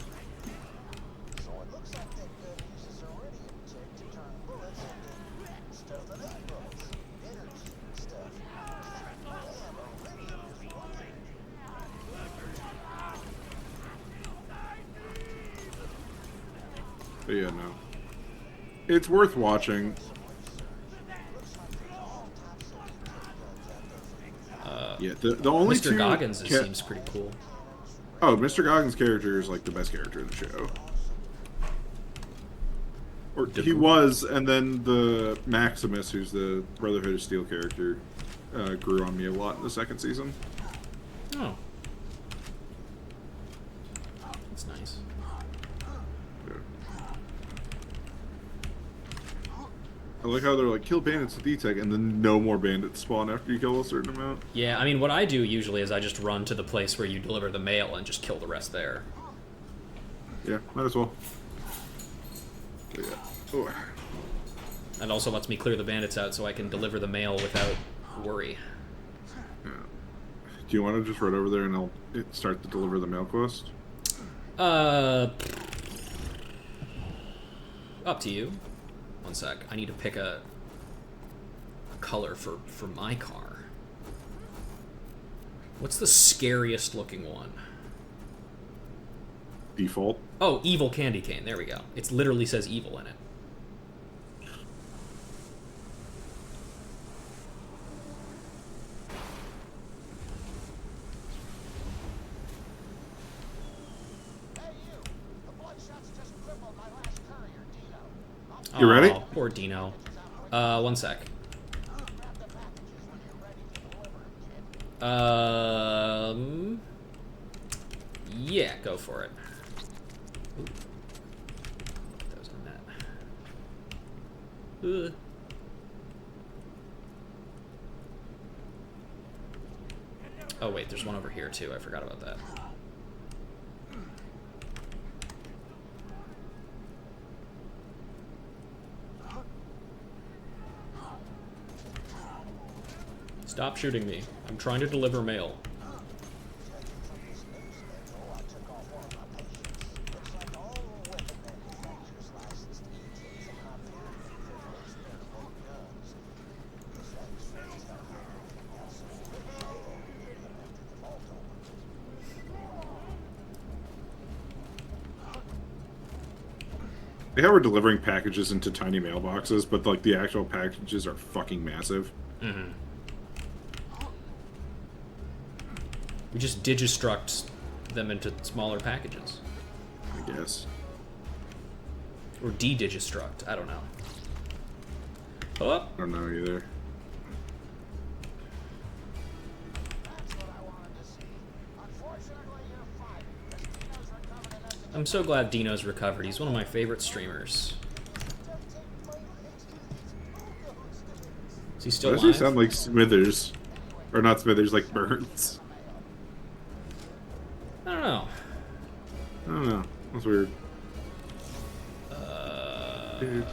So it looks like that gun uses iridium tech to turn bullets into stuff that explodes. Energy and stuff. Damn, iridium is fire. But yeah, no. It's worth watching. Yeah, the only Mr. two Goggins seems pretty cool. Oh, Mr. Goggins' character is like the best character in the show. Or he was, and then the Maximus, who's the Brotherhood of Steel character, grew on me a lot in the second season. Oh. That's nice. Yeah. I like how they're like, kill bandits with E-Tech, and then no more bandits spawn after you kill a certain amount. Yeah, I mean, what I do usually is I just run to the place where you deliver the mail and just kill the rest there. Yeah, might as well. So, yeah. Oh. That also lets me clear the bandits out so I can deliver the mail without worry. Yeah. Do you want to just run over there and I'll start to deliver the mail quest? Up to you. One sec. I need to pick a color for my car. What's the scariest looking one? Default. Oh, evil candy cane. There we go. It literally says evil in it. You ready? Oh, poor Dino. One sec. Yeah, go for it. Ooh. That was on that. Ugh. Oh wait, there's one over here too. I forgot about that. Stop shooting me. I'm trying to deliver mail. They how we're delivering packages into tiny mailboxes, but like the actual packages are fucking massive. Mm-hmm. We just digistruct them into smaller packages. I guess. Or de-digistruct. I don't know. Oh! I don't know either. I'm so glad Dino's recovered. He's one of my favorite streamers. Is he still Why does he alive? sound like Smithers? Or not Smithers, like Burns. I don't know. I don't know. That's weird.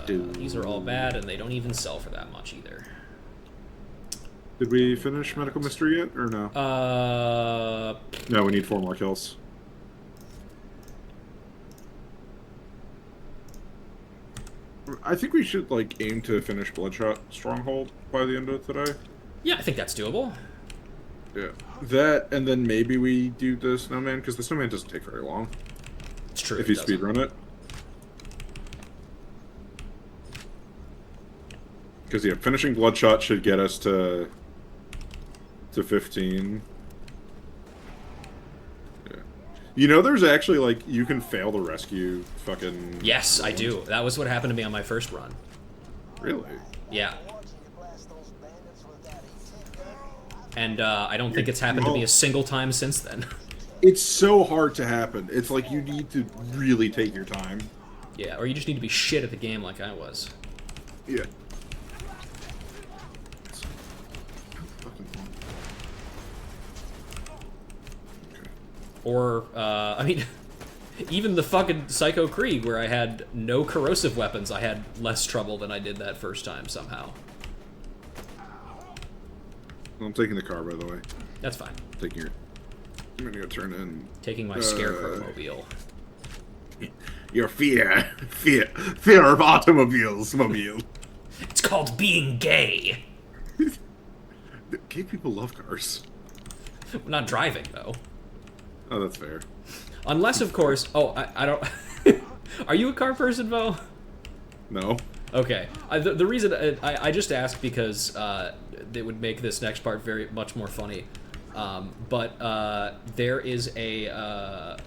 These are all bad, and they don't even sell for that much either. Did we finish Medical Mystery yet, or no? No, we need 4 more kills. I think we should, like, aim to finish Bloodshot Stronghold by the end of today. Yeah, I think that's doable. Yeah. That, and then maybe we do the Snowman, because the Snowman doesn't take very long. It's true. If you speedrun it. Because, yeah, finishing Bloodshot should get us to 15. Yeah. You know, there's actually, like, you can fail to rescue fucking... Yes, I do. That was what happened to me on my first run. Really? Yeah. And I don't think it's happened to me a single time since then. It's so hard to happen. It's like you need to really take your time. Yeah, or you just need to be shit at the game like I was. Yeah. Or, I mean, even the fucking Psycho Krieg, where I had no corrosive weapons, I had less trouble than I did that first time, somehow. I'm taking the car, by the way. That's fine. Taking your... I'm gonna go turn in... Taking my Scarecrow mobile. Your fear of automobiles, mobile. It's called being gay. Gay people love cars. I'm not driving, though. Oh, that's fair. Unless, of course... Oh, I don't... Are you a car person, Bo? No. Okay. The reason... I just asked because it would make this next part very much more funny. But there is a...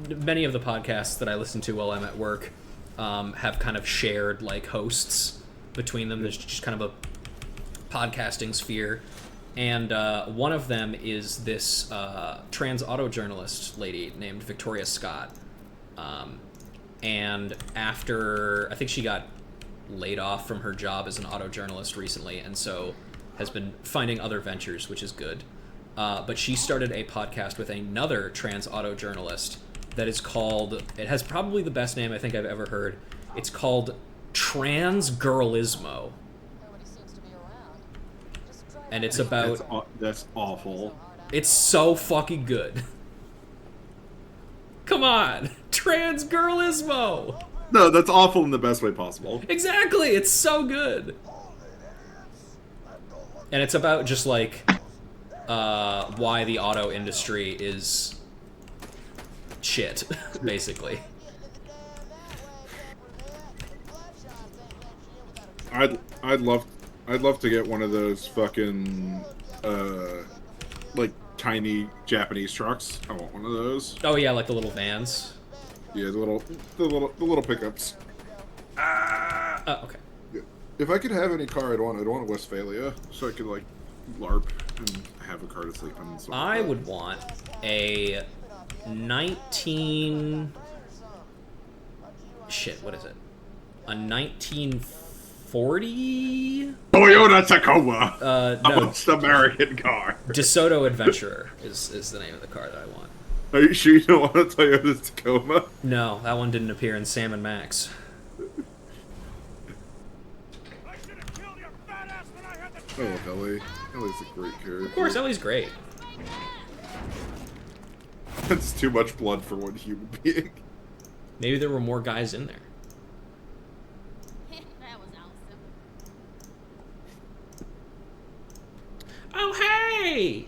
many of the podcasts that I listen to while I'm at work have kind of shared, like, hosts between them. There's just kind of a podcasting sphere. And one of them is this trans auto journalist lady named Victoria Scott. And after, I think she got laid off from her job as an auto journalist recently, and so has been finding other ventures, which is good. But she started a podcast with another trans auto journalist that is called, it has probably the best name I think I've ever heard. It's called Trans Girlismo. And it's about... That's awful. It's so fucking good. Come on! Trans Girlismo! No, that's awful in the best way possible. Exactly! It's so good! And it's about just, like, why the auto industry is shit, basically. I'd love to get one of those fucking like tiny Japanese trucks. I want one of those. Oh yeah, like the little vans. Yeah, the little pickups. Oh, okay. Yeah. If I could have any car I'd want a Westphalia, so I could like LARP and have a car to sleep in. And stuff I like would want a 19... Shit, what is it? A 1940... Toyota Tacoma. No, A most American car. DeSoto Adventurer is the name of the car that I want. Are you sure you don't want a Toyota Tacoma? No, that one didn't appear in Sam and Max. I love Ellie. Ellie's a great character. Of course, Ellie's great. That's too much blood for one human being. Maybe there were more guys in there. That was awesome. Oh, hey!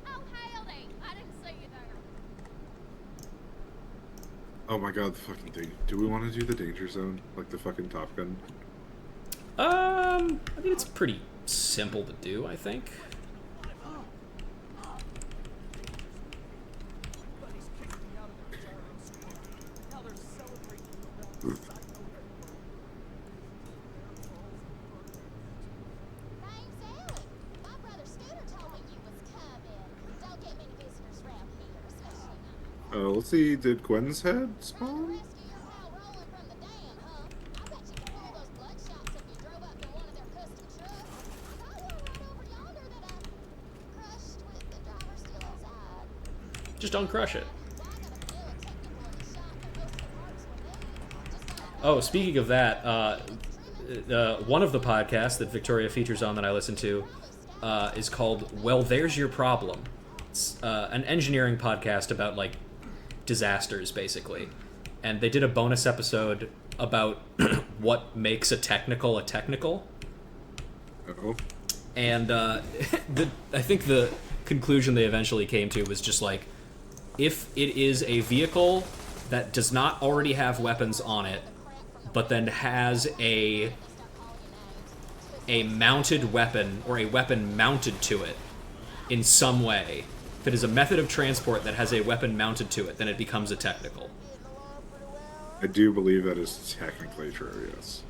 Oh, howdy. I didn't see you there. Oh my god, the fucking thing. Do we want to do the danger zone? Like the fucking Top Gun? I mean, it's pretty simple to do, I think. Name's Ellie. My brother Scooter told me you was coming. Don't get many visitors around here, especially now. Let's see, did Gwen's head Trying to spawn? rescue your pal rolling from the dam, huh? I bet you could pull those bloodshots if you drove up in one of their custom trucks. I got one right over yonder that I crushed with the driver still inside. Just don't crush it. Well, I got a bill of technical on the shop, but most of the parts were new. Just like Oh, speaking of that, one of the podcasts that Victoria features on that I listen to is called Well, There's Your Problem. It's an engineering podcast about, like, disasters, basically. And they did a bonus episode about what makes a technical. Uh-oh. And I think the conclusion they eventually came to was just like, if it is a vehicle that does not already have weapons on it, but then has a mounted weapon or a weapon mounted to it in some way, if it is a method of transport that has a weapon mounted to it, then it becomes a technical. I do believe that is technically true, yes.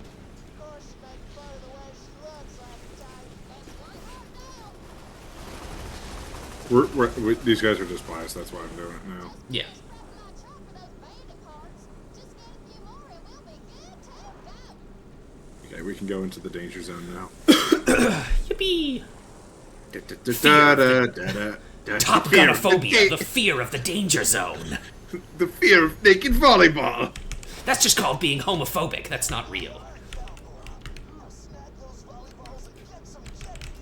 These guys are just biased, that's why I'm doing it now. Yeah. Okay, we can go into the danger zone now. Yippee! Top Gunophobia, the fear of the danger zone. The fear of naked volleyball. That's just called being homophobic. That's not real.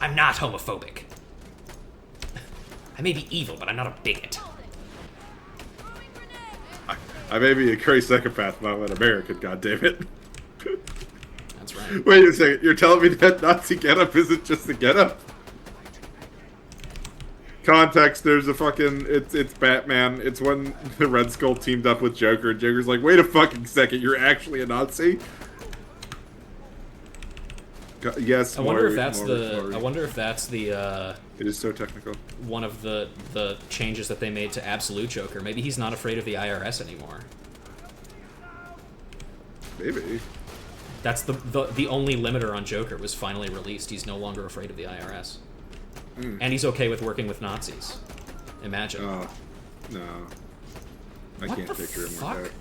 I'm not homophobic. I may be evil, but I'm not a bigot. I may be a crazy psychopath, but I'm an American, goddammit. That's right. Wait a second, you're telling me that Nazi getup isn't just a getup? Context, there's a fucking, it's Batman. It's when the Red Skull teamed up with Joker, and Joker's like, wait a fucking second, you're actually a Nazi? Yes, I wonder if Maury, that's Maury, the. Maury. I wonder if that's the. It is so technical. One of the changes that they made to Absolute Joker. Maybe he's not afraid of the IRS anymore. Maybe. That's the only limiter on Joker was finally released. He's no longer afraid of the IRS, and he's okay with working with Nazis. Imagine. Oh, no. I What can't the picture him fuck? like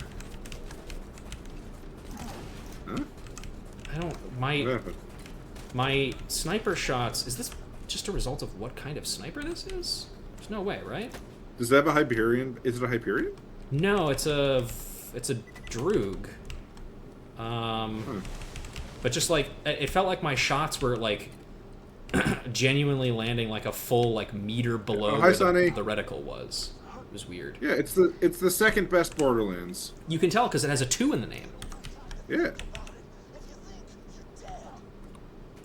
that. Huh? I don't. What happened? My sniper shots. Is this just a result of what kind of sniper this is? There's no way, right? Does it have a Hyperion? Is it a Hyperion? No, it's a Droog. But just like it felt like my shots were like genuinely landing like a full like meter below hi, where Sonny. the reticle was. It was weird. Yeah, it's the second best Borderlands. You can tell because it has a 2 in the name. Yeah.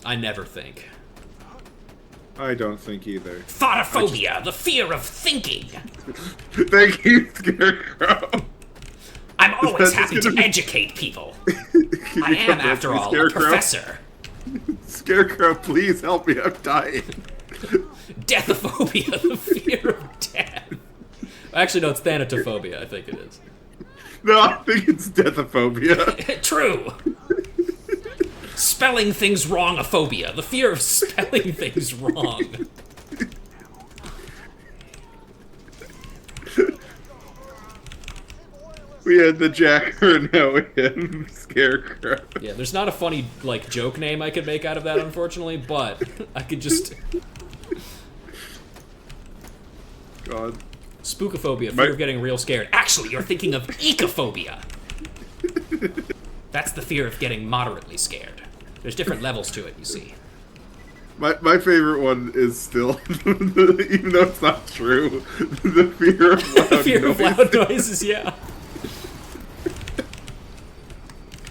I never think. I don't think either. Thotophobia, the fear of thinking. Thank you, Scarecrow. I'm always that just happy to gonna be- educate people. Can I you am, come after rescue all, a Scarecrow? professor. Scarecrow, please help me. I'm dying. Deathophobia, the fear of death. Actually, no, it's thanatophobia, I think it is. No, I think it's deathophobia. True. Spelling things wrong-ophobia, the fear of spelling things wrong. We had the Jacker, and now we have Scarecrow. Yeah, there's not a funny, like, joke name I could make out of that, unfortunately, but I could just... God. Spookophobia, fear of getting real scared. Actually, you're thinking of ecophobia. That's the fear of getting moderately scared. There's different levels to it, you see. My favorite one is still, even though it's not true, the fear of loud The fear noises. of loud noises, yeah.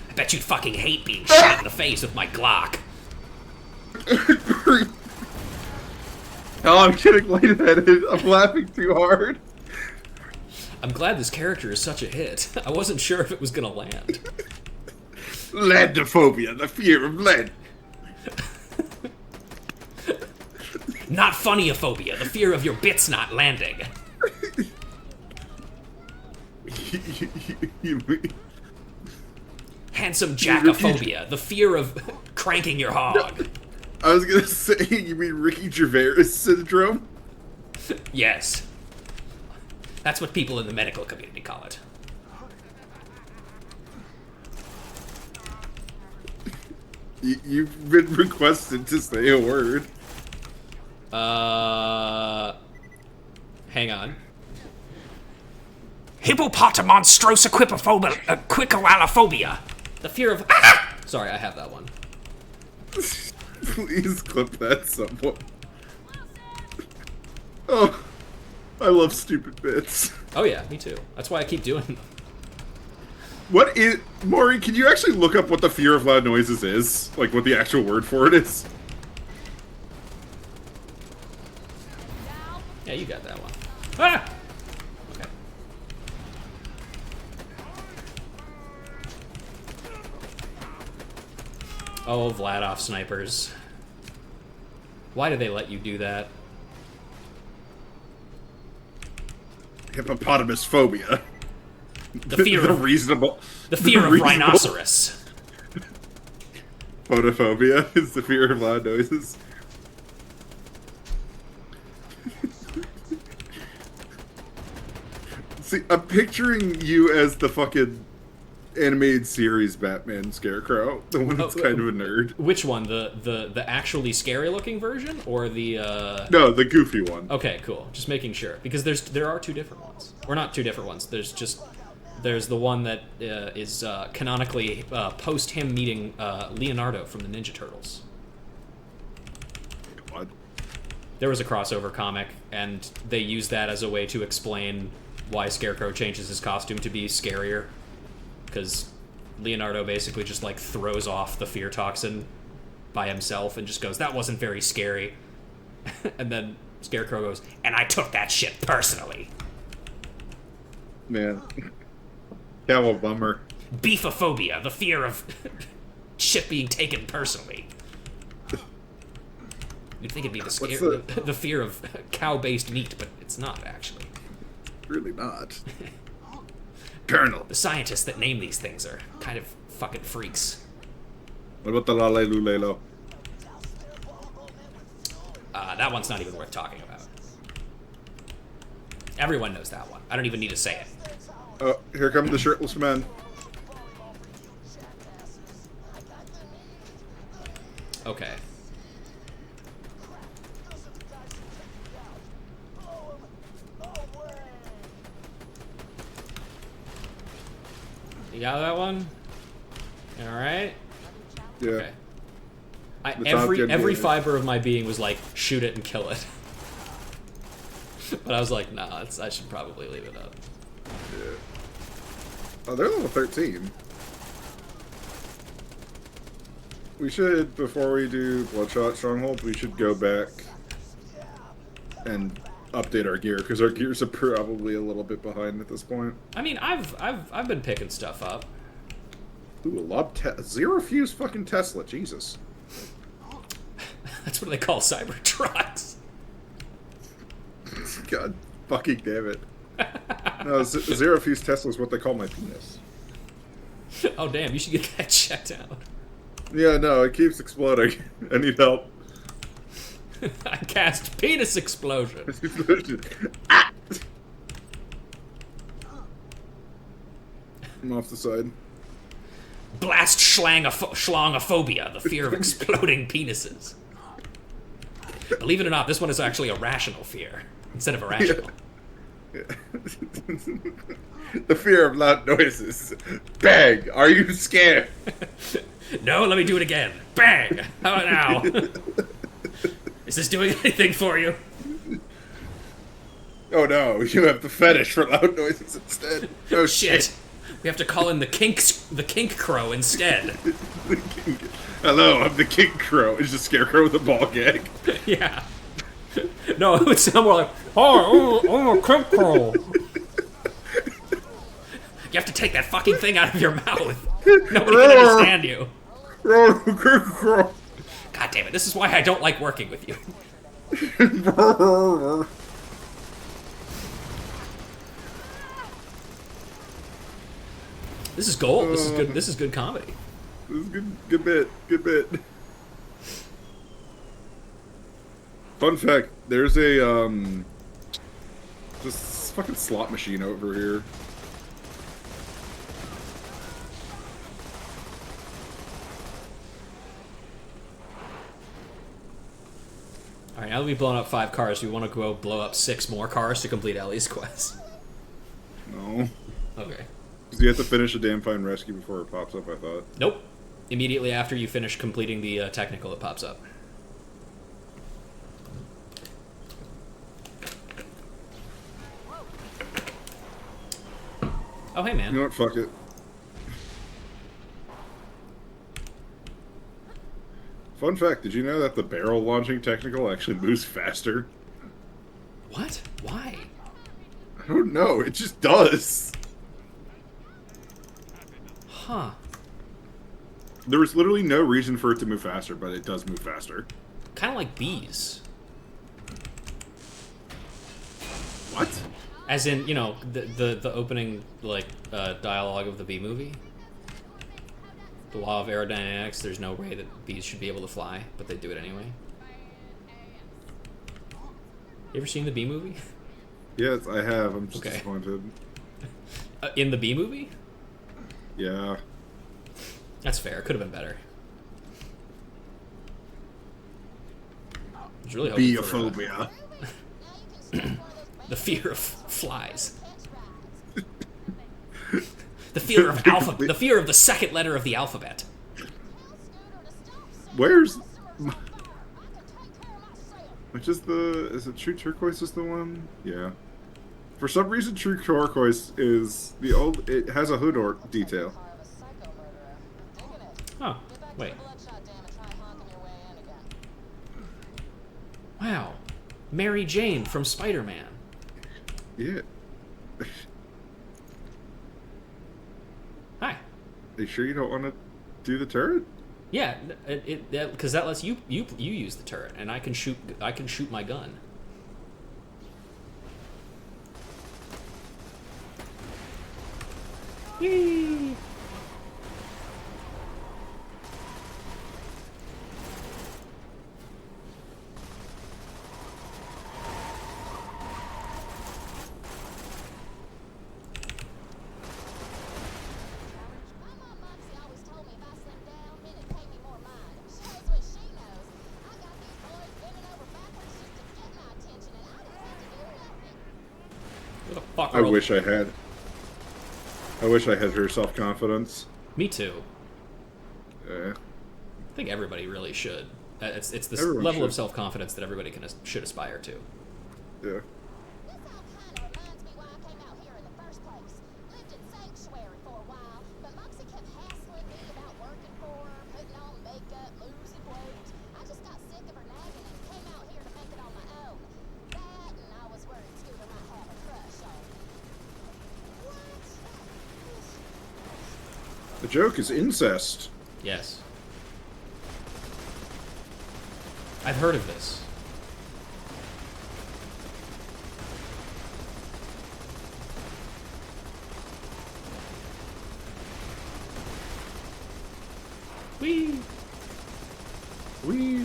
I bet you'd fucking hate being shot in the face with my GLOCK. Oh, I'm getting lightheaded. I'm laughing too hard. I'm glad this character is such a hit. I wasn't sure if it was gonna land. Landophobia, the fear of lead. Not funnyophobia, the fear of your bits not landing. Handsome jackophobia, the fear of cranking your hog. I was gonna say, you mean Ricky Gervais syndrome? Yes. That's what people in the medical community call it. You've been requested to say a word. Hang on. Hippopotamonstrosequipophobia, the fear of... Ah! Sorry, I have that one. Please clip that someone. Oh, I love stupid bits. Oh yeah, me too. That's why I keep doing them. What is... Maury, can you actually look up what the fear of loud noises is? Like, what the actual word for it is? Yeah, you got that one. Ah! Okay. Oh, Vladoff snipers. Why do they let you do that? Hippopotamus phobia. The fear the of reasonable. the fear of reasonable- rhinoceros. Photophobia is the fear of loud noises. See, I'm picturing you as the fucking animated series Batman Scarecrow, the one that's kind of a nerd. Which one? The actually scary looking version or the No, the goofy one. Okay, cool. Just making sure because there are two different ones. Or not two different ones. There's the one that is canonically post him meeting Leonardo from the Ninja Turtles. What? There was a crossover comic, and they used that as a way to explain why Scarecrow changes his costume to be scarier. Because Leonardo basically just, like, throws off the fear toxin by himself and just goes, that wasn't very scary. And then Scarecrow goes, and I took that shit personally. Man. Cow bummer. Beefophobia, the fear of shit being taken personally. You'd think it'd be the fear of cow-based meat, but it's not, actually. Really not. Colonel. The scientists that name these things are kind of fucking freaks. What about the Lale Lulelo? That one's not even worth talking about. Everyone knows that one. I don't even need to say it. Oh, here come the shirtless men. Okay. You got that one? Alright. Yeah. Okay. The top gen Every boys. fiber of my being was like, shoot it and kill it. But I was like, nah, I should probably leave it up. Yeah. Oh, they're level 13. We should, before we do Bloodshot Stronghold, we should go back and update our gear, because our gears are probably a little bit behind at this point. I mean, I've been picking stuff up. Ooh, a lob zero fuse fucking Tesla, Jesus. That's what they call Cybertrucks. God fucking damn it. No, zero fuse Tesla is what they call my penis. Oh damn, you should get that checked out. Yeah, no, it keeps exploding. I need help. I cast penis explosion. I'm off the side. Blast schlangophobia, the fear of exploding penises. Believe it or not, this one is actually a rational fear instead of irrational. The fear of loud noises. Bang! Are you scared? No, let me do it again. Bang! How about now? Is this doing anything for you? Oh no, you have the fetish for loud noises instead. Oh Shit. We have to call in the kink crow instead. Hello, I'm the King Crow. It's just Scarecrow with a ball gag. Yeah. No, it would sound more like, oh, I'm a kink crow. You have to take that fucking thing out of your mouth. Nobody can understand you. God damn it, this is why I don't like working with you. This is gold. This is good. This is good comedy. This is good. Good bit. Good bit. Fun fact: there's a this fucking slot machine over here. All right, now that we've blown up 5 cars, do we want to go blow up 6 more cars to complete Ellie's quest? No. Okay. Because you have to finish a damn fine rescue before it pops up, I thought. Nope. Immediately after you finish completing the technical, it pops up. Oh, hey, man. You know what? Fuck it. Fun fact, did you know that the barrel launching technical actually moves faster? What? Why? I don't know, it just does. Huh. There was literally no reason for it to move faster, but it does move faster. Kind of like bees. What? As in, you know, the opening, like, dialogue of the bee movie. The law of aerodynamics, there's no way that bees should be able to fly, but they do it anyway. You ever seen the bee movie? Yes, I have. I'm just Okay. disappointed. In the bee movie? Yeah. That's fair. Could have been better. I was really hoping for, Beophobia. the fear of flies. The fear of the fear of the second letter of the alphabet. Where's... Which is the... Is it True Turquoise is the one? Yeah. For some reason, True Turquoise is the old... It has a hood or detail. Oh, wait. Wow. Mary Jane from Spider-Man. Yeah. Hi. Are you sure you don't want to do the turret? Yeah, because that lets you use the turret, and I can shoot my gun. Whee! Who the fuck I wish I had. I wish I had her self-confidence. Me too. Yeah. I think everybody really should. It's this Everyone level of should. self-confidence that everybody should aspire to. Yeah. The joke is incest. Yes. I've heard of this. Whee! Wee.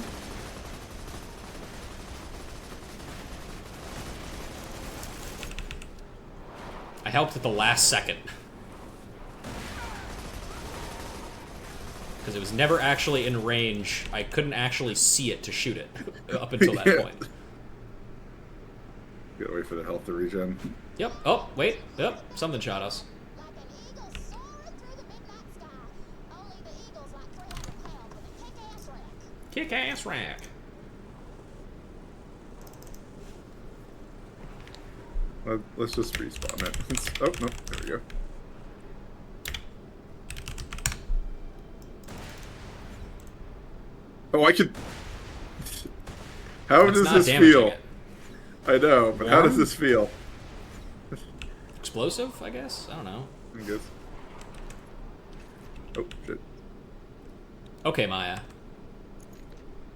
I helped at the last second. because it was never actually in range. I couldn't actually see it to shoot it up until that Yeah. point. Gotta wait for the health to regen. Yep. Oh, wait. Yep. Something shot us. Like an eagle soaring through the midnight sky. Only the eagle's like 300 pounds with a kick-ass rack. Kick-ass rack. Let's just respawn it. Oh, no. There we go. Oh, I could... How It's does not this damaging feel? it. I know, but how does Warm? this feel? Explosive, I guess? I don't know. I guess. Oh, shit. Okay, Maya.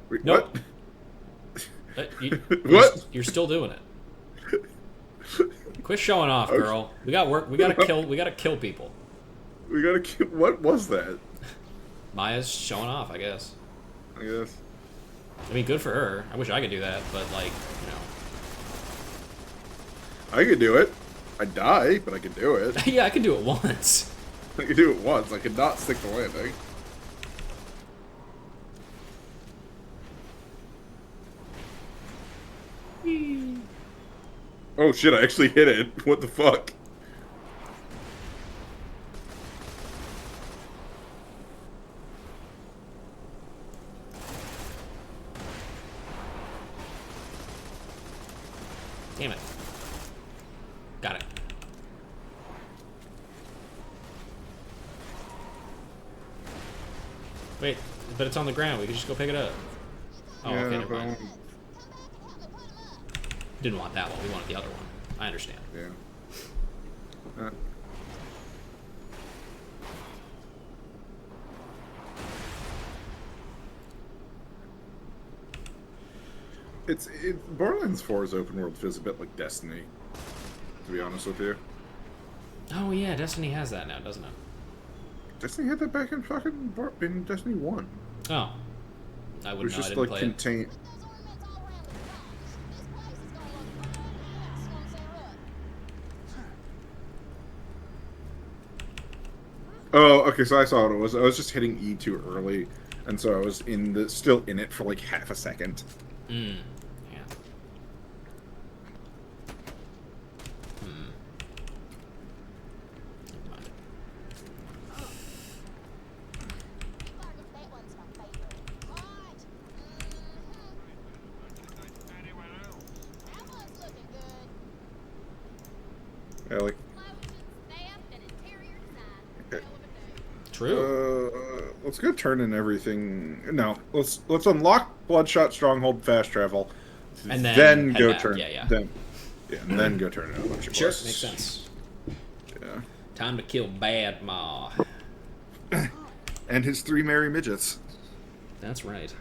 Wait, Nope. what? What? You're still doing it. Quit showing off, girl. We got work. We gotta kill. We gotta kill people. We gotta kill... What was that? Maya's showing off, I guess. I guess. I mean, good for her. I wish I could do that, but like, you know. I could do it. I'd die, but I could do it. Yeah, I could do it once. I could do it once. I could not stick the landing. Oh shit, I actually hit it. What the fuck? Damn it. Got it. Wait, but it's on the ground. We could just go pick it up. Oh, Yeah, okay, never but mind. Didn't want that one. We wanted the other one. I understand. Yeah. Borderlands 4's open world feels a bit like Destiny, to be honest with you. Oh yeah, Destiny has that now, doesn't it? Destiny had that back in in Destiny 1. Oh. I It wouldn't was know. I just didn't like play it. contain. Those ornaments all around the garage. This place is gonna look real nice once they're up. Oh, okay. So I saw what it was. I was just hitting E too early, and so I was still in it for like half a second. Mm. Yeah. Hmm. Never mind. Marcus, that one's my favorite. Hot. That one's looking good. Yeah, like. Lotion, stamp, and interior design. Okay. True. Let's go turn in everything. No, let's unlock Bloodshot Stronghold fast travel, And then head go back. turn. Yeah. And then go turn in a bunch of Sure, quests. makes sense. Yeah. Time to kill Bad Ma. And his 3 merry midgets. That's right.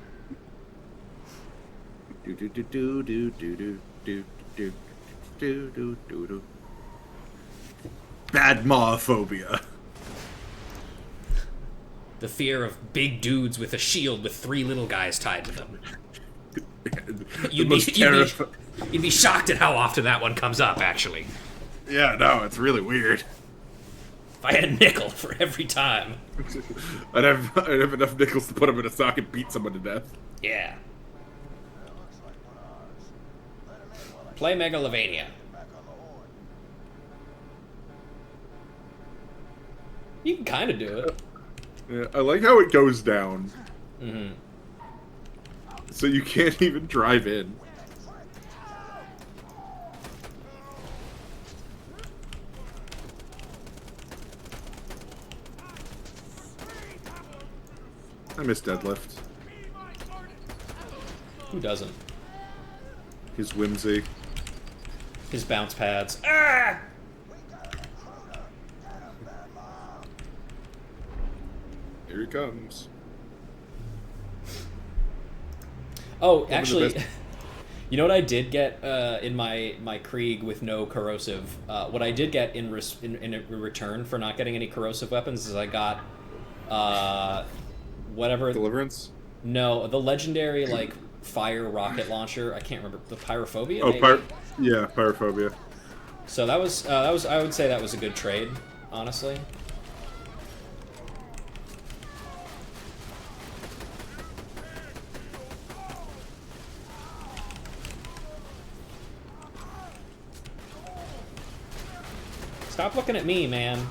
Do do do do do do do do do do do do do. Bad Maphobia. The fear of big dudes with a shield with 3 little guys tied to them. You'd be shocked at how often that one comes up, actually. Yeah, no, it's really weird. If I had a nickel for every time. I'd have enough nickels to put him in a sock and beat someone to death. Yeah. Play Megalovania. You can kind of do it. Yeah, I like how it goes down. Mm-hmm. So you can't even drive in. I miss Deadlift. Who doesn't? His whimsy. His bounce pads. Ah! Here he comes. Oh, the actually, best- you know what I did get in my Krieg with no corrosive? What I did get in return for not getting any corrosive weapons is I got whatever. Deliverance? No, the legendary like fire rocket launcher. I can't remember the pyrophobia. Oh, maybe? yeah, pyrophobia. So that was I would say that was a good trade, honestly. Stop looking at me, man.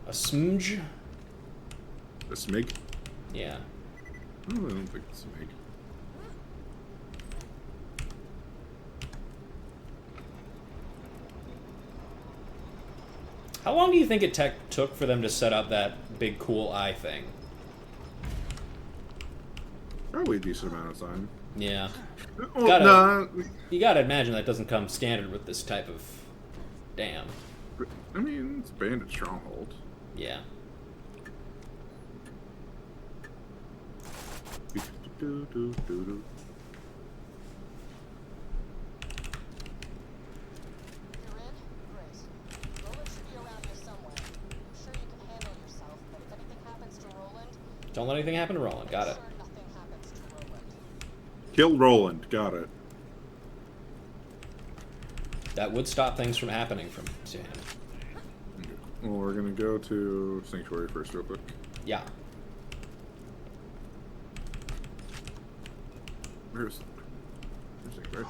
A smudge? A smig? Yeah. Oh, I don't think it's a smig. How long do you think it took for them to set up that big cool eye thing? Probably a decent amount of time. Yeah. Well, You gotta imagine that doesn't come standard with this type of... Damn. I mean, it's Bandit Stronghold. Yeah. Do-do-do-do-do. You're in? Great. Roland should be around here somewhere. I'm sure you can handle yourself, but if anything happens to Roland, Don't let anything happen to Roland. Got it. sure nothing happens to Roland. Kill Roland. Got it. That would stop things from happening to him. Well, we're gonna go to Sanctuary first, real quick. Yeah. Where's Sanctuary?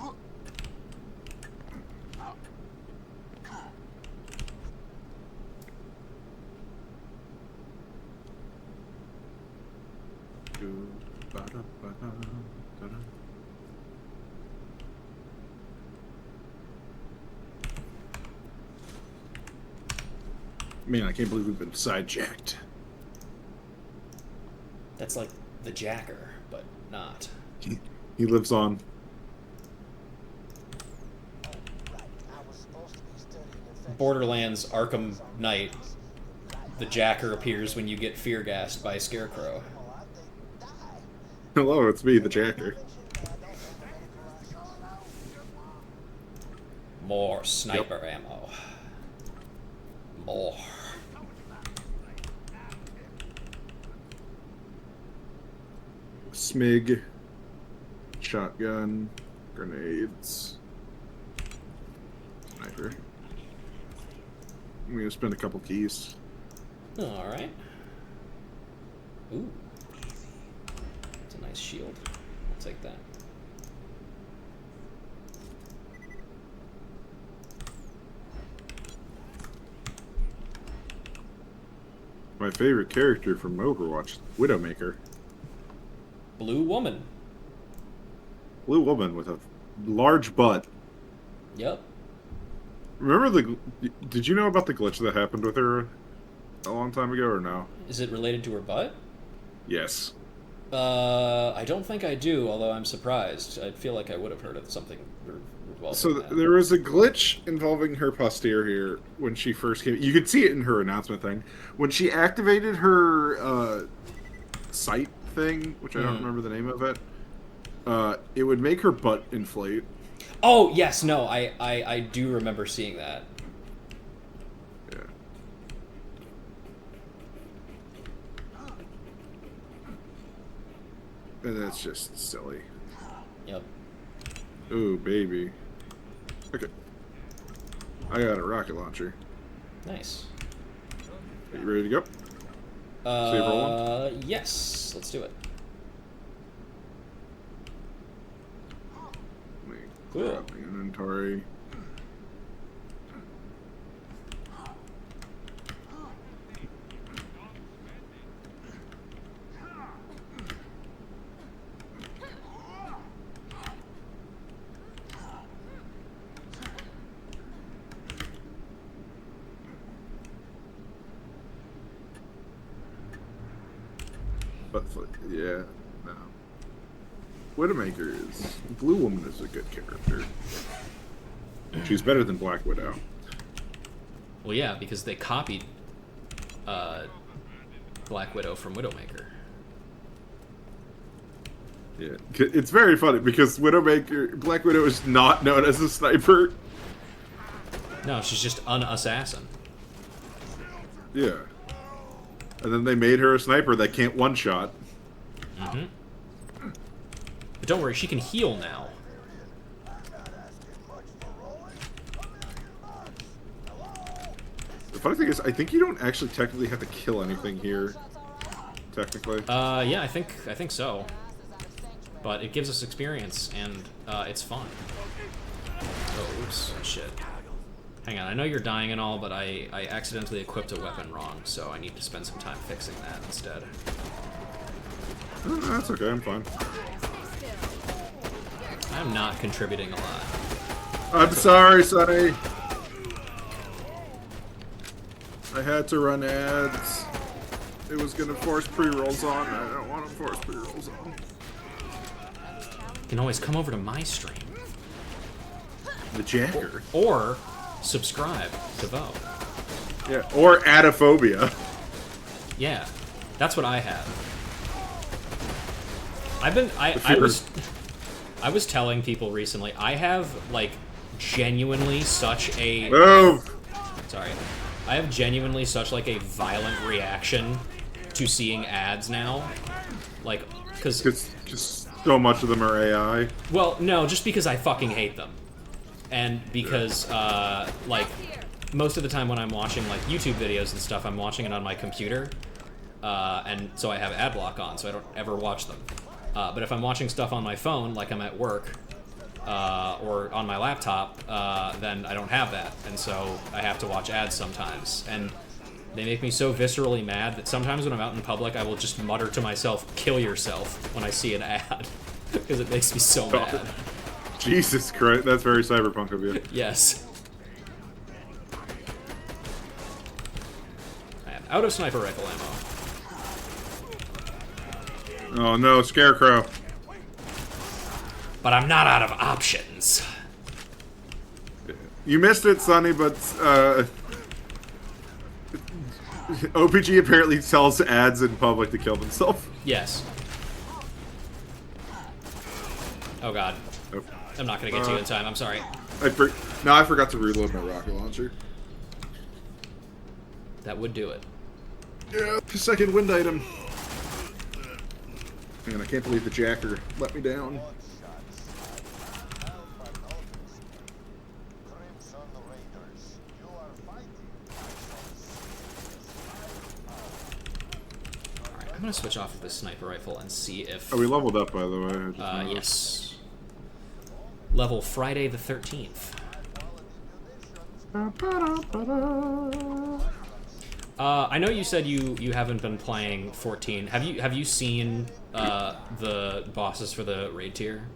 Man, I can't believe we've been sidejacked. That's like the Jacker, but not. He lives on. Borderlands Arkham Knight. The Jacker appears when you get fear gassed by Scarecrow. Hello, it's me, the Jacker. More sniper ammo. More. Smig. Shotgun. Grenades. Sniper. I'm gonna spend a couple keys. Alright. Ooh. It's a nice shield. I'll take that. My favorite character from Overwatch, Widowmaker. Blue woman. Blue woman with a large butt. Yep. Remember did you know about the glitch that happened with her a long time ago, or no? Is it related to her butt? Yes. I don't think I do, although I'm surprised. I feel like I would have heard of something revolving So that. there was a glitch involving her posterior when she first came. You could see it in her announcement thing. When she activated her sight thing, which I don't remember the name of it would make her butt inflate. Oh, yes, no, I do remember seeing that. Yeah. And that's just silly. Yep. Ooh, baby. Okay. I got a rocket launcher. Nice. Are you ready to go? Save Roland? Yes, let's do it. Let me Cool. grab the inventory. But yeah, no. Widowmaker is Blue Woman is a good character. She's better than Black Widow. Well, yeah, because they copied Black Widow from Widowmaker. Yeah, it's very funny because Black Widow is not known as a sniper. No, she's just an assassin. Yeah. And then they made her a sniper that can't one-shot. Mm-hmm. But don't worry, she can heal now. The funny thing is, I think you don't actually technically have to kill anything here. Technically. Yeah, I think so. But it gives us experience, and it's fun. Oh, oops. Shit. Hang on, I know you're dying and all, but I accidentally equipped a weapon wrong, so I need to spend some time fixing that instead. That's okay, I'm fine. I'm not contributing a lot. I'm sorry, Sonny. I had to run ads. It was gonna force pre-rolls on. I don't want to force pre-rolls on. You can always come over to my stream. The Jacker. Or subscribe to Vo. Yeah, or Adophobia. Yeah, that's what I have. I was telling people recently, I have, like, genuinely such a... Move! Sorry. I have genuinely such, like, a violent reaction to seeing ads now. Like, because... Because so much of them are AI. Well, no, just because I fucking hate them. And because, like, most of the time when I'm watching, like, YouTube videos and stuff, I'm watching it on my computer. And so I have ad block on, so I don't ever watch them. But if I'm watching stuff on my phone, like I'm at work, or on my laptop, then I don't have that. And so I have to watch ads sometimes. And they make me so viscerally mad that sometimes when I'm out in public, I will just mutter to myself, "Kill yourself," when I see an ad. Because it makes me so mad. Jesus Christ, that's very cyberpunk of you. Yes. I am out of sniper rifle ammo. Oh no, Scarecrow. But I'm not out of options. You missed it, Sonny, but OPG apparently sells ads in public to kill themselves. Yes. Oh god. Oh. I'm not gonna get to you in time, I'm sorry. I forgot to reload my rocket launcher. That would do it. Yeah, second wind item. Man, I can't believe the Jacker let me down. Alright, I'm gonna switch off of this sniper rifle and see if... Oh, we leveled up, by the way. I just noticed. Yes. Level Friday the 13th. I know you said you haven't been playing 14. Have you seen the bosses for the raid tier?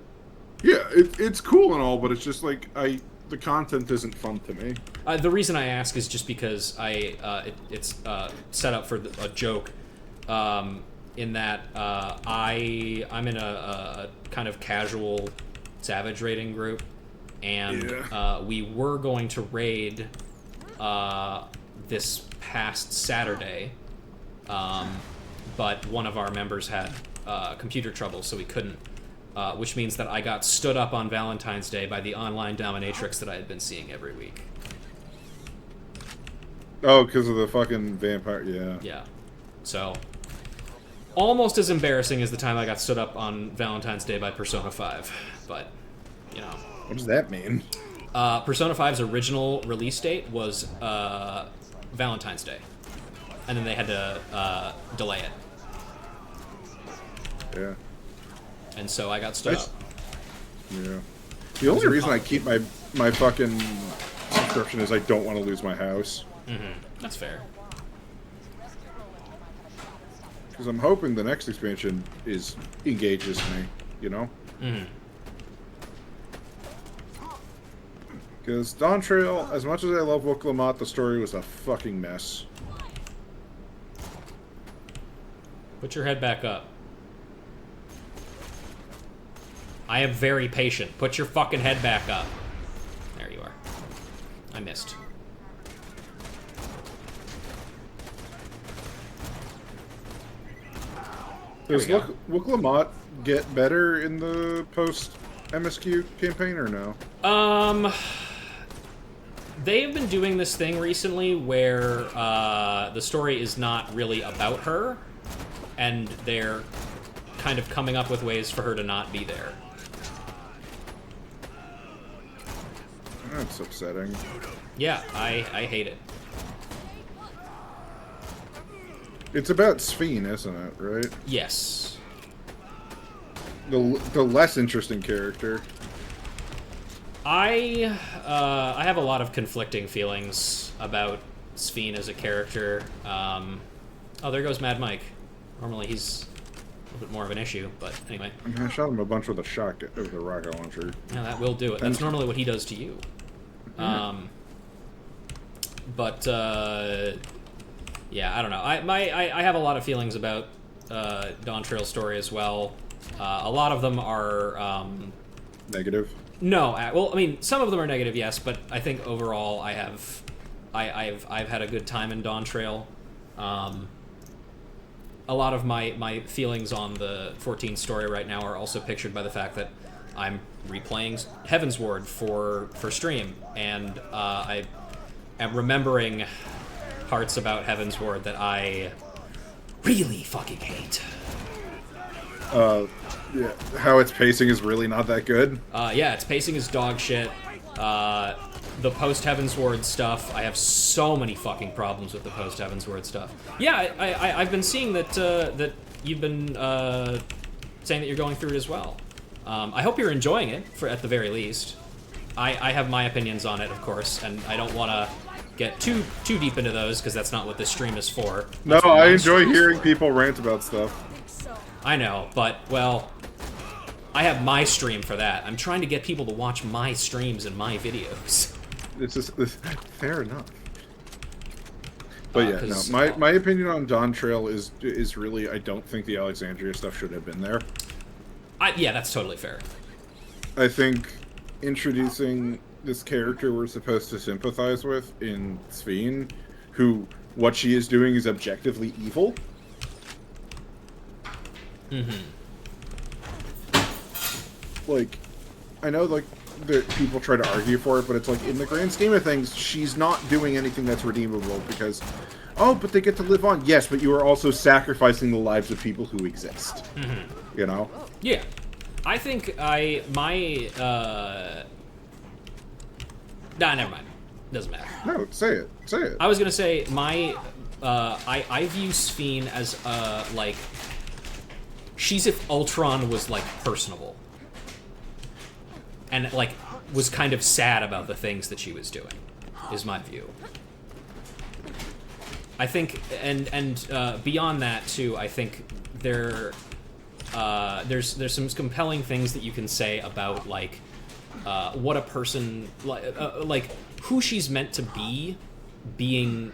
Yeah, it's cool and all, but it's just like the content isn't fun to me. The reason I ask is just because it's set up for a joke, in that I'm in a kind of casual Savage raiding group, and we were going to raid this past Saturday, but one of our members had computer trouble, so we couldn't, which means that I got stood up on Valentine's Day by the online dominatrix that I had been seeing every week. Oh, because of the fucking vampire, yeah. Yeah. So, almost as embarrassing as the time I got stood up on Valentine's Day by Persona 5, but, you know. What does that mean? Persona 5's original release date was Valentine's Day, and then they had to delay it. Yeah. And so I got stood up. Yeah. The only reason I keep my fucking subscription is I don't want to lose my house. Mm-hmm. That's fair. Because I'm hoping the next expansion engages me, you know? Mm-hmm. Because Dawn Trail, as much as I love Wooklamat, the story was a fucking mess. Put your head back up. I am very patient. Put your fucking head back up. There you are. I missed. Does Wooklamat get better in the post-MSQ campaign or no? They've been doing this thing recently where the story is not really about her, and they're kind of coming up with ways for her to not be there. That's upsetting. Yeah, I hate it. It's about Sphene, isn't it, right? Yes. The less interesting character. I have a lot of conflicting feelings about Sphene as a character. Oh, there goes Mad Mike. Normally he's a little bit more of an issue, but anyway. I shot him a bunch with a shotgun, with a rocket launcher. Yeah, that will do it. That's normally what he does to you. Yeah, I don't know. I have a lot of feelings about Dawntrail's story as well. A lot of them are Negative. no. Well, I mean, some of them are negative, yes, but I think overall I've had a good time in Dawntrail. A lot of my feelings on the 14 story right now are also pictured by the fact that I'm replaying Heavensward for stream, and I am remembering parts about Heavensward that I really fucking hate. Yeah, how its pacing is really not that good. Yeah, its pacing is dog shit. The post Heavensward stuff, I have so many fucking problems with the post Heavensward stuff. Yeah, I've been seeing that that you've been saying that you're going through it as well. I hope you're enjoying it, at the very least. I have my opinions on it, of course, and I don't want to get too deep into those because that's not what this stream is for. No, I enjoy hearing people rant about stuff. I know, but, well, I have my stream for that. I'm trying to get people to watch my streams and my videos. It's fair enough. But yeah, no, my opinion on Dawntrail is really, I don't think the Alexandria stuff should have been there. Yeah, that's totally fair. I think introducing this character we're supposed to sympathize with in Sphene, who, what she is doing is objectively evil. Like, I know, like, people try to argue for it, but it's like, in the grand scheme of things, she's not doing anything that's redeemable because, oh, but they get to live on. Yes, but you are also sacrificing the lives of people who exist. You know? Yeah. I think Nah, never mind. Doesn't matter. No, say it. Say it. I was gonna say, I view Sphene as, like, she's if Ultron was, like, personable. And, like, was kind of sad about the things that she was doing, is my view. I think, and beyond that, too, I think there's some compelling things that you can say about, like, what a person, like, who she's meant to be, being,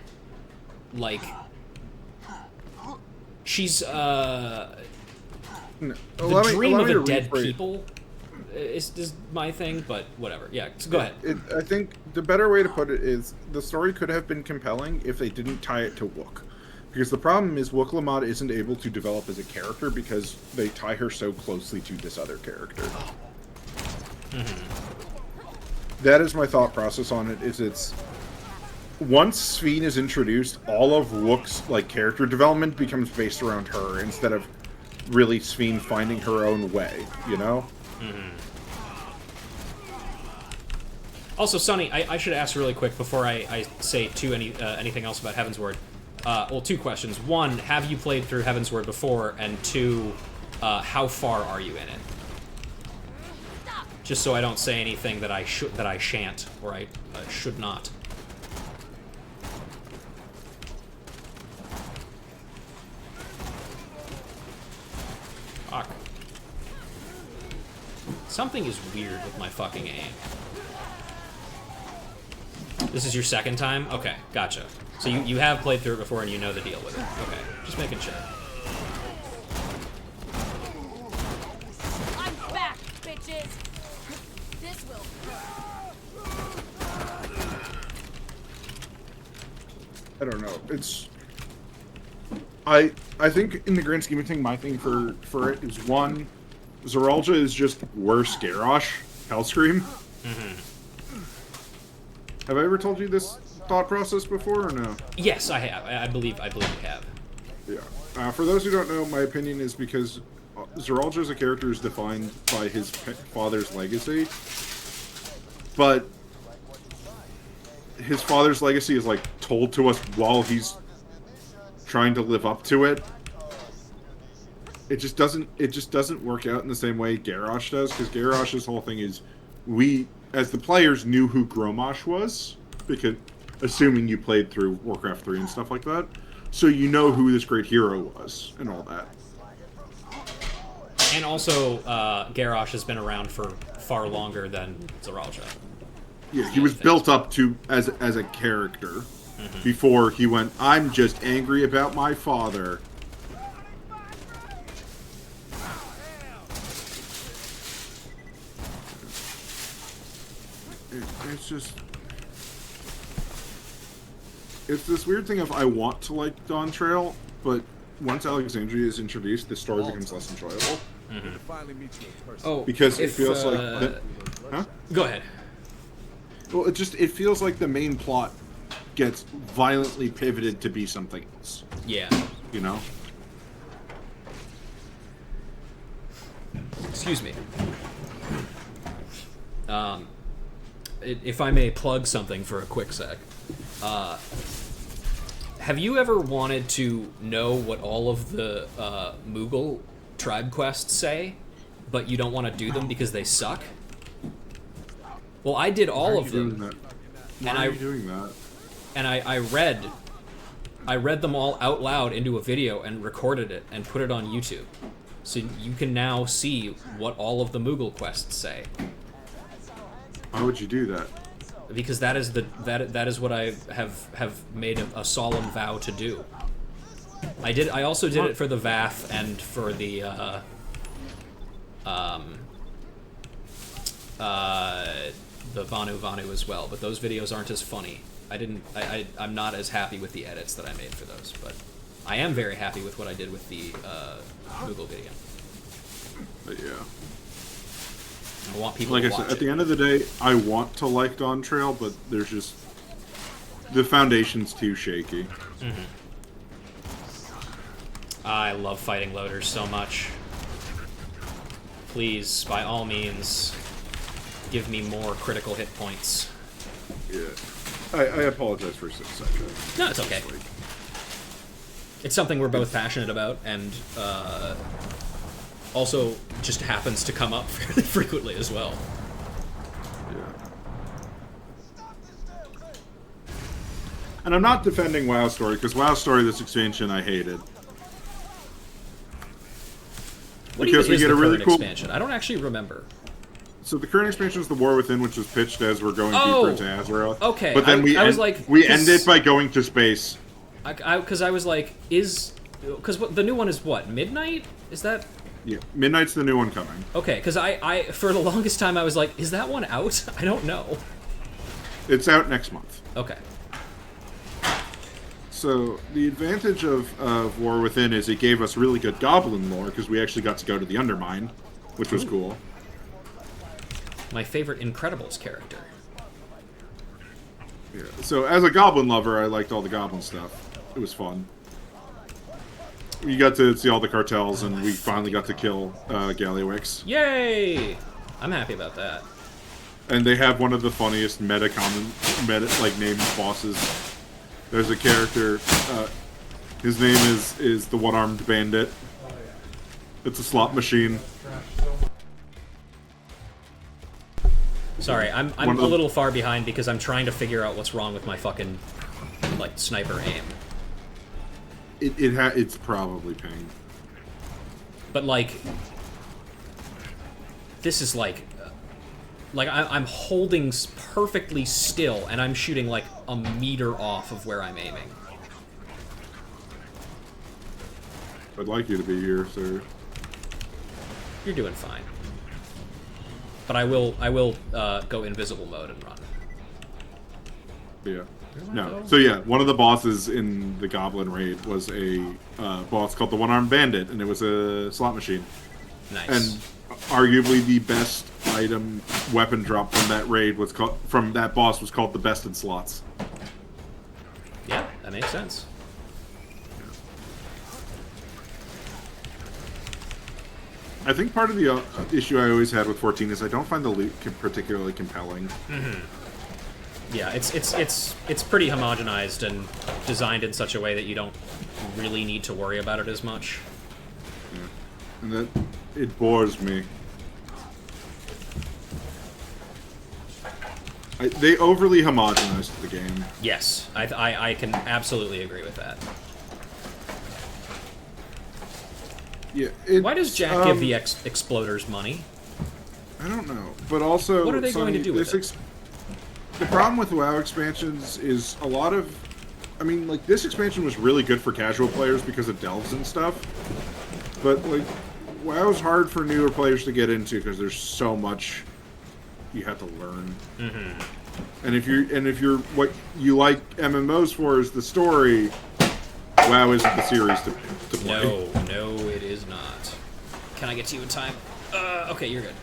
like, she's, the dream of a dead people is my thing, but whatever. Yeah, so go ahead. I think the better way to put it is the story could have been compelling if they didn't tie it to Wook. Because the problem is Wook Lamont isn't able to develop as a character because they tie her so closely to this other character. That is my thought process on it, is it's... Once Sphene is introduced, all of Wook's, like, character development becomes based around her instead of really Sphene finding her own way, you know? Also, Sonny, I should ask really quick before I say anything else about Heavensward. Well, two questions. One, have you played through Heavensward before? And two, how far are you in it? Just so I don't say anything that I shan't, or I should not. Fuck. Something is weird with my fucking aim. This is your second time? Okay, gotcha. So you have played through it before and you know the deal with it. Okay, just making sure. I'm back, bitches. This will. I don't know. It's... I think in the grand scheme of things, my thing for it is, one, Zeralja is just worse Garrosh, Hellscream. Have I ever told you this thought process before, or no? Yes, I have. I believe you have. Yeah. For those who don't know, my opinion is because Zeralja as a character is defined by his father's legacy, but his father's legacy is, like, told to us while he's trying to live up to it. It just doesn't work out in the same way Garrosh does, because Garrosh's whole thing is, we as the players knew who Gromosh was, because assuming you played through Warcraft 3 and stuff like that, so you know who this great hero was and all that. And also, Garrosh has been around for far longer than Zaralja. Yeah, he was built up to as a character before he went, I'm just angry about my father. It's just... It's this weird thing of I want to like Dawn Trail, but once Alexandria is introduced, the story becomes less enjoyable. Oh, Because it feels like... Huh? Go ahead. Well, it feels like the main plot gets violently pivoted to be something else. Yeah. You know? Excuse me. If I may plug something for a quick sec. Have you ever wanted to know what all of the Moogle tribe quests say, but you don't want to do them because they suck? Well, I did all of them. Why are you doing that? And I read them all out loud into a video and recorded it and put it on YouTube. So you can now see what all of the Moogle quests say. Why would you do that? Because that is that is what I have made a solemn vow to do. I also did it for the Vath and for the Vanu Vanu as well, but those videos aren't as funny. I'm not as happy with the edits that I made for those, but I am very happy with what I did with the Google video. But yeah. I want people like to I watch said, at it. the end of the day, I want to like Dawn Trail, but there's just... The foundation's too shaky. Mm-hmm. I love fighting loaders so much. Please, by all means, give me more critical hit points. Yeah. I apologize for such a... No, it's okay. It's something we're both passionate about, and also just happens to come up fairly frequently as well. Yeah. And I'm not defending WoW Story, because WoW Story, this expansion, I hated. What do you think is get the a really current cool expansion? I don't actually remember. So the current expansion is the War Within, which was pitched as we're going Oh! deeper into Azeroth. Okay, But then I was like, we 'cause- end it by going to space. Because I was like, because the new one is what, Midnight? Is that... Yeah, Midnight's the new one coming. Okay, because I for the longest time I was like, is that one out? I don't know. It's out next month. Okay. So the advantage of War Within is it gave us really good Goblin lore, because we actually got to go to the Undermine, which was cool. My favorite Incredibles character. Yeah. So as a Goblin lover, I liked all the Goblin stuff. It was fun. We got to see all the cartels, and we finally got to kill Gallywix. Yay! I'm happy about that. And they have one of the funniest meta named bosses. There's a character. His name is the One-Armed Bandit. It's a slot machine. Sorry, I'm a little far behind because I'm trying to figure out what's wrong with my fucking like sniper aim. It's probably pain. But like, this is like I'm holding perfectly still and I'm shooting like a meter off of where I'm aiming. I'd like you to be here, sir. You're doing fine. But I will go invisible mode and run. Yeah. No. So yeah, one of the bosses in the Goblin raid was a boss called the One-Armed Bandit, and it was a slot machine. Nice. And arguably the best item weapon drop from that raid was from that boss was called the Best in Slots. Yeah, that makes sense. I think part of the issue I always had with 14 is I don't find the loot particularly compelling. Mm-hmm. Yeah, it's pretty homogenized and designed in such a way that you don't really need to worry about it as much. Yeah. And it bores me. They overly homogenized the game. Yes, I can absolutely agree with that. Yeah. Why does Jack give the exploders money? I don't know, but also What are they going to do with it? The problem with WoW expansions is a lot of, I mean, like this expansion was really good for casual players because of delves and stuff, but like WoW's hard for newer players to get into because there's so much you have to learn. Mm-hmm. And if you're what you like MMOs for is the story, WoW isn't the series to play. No, it is not. Can I get to you in time? Okay, you're good.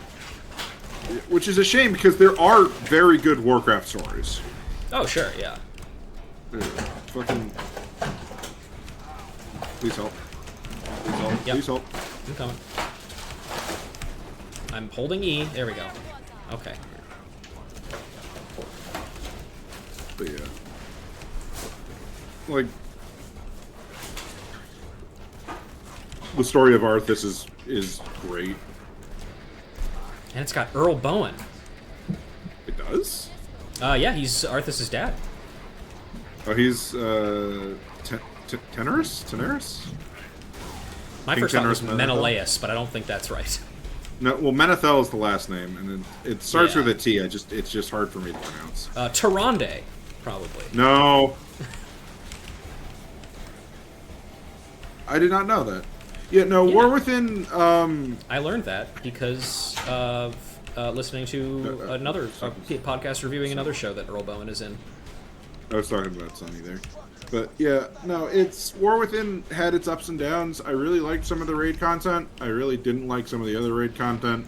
Which is a shame because there are very good Warcraft stories. Oh, sure, yeah. Fucking. Please help. Please help. Yep. Please help. I'm coming. I'm holding E. There we go. Okay. But yeah. Like. The story of Arthas is great. And it's got Earl Bowen. It does? Yeah, he's Arthas' dad. Oh, he's, Tenorus? My King first thought was Tenorus Menelaus, but I don't think that's right. No, well, Menethel is the last name, and it starts Yeah. with a T. It's just hard for me to pronounce. Tyrande, probably. No. I did not know that. Yeah, no, Yeah. War Within, I learned that because of listening to another podcast reviewing another show that Earl Bowen is in. I was talking about Sunny there. But yeah, no, it's War Within had its ups and downs. I really liked some of the raid content. I really didn't like some of the other raid content.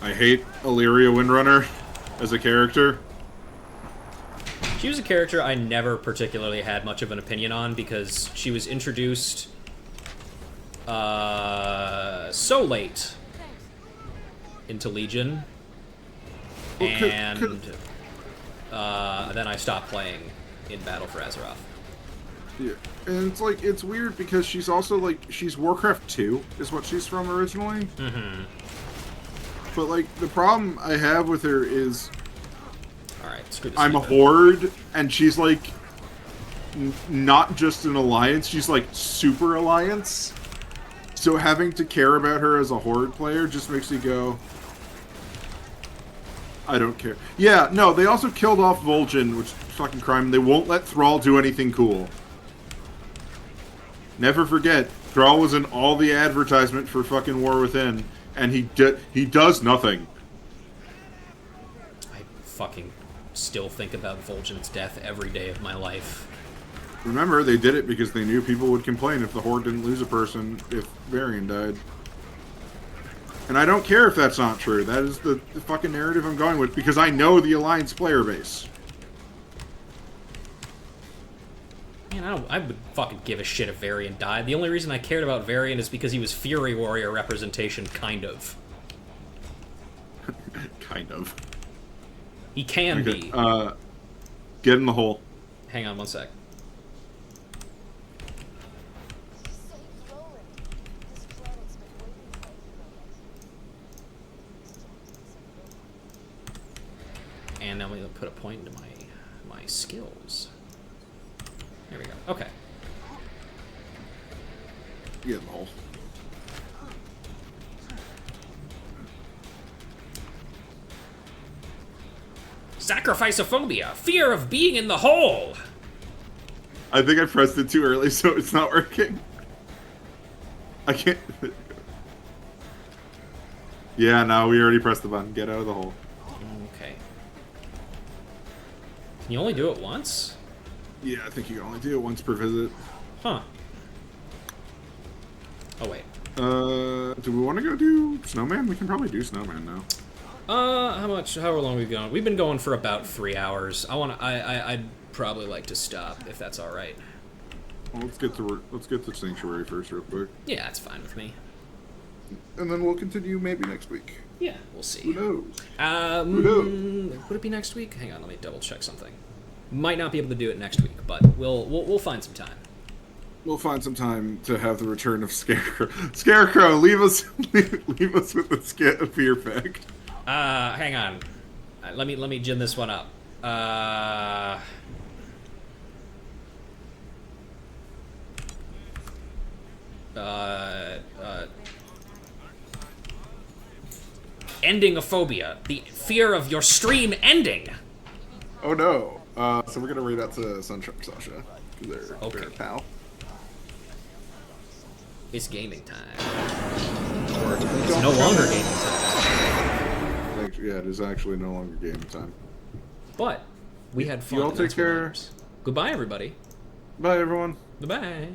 I hate Illyria Windrunner as a character. She was a character I never particularly had much of an opinion on because she was introduced so late into Legion, and then I stopped playing in Battle for Azeroth. Yeah, and it's weird because she's also she's Warcraft 2 is what she's from originally. Mm-hmm. But the problem I have with her is Alright, screw this. I'm a horde, and she's not just an alliance, she's super alliance. So having to care about her as a horde player just makes me go, I don't care. Yeah, no, they also killed off Vol'jin, which is fucking crime. They won't let Thrall do anything cool. Never forget, Thrall was in all the advertisement for fucking War Within, and he does nothing. I fucking still think about Vol'jin's death every day of my life. Remember, they did it because they knew people would complain if the Horde didn't lose a person if Varian died. And I don't care if that's not true. That is the fucking narrative I'm going with because I know the Alliance player base. Man, I would fucking give a shit if Varian died. The only reason I cared about Varian is because he was Fury Warrior representation, kind of. Kind of. He can Okay, be. Get in the hole. Hang on one sec. Save Roland. This planet's been waiting for you, Roland. And now I'm going to put a point into my skills. There we go. Okay. Get in the hole. Sacrificeophobia! Fear of being in the hole! I think I pressed it too early, so it's not working. I can't... Yeah, no, we already pressed the button. Get out of the hole. Okay. Can you only do it once? Yeah, I think you can only do it once per visit. Huh. Oh, wait. Do we want to go do Snowman? We can probably do Snowman now. How long we've gone? We've been going for about 3 hours. I'd probably like to stop, if that's alright. Well, let's get to Sanctuary first real quick. Yeah, that's fine with me. And then we'll continue maybe next week. Yeah, we'll see. Who knows? Who knows? Would it be next week? Hang on, let me double check something. Might not be able to do it next week, but we'll find some time. We'll find some time to have the return of Scarecrow. Scarecrow, leave us with the fear fact. Hang on. Let me gin this one up. Ending a phobia. The fear of your stream ending. Oh no. So we're gonna read out to Sunshine Sasha. They're Okay. a pal. It's gaming time. Or it's no longer gaming time. Yeah, it is actually no longer game time. But we had fun. You all and take that's what care. matters. Goodbye, everybody. Bye, everyone. Goodbye.